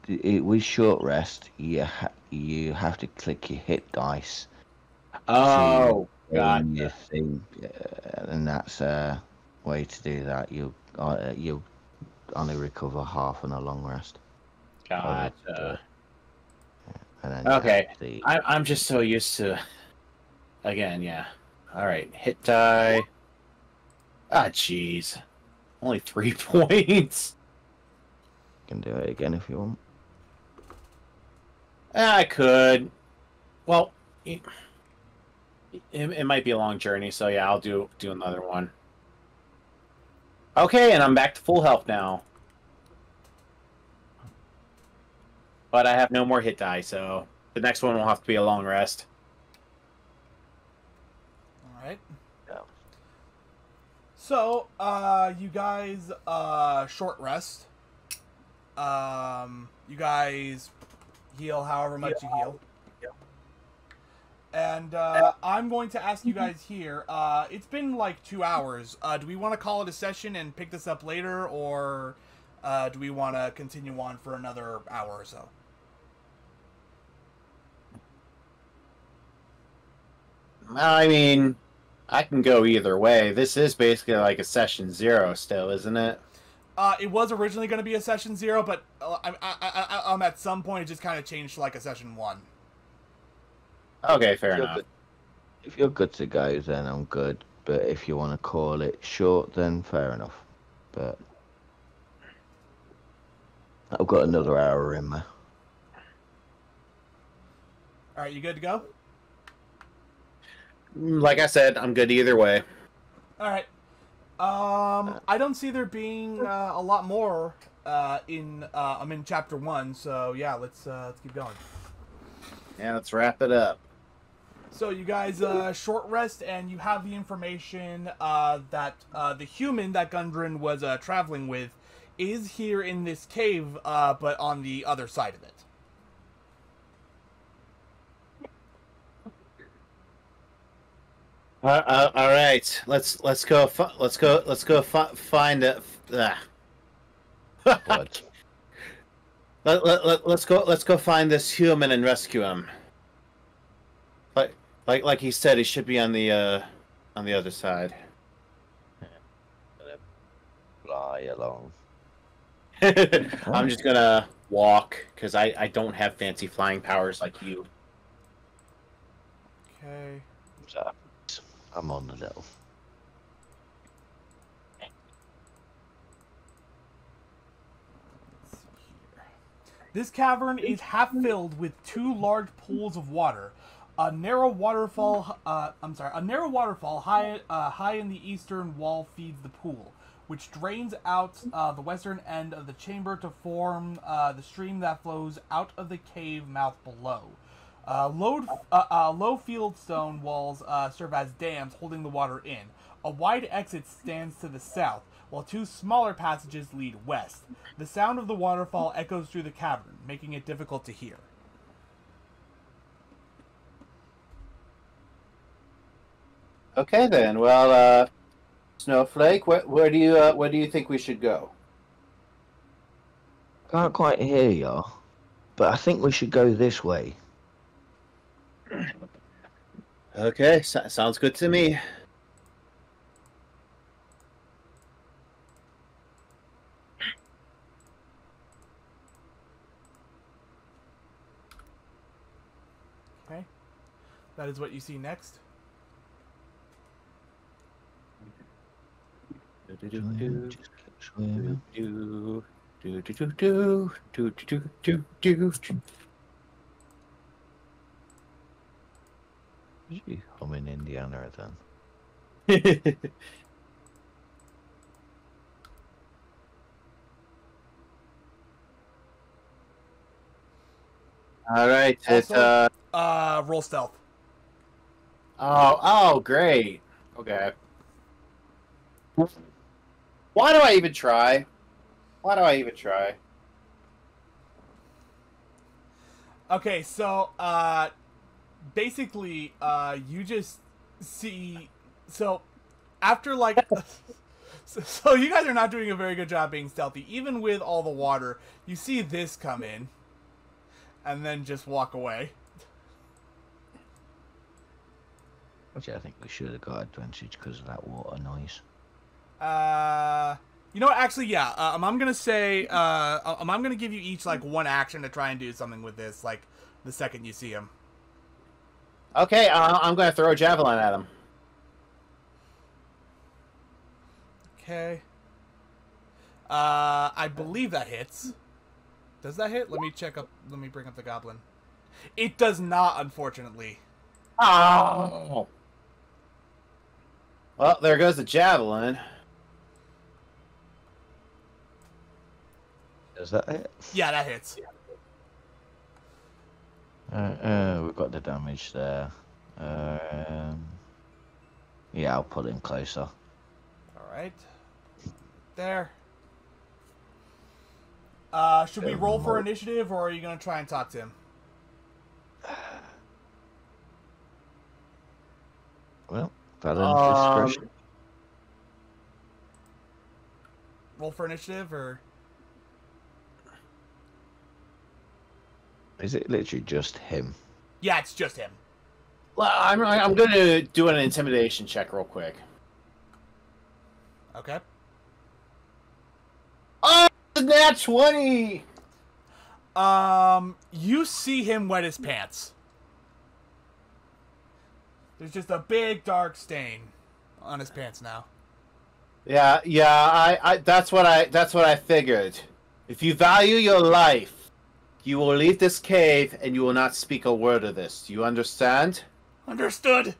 S2: With short rest, you have to click your hit dice.
S1: Oh,
S2: God.
S1: God.
S2: Your thing, and that's a way to do that. You'll only recover half on a long rest.
S1: Gotcha.
S2: And then
S1: Okay,
S2: the...
S1: I'm just so used to. Again, yeah. All right, hit die. Ah, jeez. Only 3 points.
S2: You can do it again if you want.
S1: I could. Well, it might be a long journey, so yeah, I'll do another one. Okay, and I'm back to full health now. But I have no more hit die, so the next one will have to be a long rest.
S3: Alright.
S2: Yeah.
S3: So, you guys, short rest. You guys heal however much you heal. And, I'm going to ask you guys here, it's been like 2 hours. Do we want to call it a session and pick this up later, or, do we want to continue on for another hour or so?
S1: I mean, I can go either way. This is basically like a session 0 still, isn't it?
S3: It was originally going to be a session 0, but at some point it just kind of changed to like a session 1.
S1: Okay, fair enough.
S2: If you're good to go, then I'm good. But if you want to call it short, then fair enough. But I've got another hour in there.
S3: Alright, you good to go?
S1: Like I said, I'm good either way.
S3: Alright. I don't see there being a lot more I'm in chapter 1, so yeah, let's keep going.
S1: Yeah, let's wrap it up.
S3: So you guys short rest, and you have the information that the human that Gundren was traveling with is here in this cave, but on the other side of it.
S1: All right, let's go find it.
S2: What?
S1: Let's go find this human and rescue him. Like he said, he should be on the other side.
S2: Fly along.
S1: I'm just gonna walk because I don't have fancy flying powers like you.
S3: Okay.
S2: So, I'm on the little.
S3: This cavern is half filled with 2 large pools of water. A narrow waterfall high in the eastern wall feeds the pool, which drains out the western end of the chamber to form the stream that flows out of the cave mouth below. Low field stone walls serve as dams holding the water in. A wide exit stands to the south, while 2 smaller passages lead west. The sound of the waterfall echoes through the cavern, making it difficult to hear.
S1: Okay then. Well, Snowflake, where do you think we should go?
S2: Can't quite hear you, but I think we should go this way.
S1: Okay, sounds good to me.
S3: Okay. That is what you see next.
S2: Just keep swimming. I'm in Indiana then.
S1: All right.
S3: Also, roll stealth.
S1: Oh, great. Okay. Why do I even try?
S3: Okay, so basically, you just see. So after like, so you guys are not doing a very good job being stealthy, even with all the water. You see this come in, and then just walk away.
S2: Actually, I think we should have got advantage because of that water noise.
S3: You know what? Actually, yeah. I'm gonna say, I'm gonna give you each like one action to try and do something with this. Like the second you see him.
S1: Okay, I'm gonna throw a javelin at him.
S3: Okay. I believe that hits. Does that hit? Let me check up. Let me bring up the goblin. It does not, unfortunately.
S1: Oh. Well, there goes the javelin.
S2: Does that hit?
S3: Yeah, that hits.
S2: We've got the damage there. Yeah, I'll pull him closer.
S3: Alright. There. Should we roll for initiative, or are you going to try and talk to him?
S2: Well, Valen's discretion.
S3: Roll for initiative, or...
S2: Is it literally just him?
S3: Yeah, it's just him.
S1: Well, I'm gonna do an intimidation check real quick.
S3: Okay.
S1: Oh, nat 20!
S3: You see him wet his pants. There's just a big dark stain on his pants now.
S1: Yeah, I that's what I figured. If you value your life, you will leave this cave and you will not speak a word of this. Do you understand?
S3: Understood.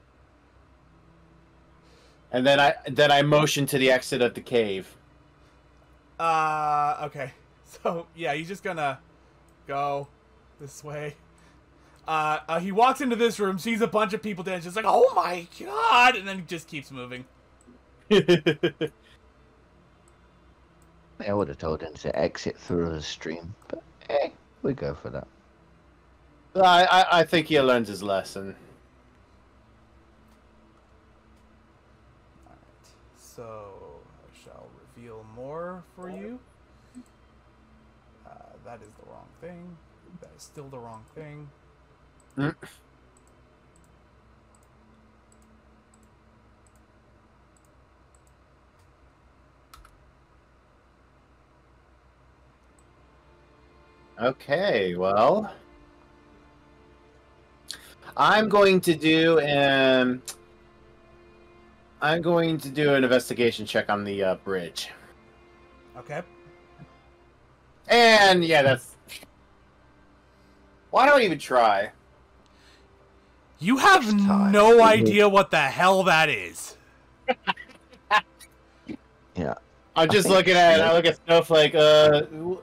S1: And then I motion to the exit of the cave.
S3: Okay. So, yeah, he's just gonna go this way. He walks into this room, sees a bunch of people dancing, just like, oh my god, and then he just keeps moving.
S2: I would have told him to exit through the stream, but we go for that.
S1: I think he learned his lesson.
S3: Alright, so I shall reveal more for you. That is the wrong thing. That is still the wrong thing.
S1: Okay, well, I'm going to do an investigation check on the bridge.
S3: Okay.
S1: And yeah, that's. Why don't I even try?
S3: You have no idea what the hell that is.
S2: Yeah.
S1: I'm just looking at it. I look at Snowflake. Do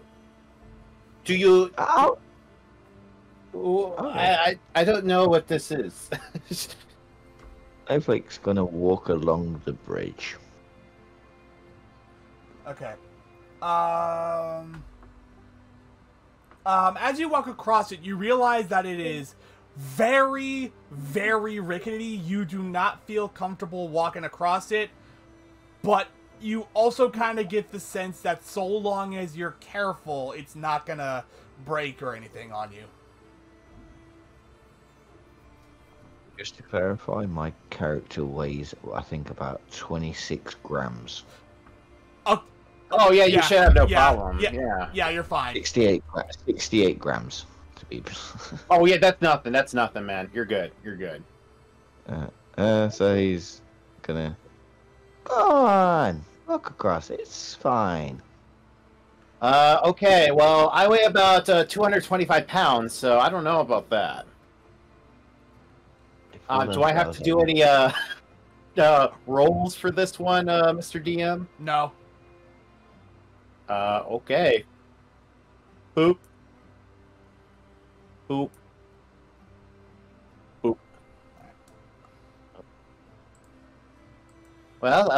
S1: you?
S2: Oh.
S1: I don't know what this is.
S2: Snowflake's gonna walk along the bridge.
S3: Okay. As you walk across it, you realize that it is very, very rickety. You do not feel comfortable walking across it, but you also kind of get the sense that so long as you're careful, it's not gonna break or anything on you.
S2: Just to clarify, my character weighs, I think, about 26 grams.
S1: Oh yeah, you should have no
S3: yeah,
S1: problem.
S3: Yeah, you're fine.
S2: 68 grams to be.
S1: Oh yeah, that's nothing. That's nothing, man. You're good. You're good.
S2: So he's gonna go on, walk across. It's fine.
S1: Okay. Well, I weigh about 225 pounds, so I don't know about that. Do I have to do any rolls for this one, Mr. DM?
S3: No.
S1: Okay. Boop. Boop. Boop. Well,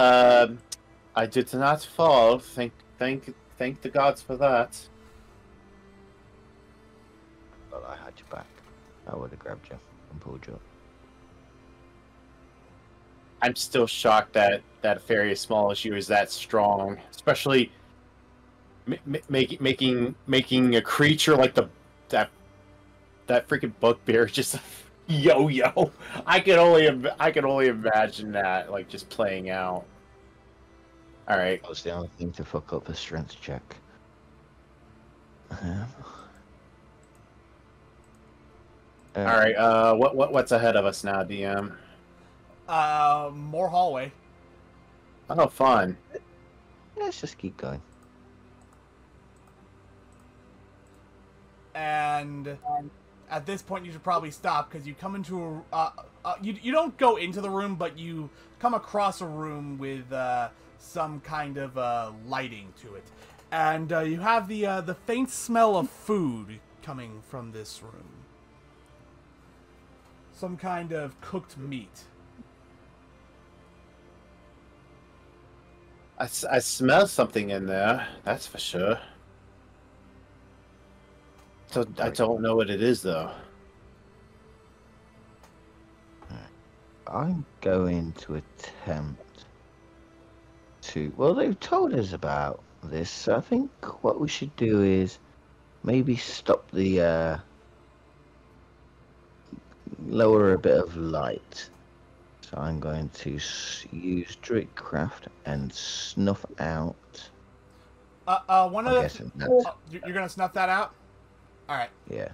S1: I did not fall. Thank the gods for that.
S2: Well, I had you back. I would have grabbed you and pulled you up.
S1: I'm still shocked that a fairy as small as you is that strong, especially making a creature like that freaking bugbear just yo-yo. I can only imagine that, like, just playing out. All right.
S2: That was the only thing to fuck up the strength check.
S1: All right. What's ahead of us now, DM?
S3: More hallway.
S1: Oh, fun.
S2: Let's just keep going.
S3: And at this point, you should probably stop because you come into you don't go into the room, but you come across a room with some kind of lighting to it, and you have the faint smell of food coming from this room. Some kind of cooked meat.
S1: I smell something in there. That's for sure. So I don't know what it is, though.
S2: I'm going to attempt to... Well, they've told us about this, so I think what we should do is maybe stop the... lower a bit of light. So I'm going to use Druidcraft and snuff out...
S3: One of the... you're going to snuff that out? Alright.
S2: Yeah.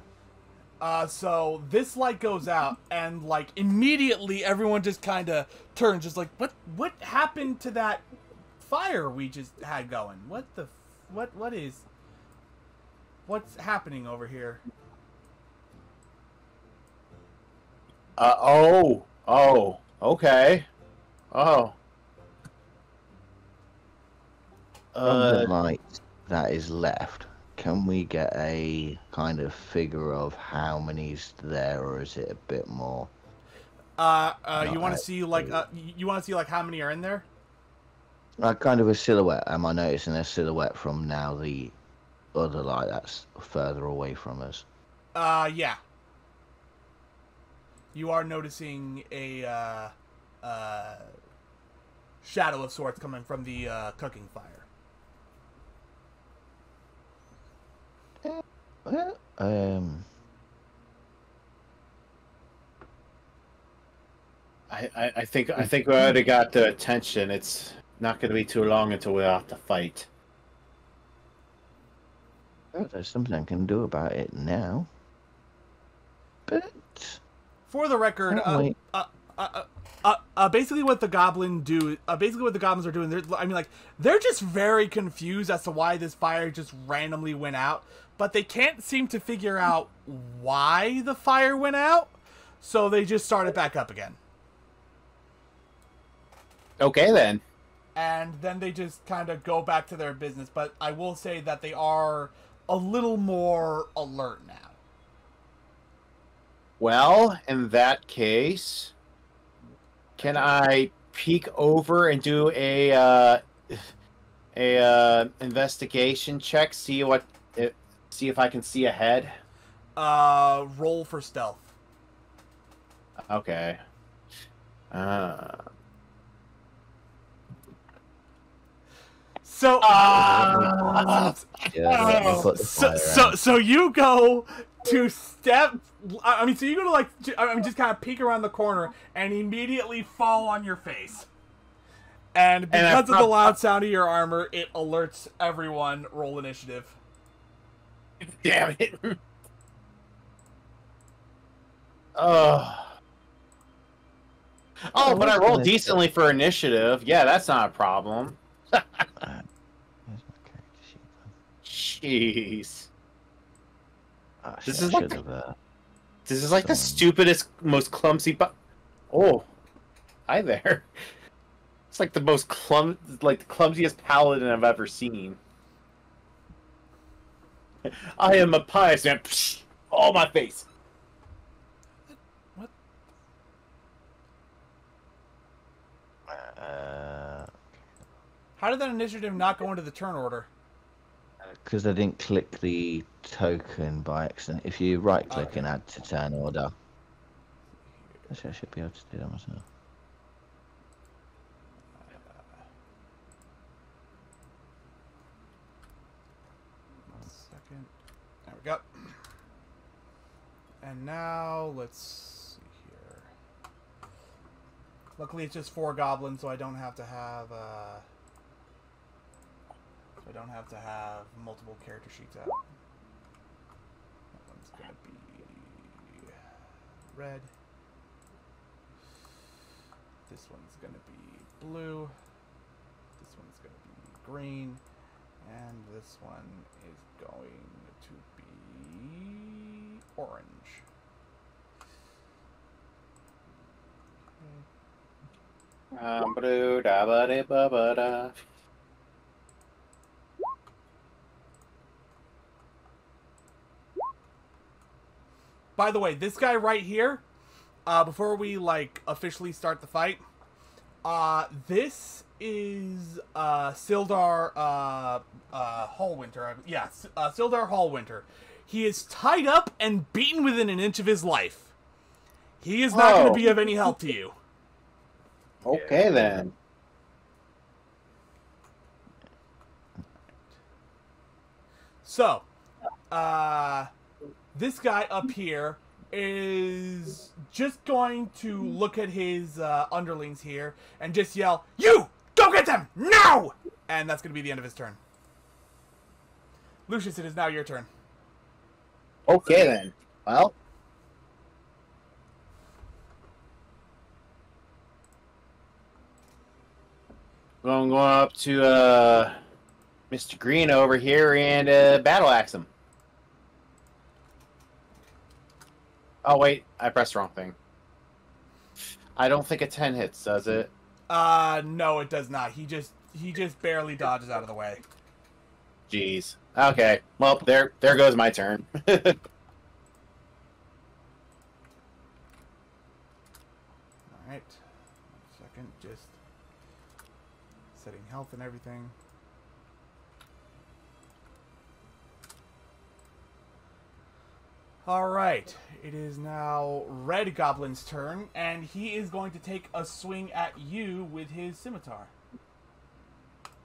S3: So this light goes out, and like immediately everyone just kind of turns, just like, what happened to that fire we just had going? What's happening over here?
S1: Okay. Oh.
S2: From the light that is left, can we get a kind of figure of how many's there, or is it a bit more?
S3: You want to see like how many are in there?
S2: Kind of a silhouette. Am I noticing a silhouette from now the other light that's further away from us?
S3: Yeah. You are noticing a shadow of sorts coming from the cooking fire.
S1: I think we already got the attention. It's not going to be too long until we're out to fight.
S2: Oh, there's something I can do about it now. But
S3: for the record, basically what the goblins are doing, they're just very confused as to why this fire just randomly went out, but they can't seem to figure out why the fire went out, so they just start it back up again.
S1: Okay, then.
S3: And then they just kind of go back to their business, but I will say that they are a little more alert now.
S1: Well, in that case, can I peek over and do a investigation check? See if I can see ahead.
S3: Roll for stealth.
S1: Okay.
S3: So,
S2: Yeah, let me put the fire out.
S3: so you go to step. I mean, so you go to like, just kind of peek around the corner and immediately fall on your face. And because of the loud sound of your armor, it alerts everyone. Roll initiative.
S1: Damn it. Oh, but I rolled decently for initiative. Yeah, that's not a problem.
S2: Where's my character sheet then?
S1: Jeez.
S2: Oh,
S1: This
S2: shit,
S1: is
S2: I
S1: like
S2: should have.
S1: This is like the stupidest, most clumsy. Oh, hi there. It's like the most the clumsiest paladin I've ever seen. I am a pious man. Psh, all my face.
S3: What? How did that initiative not go into the turn order?
S2: Because I didn't click the token by accident. If you right click and add to turn order. Actually, I should be able to do that myself.
S3: One second. There we go. And now, let's see here. Luckily, it's just 4 goblins, so I don't have to have, multiple character sheets out. That one's gonna be red. This one's gonna be blue. This one's gonna be green. And this one is going to be orange.
S1: Ba-do-da-ba-de-ba-ba-da.
S3: By the way, this guy right here, before we like officially start the fight, this is Sildar Hallwinter. Yeah, Sildar Hallwinter. He is tied up and beaten within an inch of his life. He is not going to be of any help to you.
S1: Okay then.
S3: So, this guy up here is just going to look at his underlings here and just yell, "You! Go get them! Now!" And that's going to be the end of his turn. Lucius, it is now your turn.
S1: Okay then. Well. I'm going up to Mr. Green over here and battle axe him. Oh wait, I pressed the wrong thing. I don't think a 10 hits, does it?
S3: No, it does not. He just barely dodges out of the way.
S1: Jeez. Okay. Well, there goes my turn.
S3: Alright. Second, just setting health and everything. Alright, it is now Red Goblin's turn, and he is going to take a swing at you with his scimitar.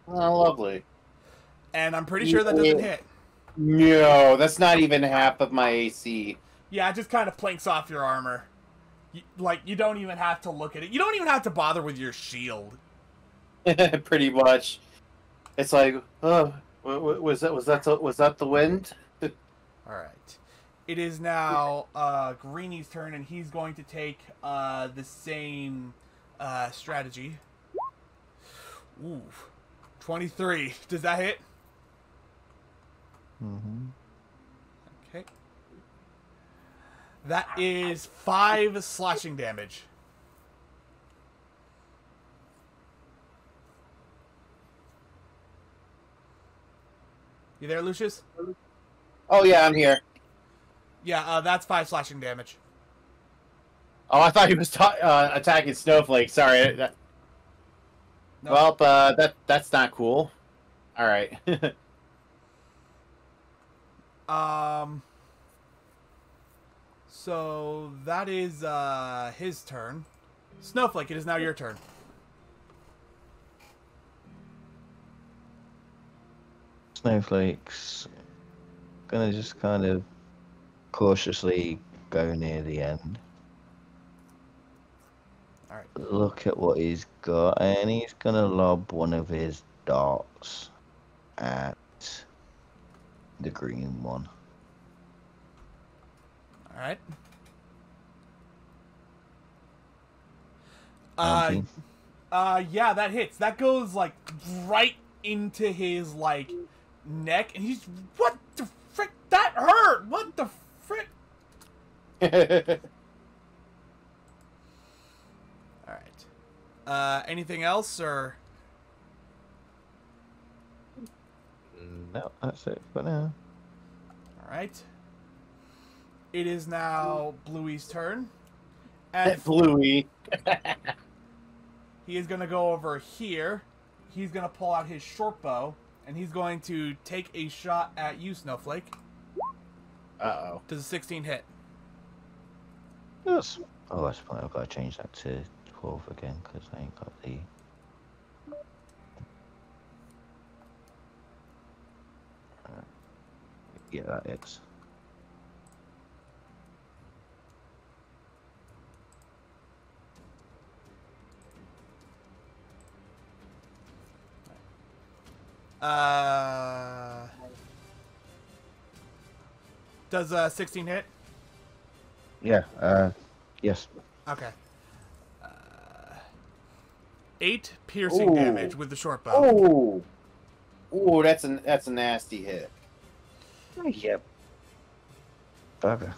S1: Oh, lovely.
S3: And I'm pretty sure that doesn't hit.
S1: No, that's not even half of my AC.
S3: Yeah, it just kind of planks off your armor. You don't even have to look at it. You don't even have to bother with your shield.
S1: Pretty much. It's like, oh, was that the wind?
S3: Alright. It is now Greeny's turn, and he's going to take the same strategy. Ooh. 23. Does that hit?
S2: Mm-hmm.
S3: Okay. That is 5 slashing damage. You there, Lucius?
S1: Oh yeah, I'm here.
S3: Yeah, that's 5 slashing damage.
S1: Oh, I thought he was attacking Snowflake. Sorry.
S3: No.
S1: Well, that's not cool. All right.
S3: So that is his turn. Snowflake, it is now your turn.
S2: Snowflake's gonna just kind of cautiously go near the end.
S3: Alright.
S2: Look at what he's got, and he's gonna lob one of his darts at the green one.
S3: Alright.
S2: 19.
S3: Yeah, that hits. That goes like right into his like neck, and he's what the frick? That hurt. What the frick? All right. Anything else or?
S2: No, that's it for now.
S3: All right. It is now Bluey's turn, and
S1: Bluey.
S3: he is going to go over here. He's going to pull out his short bow, and he's going to take a shot at you, Snowflake.
S1: Uh-oh.
S3: Does a 16 hit?
S2: Yes. Oh, that's fine. I've got to change that to 12 again because I ain't got the. Yeah, that is.
S3: Does 16 hit?
S2: Yeah, yes.
S3: Okay. 8 piercing
S1: Ooh.
S3: damage with the short bow.
S1: Oh. Ooh, that's a nasty hit.
S2: Yep. Bugger.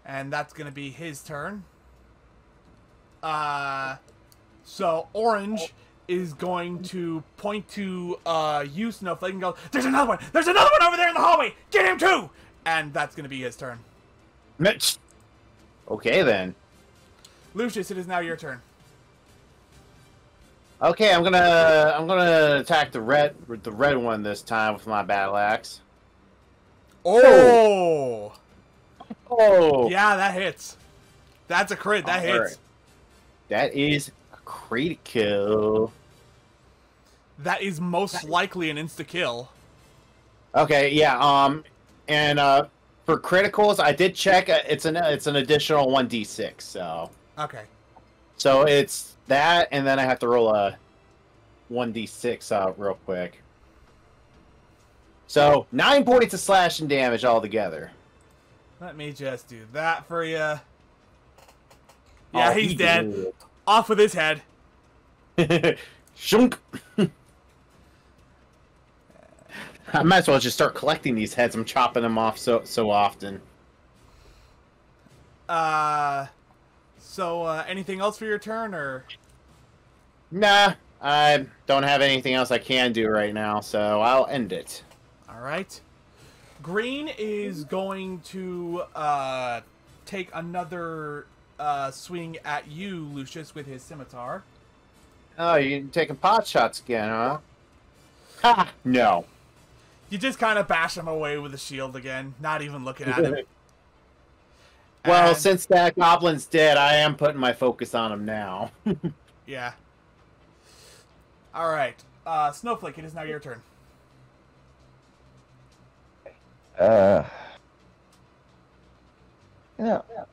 S3: And that's going to be his turn. So Orange is going to point to you, Snowflake, and go, "There's another one! There's another one over there in the hallway! Get him too!" And that's going to be his turn.
S1: Mitch. Okay then.
S3: Lucius, it is now your turn.
S1: Okay, I'm gonna attack the red one this time with my battle axe.
S3: Oh!
S1: Oh.
S3: Yeah, that hits. That's a crit. That hits.
S1: Alright. That is a crit kill.
S3: That is most likely an insta-kill.
S1: Okay, yeah. And for criticals, I did check. It's an additional 1d6.
S3: Okay.
S1: So it's that, and then I have to roll a 1d6 out real quick. So 9 points of slashing damage altogether.
S3: Let me just do that for you. Yeah,
S1: Oh,
S3: he's
S1: he
S3: dead.
S1: did.
S3: Off with his head.
S1: Shunk. I might as well just start collecting these heads. I'm chopping them off so often.
S3: So anything else for your turn, or?
S1: Nah, I don't have anything else I can do right now, so I'll end it.
S3: All right. Green is going to take another swing at you, Lucius, with his scimitar.
S1: Oh, you're taking pot shots again, huh? Ha! No.
S3: You just kind of bash him away with the shield again, not even looking at him.
S1: Well,
S3: And-
S1: since that goblin's dead, I am putting my focus on him now.
S3: Yeah. All right. Snowflake, it is now your turn.
S2: I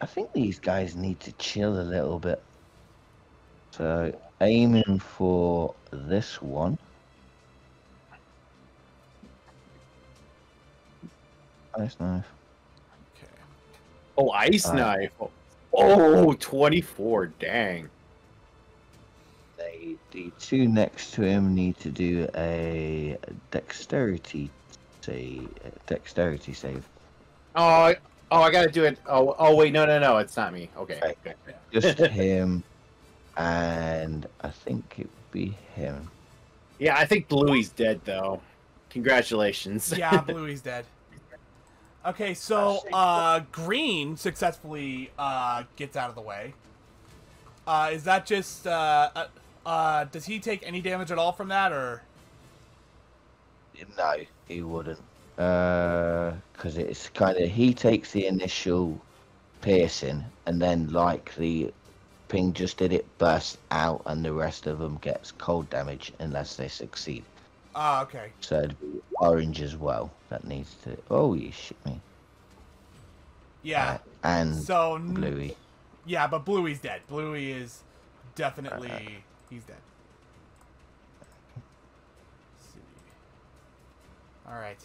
S2: think these guys need to chill a little bit. So, aiming for this one. Nice knife.
S3: Okay.
S1: Oh, ice knife. Oh, 24. Dang.
S2: The two next to him need to do a dexterity save.
S1: Oh, I gotta do it. Oh, wait, no, it's not me. Okay.
S2: Right.
S1: Okay.
S2: Just him, and I think it would be him.
S1: Yeah, I think Bluey's dead though. Congratulations.
S3: Yeah, Bluey's dead. Okay, so Green successfully gets out of the way. Is that just does he take any damage at all from that, or?
S2: No, he wouldn't. Because it's kind of he takes the initial piercing, and then like the ping just did, it bursts out, and the rest of them gets cold damage unless they succeed.
S3: Ah, okay.
S2: So it'd be orange as well. That needs to. Oh, you shit me.
S3: Yeah.
S2: And
S3: So
S2: Bluey.
S3: Yeah, but Bluey's dead. Bluey is definitely he's dead. Let's see. All right.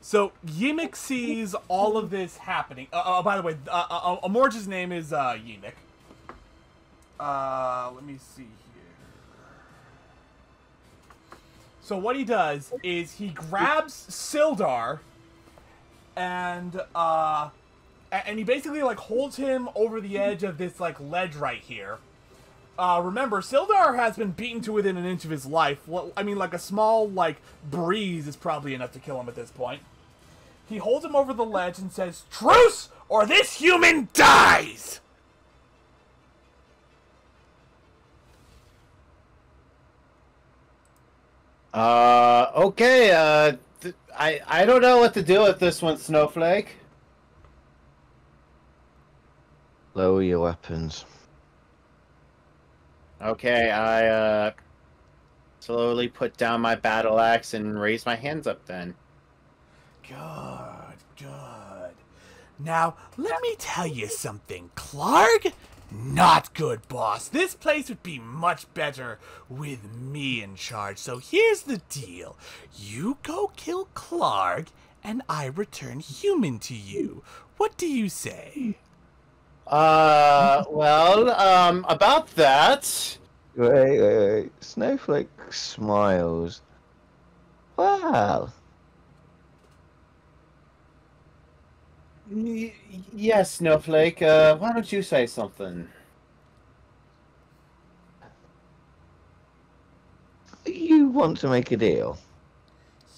S3: So Yimik sees all of this happening. By the way, Amorge's name is Yimik. Let me see here. So what he does is he grabs Sildar and he basically like holds him over the edge of this like ledge right here. Remember, Sildar has been beaten to within an inch of his life. Well, I mean, like a small like breeze is probably enough to kill him at this point. He holds him over the ledge and says, "Truce, or this human dies!"
S1: Okay, I don't know what to do with this one, Snowflake.
S2: Lower your weapons.
S1: Okay, I slowly put down my battle axe and raise my hands up then.
S3: Good, good. Now, let me tell you something, Clark. Not good, boss. This place would be much better with me in charge. So here's the deal. You go kill Clark, and I return human to you. What do you say?
S1: Well, about that...
S2: Wait. Snowflake smiles. Wow.
S1: Yes, Snowflake, why don't you say something?
S2: You want to make a deal?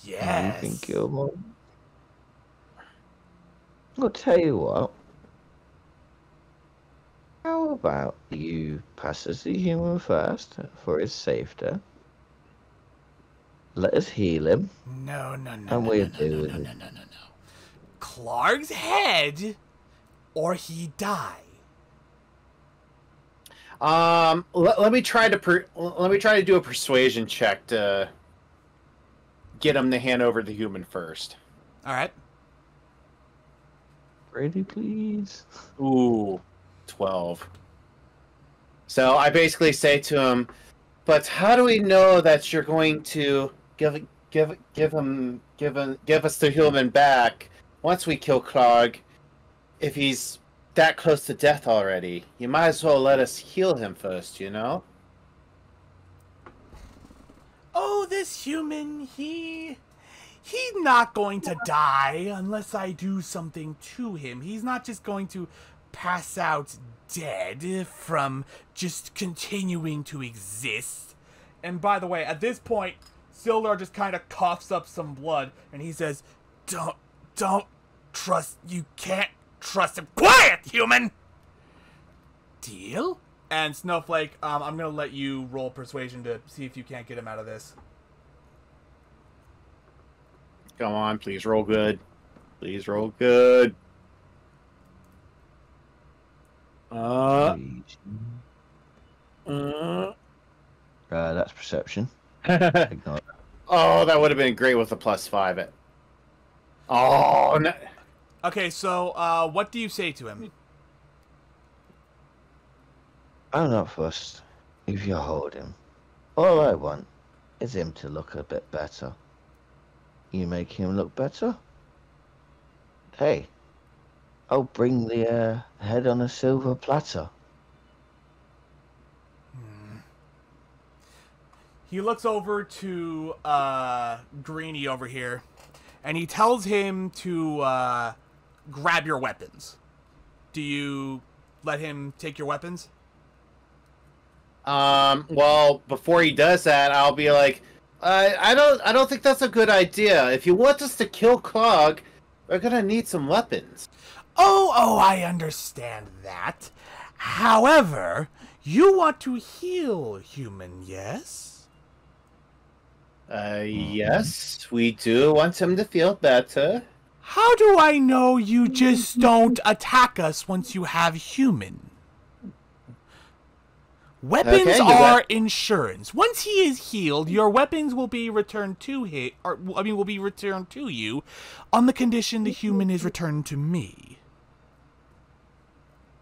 S3: Yes.
S2: You think you're more... I'll tell you what. How about you pass us the human first for his safety? Let us heal him.
S3: No.
S2: And we'll deal with it.
S3: No. Clark's head, or he die.
S1: Let me try to do a persuasion check to get him to hand over the human first.
S3: All right.
S2: Ready, please.
S1: Ooh, 12. So I basically say to him, "But how do we know that you're going to give us the human back once we kill Clark? If he's that close to death already, you might as well let us heal him first, you know?"
S3: Oh, this human, he's not going to die unless I do something to him. He's not just going to pass out dead from just continuing to exist. And by the way, at this point, Sildar just kind of coughs up some blood, and he says, Don't trust, you can't trust him. Quiet, human! Deal? And Snowflake, I'm gonna let you roll persuasion to see if you can't get him out of this.
S1: Come on, please roll good. Please roll good.
S2: That's perception. Ignore that.
S1: Oh, that would have been great with a +5. Oh, no.
S3: Okay, so, what do you say to him?
S2: I'm not fussed if you hold him. All I want is him to look a bit better. You make him look better? Hey, I'll bring the head on a silver platter.
S3: He looks over to Greeny over here, and he tells him to grab your weapons. Do you let him take your weapons?
S1: Well, before he does that, I'll be like, I don't think that's a good idea. If you want us to kill Clog, we're gonna need some weapons.
S3: Oh, I understand that. However, you want to heal human, yes?
S1: Yes, we do want him to feel better.
S3: How do I know you just don't attack us once you have human? Weapons
S1: Okay, you
S3: are
S1: got-
S3: insurance. Once he is healed, your weapons will be returned to will be returned to you, on the condition the human is returned to me.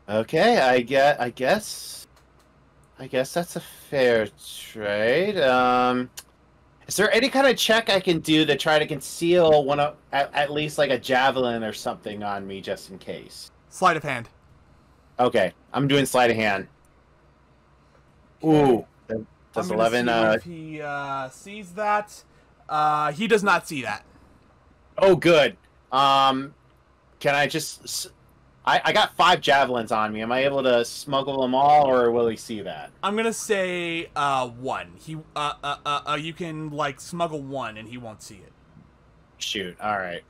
S1: Okay, I guess that's a fair trade. Is there any kind of check I can do to try to conceal one of at least like a javelin or something on me just in case?
S3: Sleight of hand.
S1: Okay, I'm doing sleight of hand. Ooh, does
S3: I'm gonna
S1: 11?
S3: see if he sees that. He does not see that.
S1: Oh, good. Can I just? I got 5 javelins on me. Am I able to smuggle them all, or will he see that?
S3: I'm gonna say 1. He you can like smuggle 1 and he won't see it.
S1: Shoot. All right.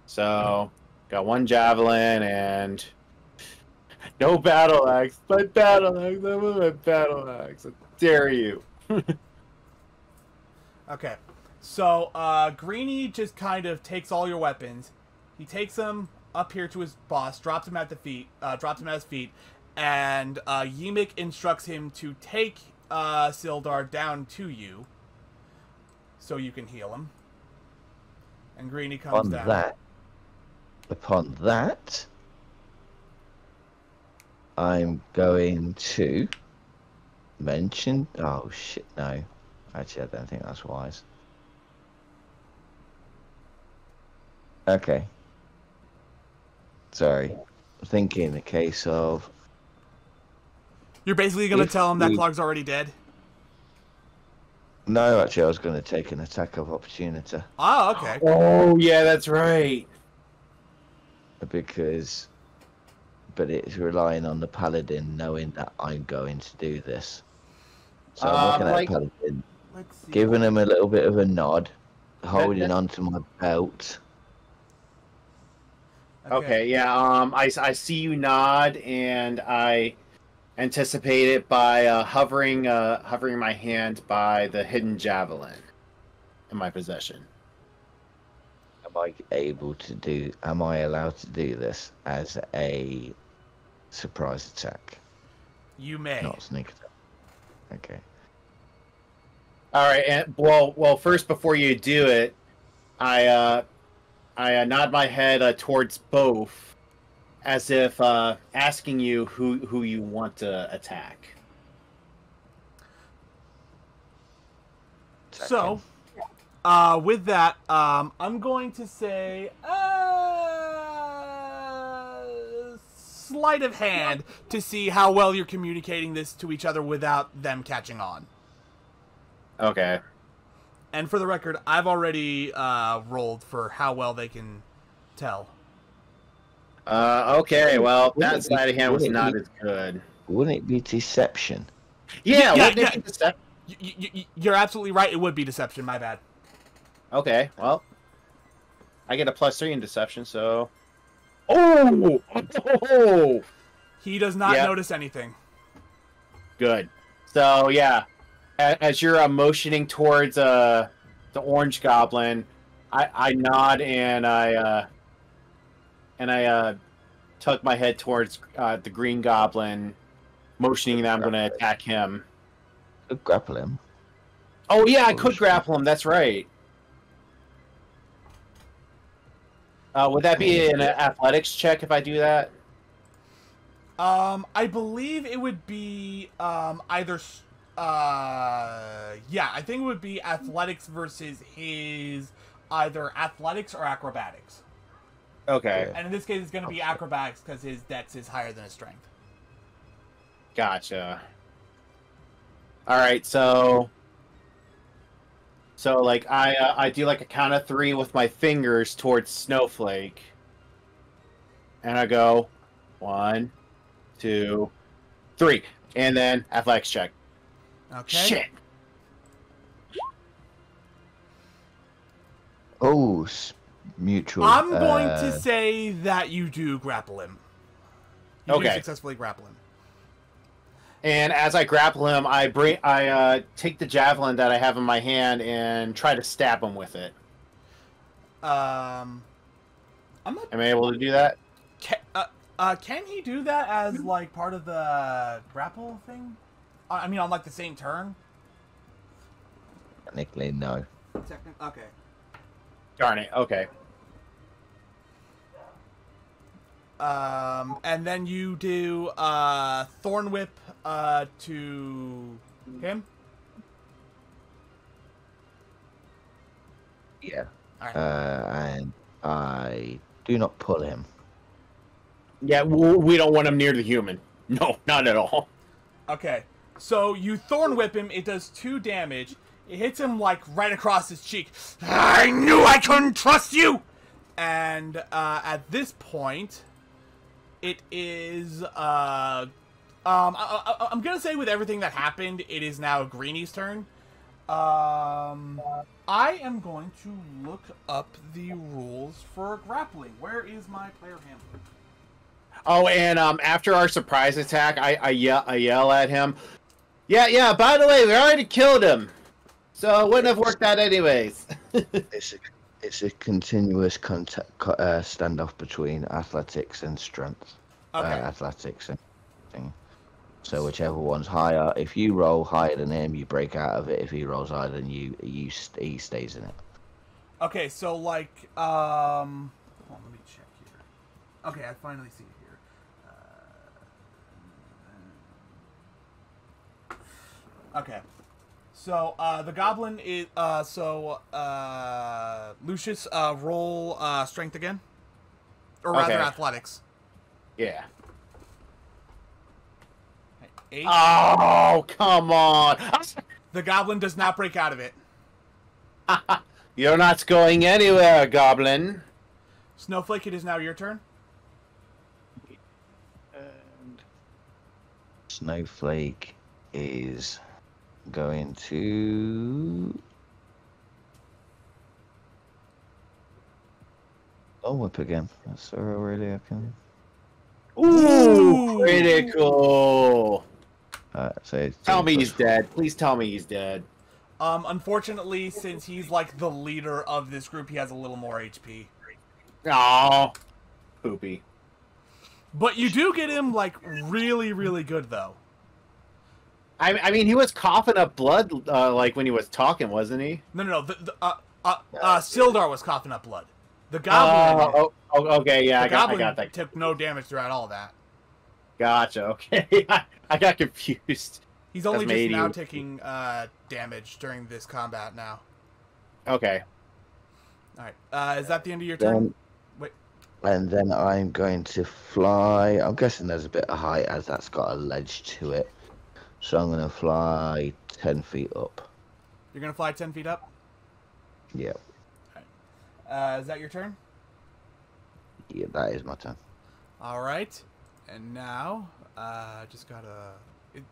S1: So got 1 javelin and no battle axe. My battle axe. I want my battle axe. I dare you.
S3: Okay. So Greeny just kind of takes all your weapons. He takes them up here to his boss, drops him at his feet, and Yimik instructs him to take Sildar down to you so you can heal him. And Greeny comes down.
S2: Upon that, I'm going to mention. Oh shit! No, actually, I don't think that's wise. Okay. Sorry. I'm thinking in the case of.
S3: You're basically going to
S2: If
S3: tell him that
S2: we-
S3: Clark's already dead?
S2: No, actually, I was going to take an attack of opportunity
S3: Oh, okay.
S1: Oh yeah, that's right.
S2: because. But it's relying on the paladin knowing that I'm going to do this. So I'm looking at
S1: like-
S2: paladin,
S3: Let's see.
S2: giving him a little bit of a nod, holding onto my belt.
S1: Okay, yeah. I see you nod, and I anticipate it by hovering my hand by the hidden javelin in my possession.
S2: Am I allowed to do this as a surprise attack?
S3: You may.
S2: Not sneak attack. Okay.
S1: All right, and well, first before you do it, I nod my head towards both, as if asking you who you want to attack.
S3: So, with that, I'm going to say sleight of hand to see how well you're communicating this to each other without them catching on.
S1: Okay.
S3: And for the record, I've already rolled for how well they can tell.
S1: Okay. Well,
S2: Wouldn't
S1: that
S2: it
S1: sleight of
S2: be-
S1: hand was
S2: wouldn't it
S1: not
S2: be-
S1: as good.
S2: Wouldn't it be deception?
S1: Yeah.
S3: Yeah,
S1: wouldn't it be decep-
S3: You're absolutely right. It would be deception. My bad.
S1: Okay. Well, I get a +3 in deception, so. Oh.
S3: He does not
S1: Yeah.
S3: notice anything.
S1: Good. So yeah, as you're motioning towards the orange goblin, I nod and I tuck my head towards the green goblin, motioning that I'm going to attack him.
S2: Could grapple him.
S1: Oh yeah, I could grapple him. That's right. Would that be an athletics check if I do that?
S3: I believe it would be either. Yeah, I think it would be athletics versus his either athletics or acrobatics.
S1: Okay,
S3: And in this case, it's going to be acrobatics because his dex is higher than his strength.
S1: gotcha. All right, so like I do like a count of 3 with my fingers towards Snowflake, and I go 1, 2, 3, and then athletics check.
S3: Okay.
S1: Shit.
S2: Oh, mutual.
S3: I'm going to say that you do grapple him. You do
S1: Okay.
S3: successfully grapple him.
S1: And as I grapple him, I take the javelin that I have in my hand and try to stab him with it.
S3: I'm not.
S1: Am I able to do that?
S3: Can he do that as like part of the grapple thing? I mean, on like the same turn.
S2: Technically, no.
S3: Okay.
S1: Darn it. Okay.
S3: And then you do Thorn Whip to him.
S2: Yeah.
S3: All right.
S2: And I do not pull him.
S1: Yeah, we don't want him near the human. No, not at all.
S3: Okay. So you Thorn Whip him. It does 2 damage. It hits him like right across his cheek. I knew I couldn't trust you. And at this point, it is. I'm gonna say with everything that happened, it is now Greeny's turn. I am going to look up the rules for grappling. Where is my player handbook?
S1: Oh, and after our surprise attack, I yell at him. Yeah. By the way, we already killed him, so it wouldn't have worked out anyways.
S2: It's a continuous standoff between athletics and strength.
S3: Okay.
S2: Athletics and thing. So whichever one's higher. If you roll higher than him, you break out of it. If he rolls higher than you, he stays in it.
S3: Okay, so like, hold on, let me check here. Okay, I finally see it here. Okay, so the goblin is Lucius, roll strength again, or rather
S1: Okay.
S3: athletics.
S1: Yeah.
S3: 8.
S1: Oh, come on!
S3: The goblin does not break out of it.
S1: You're not going anywhere, Goblin.
S3: Snowflake, it is now your turn.
S2: And Snowflake is going to whip again. That's already okay.
S1: Ooh, critical.
S2: So
S1: Tell me he's dead. Please tell me he's dead.
S3: Unfortunately, since he's like the leader of this group, he has a little more HP.
S1: Oh, poopy.
S3: But you do get him like really, really good though.
S1: I mean, he was coughing up blood like when he was talking, wasn't he?
S3: No. Sildar was coughing up blood. The goblin.
S1: Okay, yeah,
S3: the
S1: I
S3: goblin
S1: got that.
S3: took no damage throughout all that.
S1: Gotcha. Okay, I got confused.
S3: He's only
S1: That's
S3: just
S1: my
S3: now
S1: 80.
S3: taking damage during this combat now.
S1: Okay.
S3: All right. Is that the end of your turn? Wait.
S2: And then I'm going to fly. I'm guessing there's a bit of height as that's got a ledge to it. So I'm going to fly 10 feet up.
S3: You're gonna fly 10 feet up.
S2: Yep.
S3: Is that your turn?
S2: Yeah, that is my turn.
S3: All right. And now, just gotta.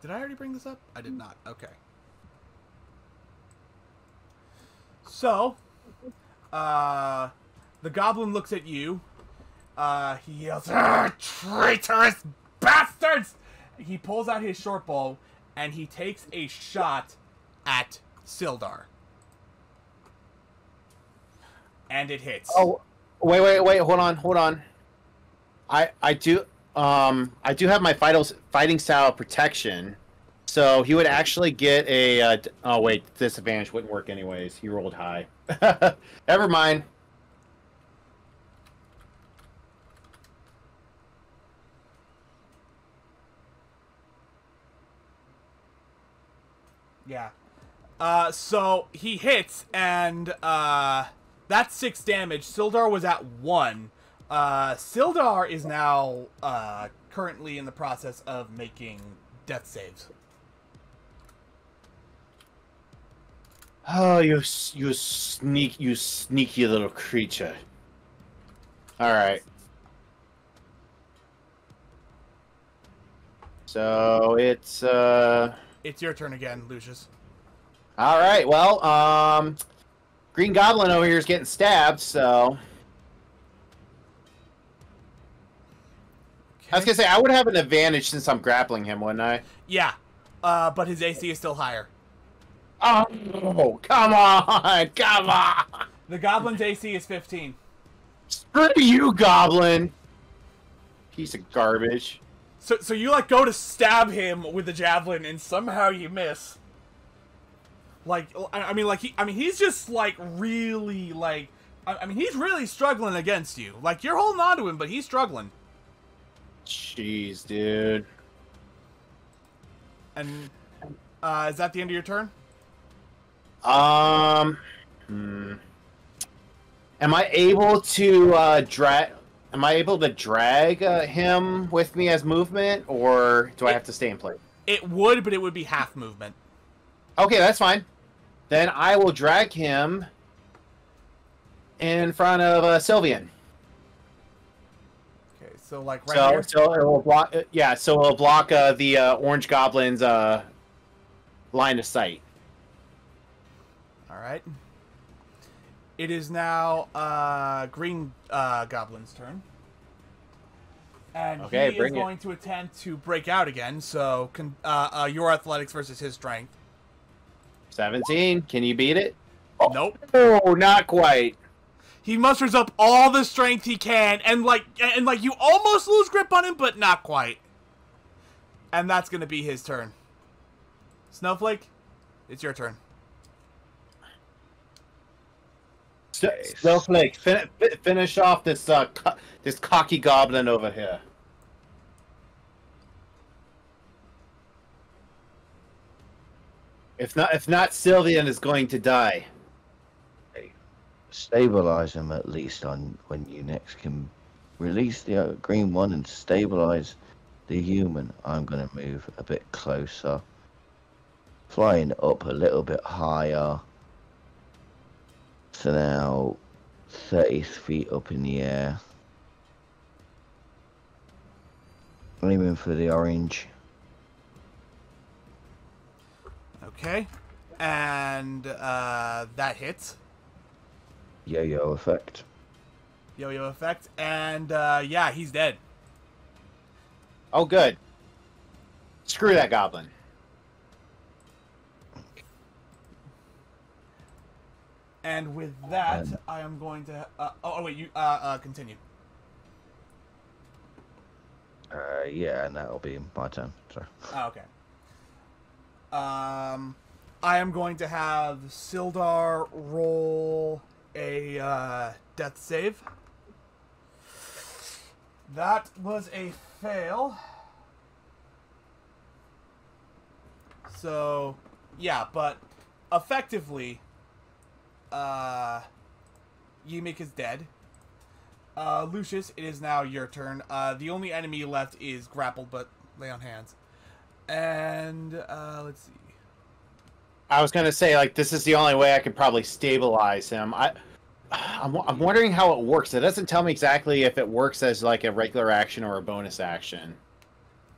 S3: Did I already bring this up? I did not. Okay. So, the goblin looks at you. He yells, "Traitorous bastards!" He pulls out his short bow and he takes a shot at Sildar. And it hits.
S1: Oh, wait, hold on. I do have my fighting style protection, so he would actually get a. Oh wait, disadvantage wouldn't work anyways. He rolled high. Never mind.
S3: Yeah. So he hits, and that's 6 damage. Sildar was at 1. Sildar is now currently in the process of making death saves.
S1: Oh, you sneaky little creature. All right. So it's
S3: It's your turn again, Lucius.
S1: all right. Well, Green Goblin over here is getting stabbed, so I was gonna say I would have an advantage since I'm grappling him, wouldn't I?
S3: Yeah, but his AC is still higher.
S1: Oh, come on! Come on!
S3: The goblin's AC is 15.
S1: Screw you, goblin! Piece of garbage.
S3: So you like go to stab him with the javelin, and somehow you miss. Like, he's just like really like, he's really struggling against you. Like you're holding on to him, but he's struggling.
S1: Jeez, dude.
S3: And is that the end of your turn?
S1: Am I able to drag? Am I able to drag him with me as movement, or do I have to stay in place?
S3: It would, but it would be half movement.
S1: Okay, that's fine. Then I will drag him in front of Sylvian.
S3: Okay, so like right here.
S1: So it will block. Yeah, so it'll block the orange goblin's line of sight.
S3: All right. It is now green goblin's turn. And
S1: okay,
S3: he is going to attempt to break out again, so your athletics versus his strength.
S1: 17. Can you beat it?
S3: Nope.
S1: Oh, not quite.
S3: He musters up all the strength he can, and you almost lose grip on him, but not quite. And that's going to be his turn. Snowflake, it's your turn.
S1: Snowflake, finish off this this cocky goblin over here. If not, Sylvian is going to die.
S2: Stabilize him at least on when you next can release the green one and stabilize the human. I'm going to move a bit closer, flying up a little bit higher. So now 30 feet up in the air. Aiming for the orange.
S3: Okay. And that hits.
S2: Yo-yo effect.
S3: Yo-yo effect. And yeah, he's dead.
S1: Oh, good. Screw that goblin.
S3: And with that, I am going to... wait, you continue.
S2: Yeah, and that'll be my turn. Sorry.
S3: Oh, okay. I am going to have Sildar roll a death save. That was a fail. So, yeah, but effectively... Yimik is dead. Lucius, it is now your turn. The only enemy left is grappled, but lay on hands. And, let's see.
S1: I was gonna say, like, this is the only way I could probably stabilize him. I'm wondering how it works. It doesn't tell me exactly if it works as, like, a regular action or a bonus action.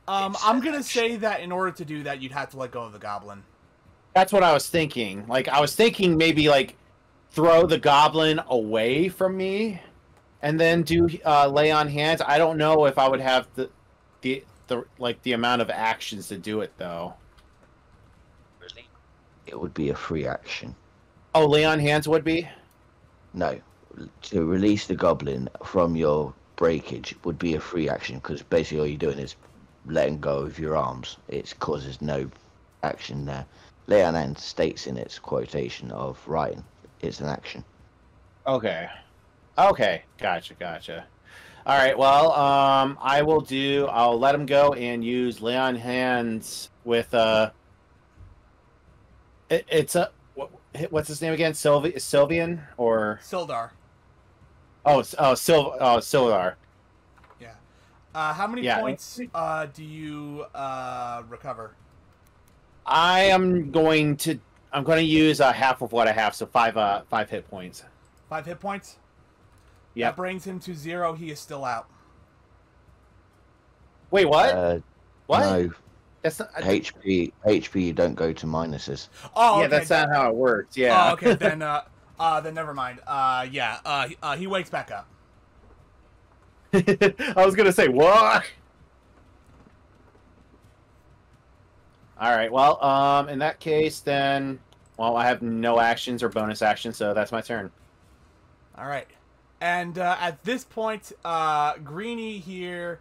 S3: I'm gonna say that in order to do that, you'd have to let go of the goblin.
S1: That's what I was thinking. Like, I was thinking maybe, like, throw the goblin away from me and then do lay on hands. I don't know if I would have the amount of actions to do it, though.
S2: It would be a free action.
S1: Oh, lay on hands would be?
S2: No. To release the goblin from your breakage would be a free action, because basically all you're doing is letting go of your arms. It causes no action there. Lay on hands states in its quotation of writing. It's an action.
S1: Okay. Okay. Gotcha. All right. Well, I'll let him go and use lay on hands with what's his name again? Sylvian or
S3: Sildar.
S1: Sildar.
S3: Yeah. How many points do you recover?
S1: I'm going to use half of what I have, so 5 hit points.
S3: 5 hit points?
S1: Yeah.
S3: That brings him to 0. He is still out.
S1: Wait, what? What?
S2: No.
S1: That's not,
S2: HP you don't go to minuses.
S3: Oh, okay.
S1: Yeah, that's not how it works. Yeah.
S3: Oh, okay. Then never mind. He wakes back up.
S1: I was gonna say what? All right. Well, in that case, then, well, I have no actions or bonus actions, so that's my turn.
S3: All right. And at this point, Greeny here,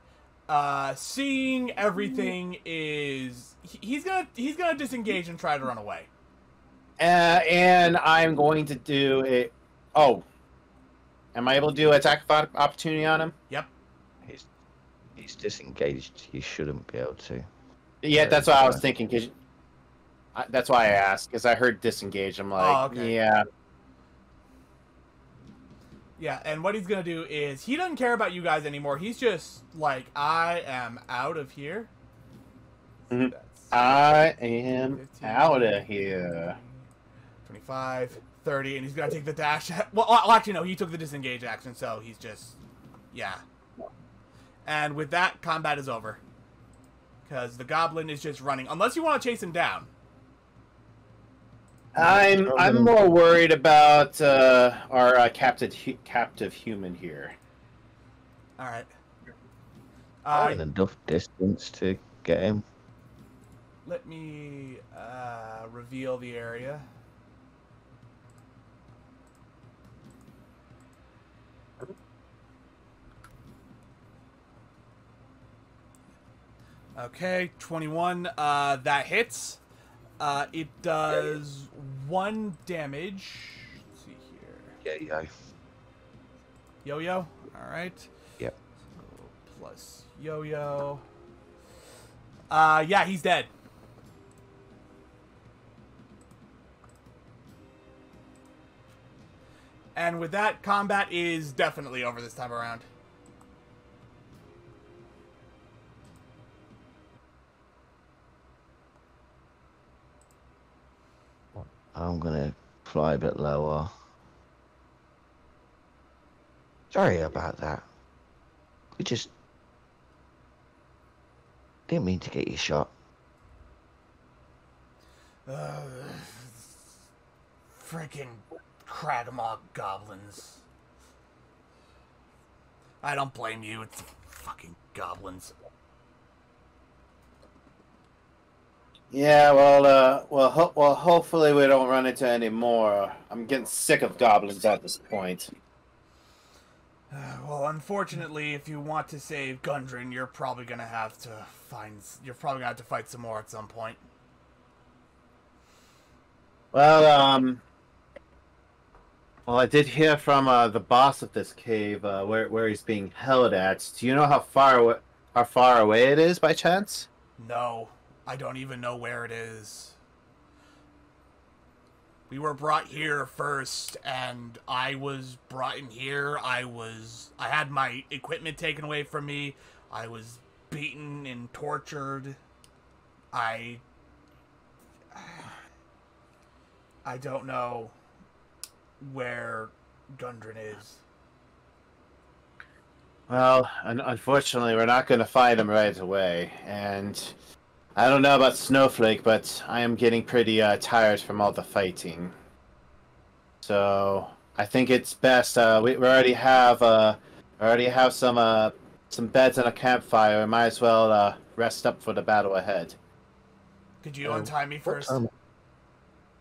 S3: seeing everything, he's gonna disengage and try to run away.
S1: And I'm going to do it. Oh, am I able to do attack of opportunity on him?
S3: Yep.
S2: He's disengaged. You shouldn't be able to.
S1: Yeah, that's what I was thinking. That's why I asked, because I heard disengage. I'm like,
S3: Oh, okay.
S1: yeah.
S3: Yeah, and what he's gonna do is he doesn't care about you guys anymore. He's just like, I am out of here.
S1: Mhm.
S3: That's
S1: I am
S3: 15,
S1: out of here.
S3: 25, 30, and he's gonna take the dash. Well, actually, no, he took the disengage action, so he's just, yeah. And with that, combat is over. Because the goblin is just running. Unless you want to chase him down.
S1: I'm more worried about our captive human here.
S3: All right.
S2: In enough distance to get him.
S3: Let me reveal the area. Okay, 21. That hits. It does 1 damage. Let's see here.
S2: Yeah.
S3: Yo-yo. All right.
S2: Yep.
S3: So plus yo-yo. Yeah, he's dead. And with that, combat is definitely over this time around.
S2: I'm gonna fly a bit lower. Sorry about that. We just didn't mean to get you shot.
S3: Freaking Kragamog goblins. I don't blame you. It's fucking goblins.
S1: Yeah, well, hopefully we don't run into any more. I'm getting sick of goblins at this point.
S3: Well, unfortunately, if you want to save Gundren, you're probably gonna have to fight some more at some point.
S1: Well, I did hear from the boss of this cave where he's being held at. Do you know how far away it is by chance?
S3: No, I don't even know where it is. We were brought here first, and I was brought in here. I had my equipment taken away from me. I was beaten and tortured. I don't know where Gundren is.
S1: Well, unfortunately, we're not going to find him right away, and I don't know about Snowflake, but I am getting pretty tired from all the fighting. So I think it's best. We already have some beds and a campfire. We might as well rest up for the battle ahead.
S3: Could you untie me first?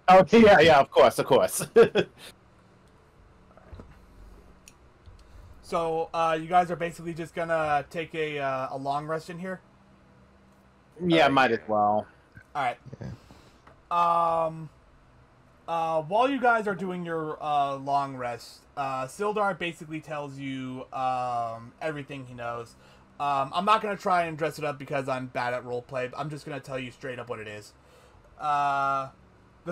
S1: Oh yeah, of course.
S3: So you guys are basically just gonna take a long rest in here?
S1: Yeah, might as well.
S3: All right.
S2: Yeah.
S3: While you guys are doing your long rest, Sildar basically tells you everything he knows. I'm not gonna try and dress it up because I'm bad at roleplay. I'm just gonna tell you straight up what it is. The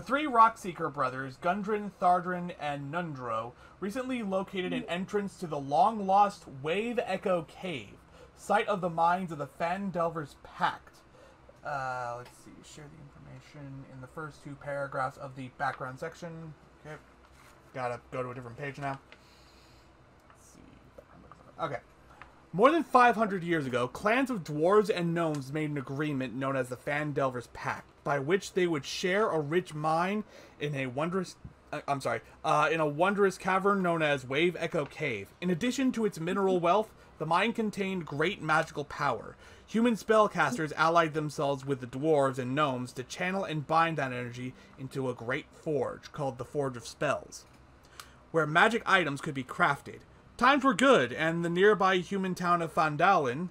S3: 3 Rockseeker brothers, Gundren, Thardrin, and Nundro, recently located an entrance to the long-lost Wave Echo Cave, site of the mines of the Phandelver's Pact. Let's see, share the information in the first 2 paragraphs of the background section. Okay, gotta go to a different page now. Let's see. Okay. More than 500 years ago, clans of dwarves and gnomes made an agreement known as the Phandelver's Pact, by which they would share a rich mine in a wondrous cavern known as Wave Echo Cave. In addition to its mineral wealth, The mine contained great magical power. Human spellcasters allied themselves with the dwarves and gnomes to channel and bind that energy into a great forge called the Forge of Spells, where magic items could be crafted. Times were good, and the nearby human town of Fandalen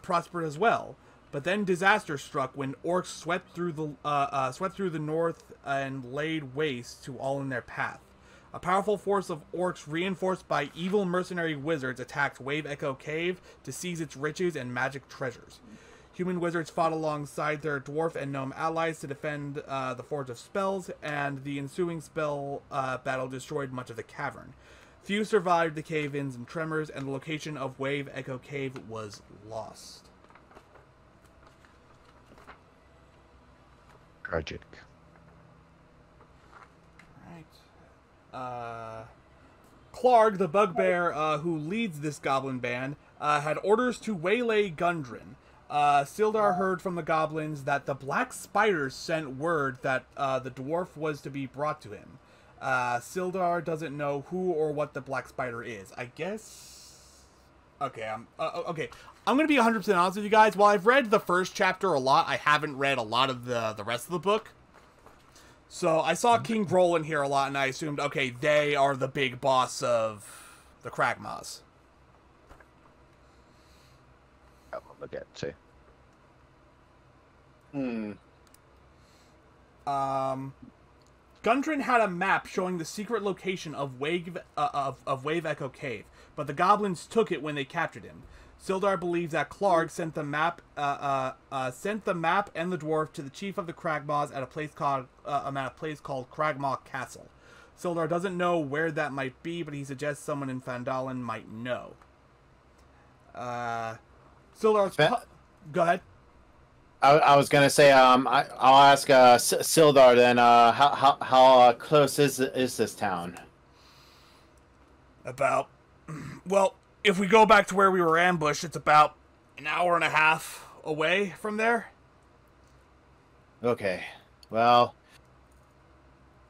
S3: prospered as well. But then disaster struck when orcs swept through the north and laid waste to all in their path. A powerful force of orcs, reinforced by evil mercenary wizards, attacked Wave Echo Cave to seize its riches and magic treasures. Human wizards fought alongside their dwarf and gnome allies to defend the Forge of Spells, and the ensuing spell battle destroyed much of the cavern. Few survived the cave-ins and tremors, and the location of Wave Echo Cave was lost.
S2: Tragic.
S3: Clark, the bugbear who leads this goblin band, had orders to waylay Gundren. Sildar heard from the goblins that the Black Spiders sent word that the dwarf was to be brought to him. Sildar doesn't know who or what the Black Spider is. I guess... Okay, I'm going to be 100% honest with you guys. While I've read the first chapter a lot, I haven't read a lot of the rest of the book. So I saw King Brolin here a lot, and I assumed, okay, they are the big boss of the Kragmaws.
S2: That one we'll get to.
S3: Gundren had a map showing the secret location of Wave Echo Cave, but the goblins took it when they captured him. Sildar believes that Clark sent the map and the dwarf to the chief of the Kragmaws at a place called Kragmaw Castle. Sildar doesn't know where that might be, but he suggests someone in Fandalen might know. Sildar's go ahead.
S1: I was gonna say, I'll ask Sildar then. How close is this town?
S3: About, well, if we go back to where we were ambushed, it's about an hour and a half away from there.
S1: Okay, well,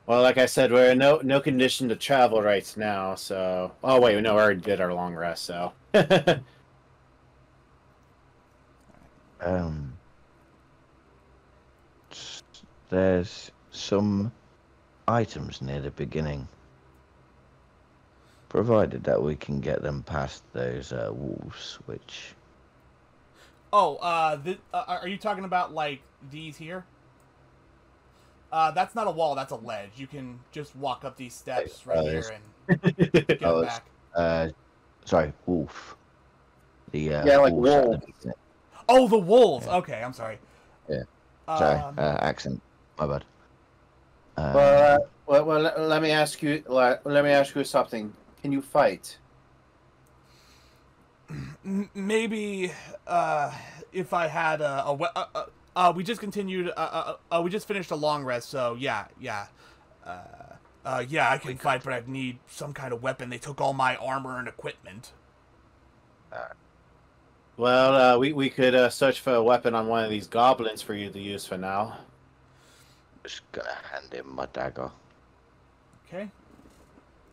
S1: like I said, we're in no condition to travel right now. So, oh wait, no, we already did our long rest. So,
S2: there's some items near the beginning. Provided that we can get them past those walls, which...
S3: Oh, are you talking about, like, these here? That's not a wall, that's a ledge. You can just walk up these steps right here and get them back.
S2: Sorry, wolf. The,
S1: like wolves.
S3: Oh, the wolves! Yeah. Okay, I'm sorry.
S2: Yeah. Sorry, accent. My bad.
S1: Well, let me ask you. Let me ask you something. Can you fight?
S3: Maybe if I had we just continued. We just finished a long rest, so yeah. I can fight, but I'd need some kind of weapon. They took all my armor and equipment.
S1: Well, we could search for a weapon on one of these goblins for you to use for now.
S2: Just gonna hand him my dagger.
S3: Okay.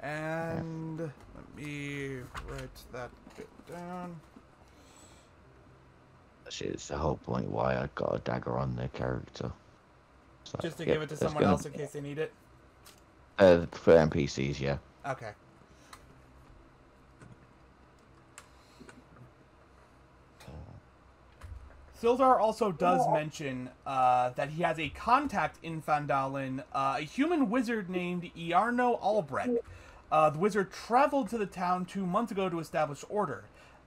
S3: And let me write that bit down.
S2: It's the whole point why I got a dagger on the character. So,
S3: just to give it to someone else in case they need it?
S2: For NPCs, yeah.
S3: Okay. Sildar also does mention that he has a contact in Fandalen, a human wizard named Iarno Albrecht. The wizard traveled to the town 2 months ago to establish order.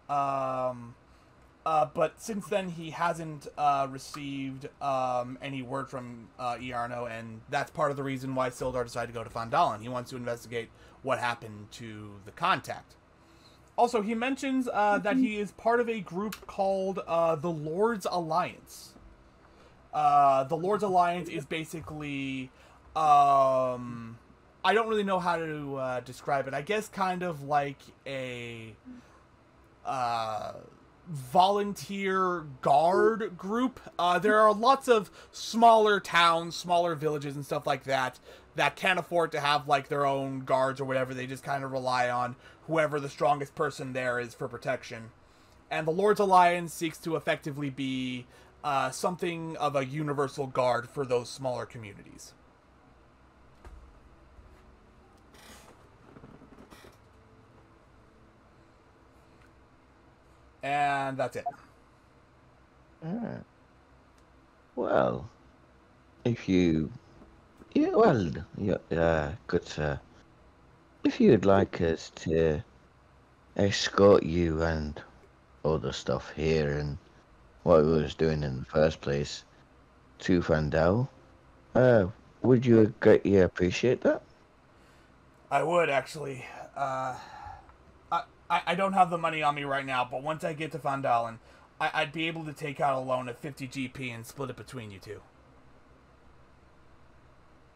S3: But since then, he hasn't received any word from Iarno, and that's part of the reason why Sildar decided to go to Fandalen. He wants to investigate what happened to the contact. Also, he mentions that he is part of a group called the Lord's Alliance. The Lord's Alliance is basically... I don't really know how to describe it. I guess kind of like a... volunteer guard group. There are lots of smaller towns, smaller villages, and stuff like that can't afford to have like their own guards or whatever. They just kind of rely on whoever the strongest person there is for protection. And the Lord's Alliance seeks to effectively be something of a universal guard for those smaller communities. And that's it.
S2: Ah. Well, if you... Yeah, well, good sir. If you'd like us to escort you and other stuff here and what we was doing in the first place to Vandal, would you appreciate that?
S3: I would, actually. I don't have the money on me right now, but once I get to Van Dalen, I'd be able to take out a loan at 50 GP and split it between you two.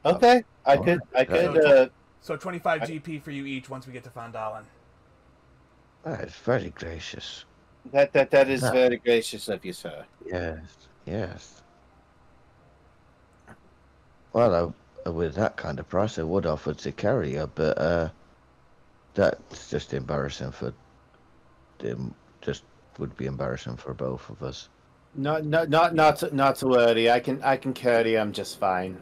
S1: Okay, I could.
S3: So 25 GP for you each once we get to Van Dalen.
S2: That is very gracious.
S1: That is very gracious of you, sir.
S2: Yes. Well, with that kind of price, I would offer to carry you, but that's just embarrassing for them. Just would be embarrassing for both of us.
S1: Not to worry. I can carry him just fine.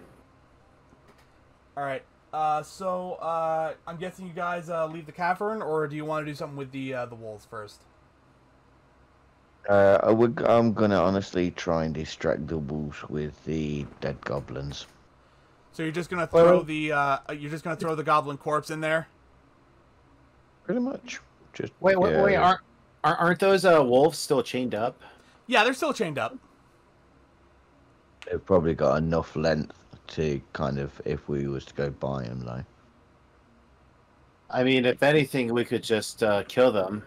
S3: All right. So I'm guessing you guys leave the cavern, or do you want to do something with the wolves first?
S2: I'm gonna honestly try and distract the wolves with the dead goblins.
S3: So you're just gonna throw the goblin corpse in there?
S2: Pretty much. Just
S1: wait. Aren't those wolves still chained up?
S3: Yeah, they're still chained up.
S2: They've probably got enough length to kind of, if we was to go by them, like.
S1: I mean, if anything, we could just kill them.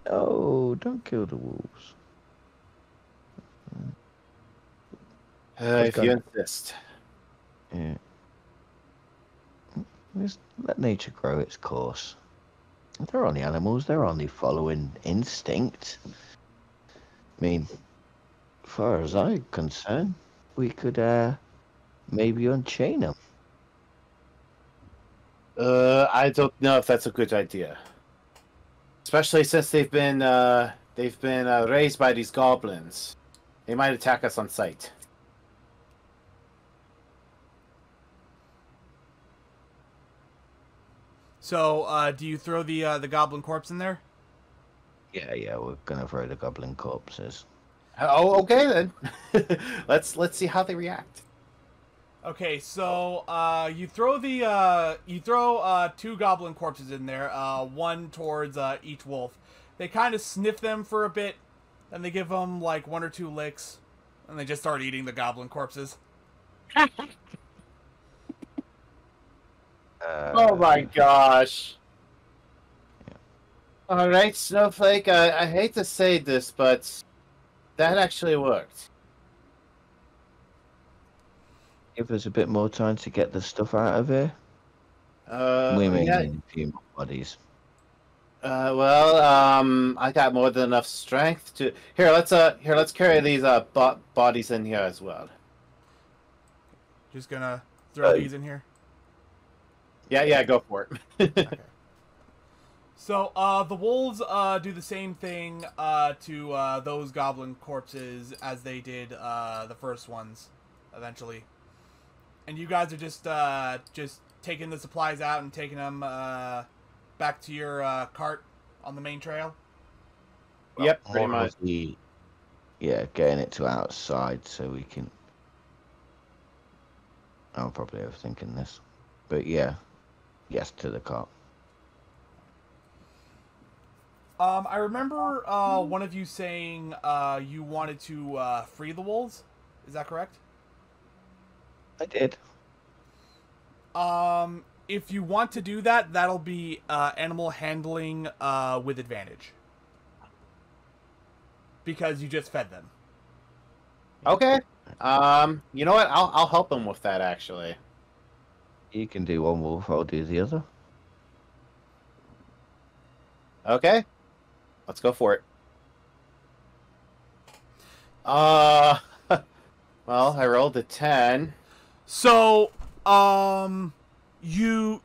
S2: Oh, don't kill the wolves.
S1: If you insist.
S2: Yeah. Just let nature grow its course. They're only animals. They're only following instinct. I mean, as far as I'm concerned, we could maybe unchain them.
S1: I don't know if that's a good idea. Especially since they've been raised by these goblins. They might attack us on sight.
S3: So, do you throw the goblin corpse in there?
S2: Yeah, we're gonna throw the goblin corpses.
S1: Oh, okay then. let's see how they react.
S3: Okay, so you throw two goblin corpses in there, one towards each wolf. They kind of sniff them for a bit, and they give them like one or two licks, and they just start eating the goblin corpses.
S1: Oh my gosh. Alright, Snowflake, I hate to say this, but that actually worked.
S2: Give us a bit more time to get the stuff out of here. We may need a few more bodies.
S1: I got more than enough strength to... Let's carry these bodies in here as well.
S3: Just gonna throw these in here?
S1: Yeah, go for it.
S3: Okay. So, the wolves do the same thing to those goblin corpses as they did the first ones, eventually. And you guys are just taking the supplies out and taking them back to your cart on the main trail?
S1: Yep, pretty much.
S2: Getting it to outside so we can... I'm probably overthinking this. But yeah. Yes, to the cart.
S3: I remember one of you saying you wanted to free the wolves. Is that correct?
S2: I did.
S3: If you want to do that, that'll be animal handling with advantage. Because you just fed them.
S1: Okay. You know what? I'll help them with that, actually.
S2: You can do one wolf, I'll do the other.
S1: Okay. let's go for it. Well, I rolled a 10.
S3: So, you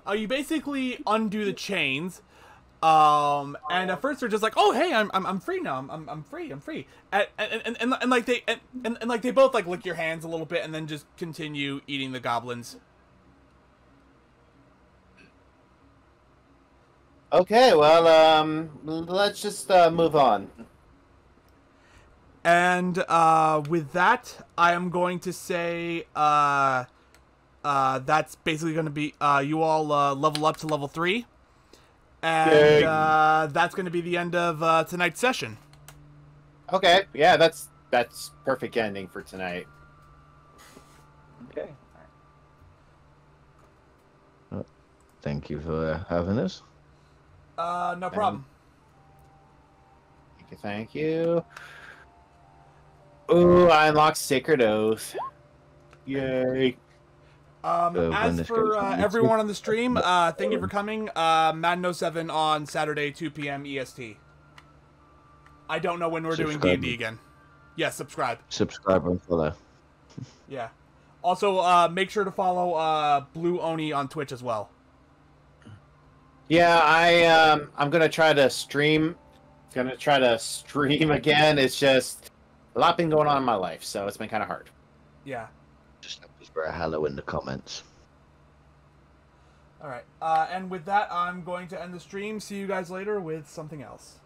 S3: basically undo the chains, and at first they're just like, "Oh, hey, I'm free now. I'm free." And like they both like lick your hands a little bit, and then just continue eating the goblins.
S1: Okay, well, let's just move on.
S3: And with that, I am going to say that's basically going to be you all level up to level 3. And that's going to be the end of tonight's session.
S1: Okay, yeah, that's perfect ending for tonight.
S2: Okay. Thank you for having us.
S3: No problem.
S1: Thank you. Ooh, I unlocked Sacred Oath. Yay.
S3: As for everyone on the stream, thank you for coming. Madden07 on Saturday, 2 p.m. EST. I don't know when we're doing D&D again. Yes, subscribe.
S2: Subscribe and follow.
S3: Yeah. Also, make sure to follow Blue Oni on Twitch as well.
S1: Yeah, I'm gonna try to stream. Again. It's just a lot been going on in my life, so it's been kind of hard.
S3: Yeah.
S2: Just for a hello in the comments.
S3: All right. And with that, I'm going to end the stream. See you guys later with something else.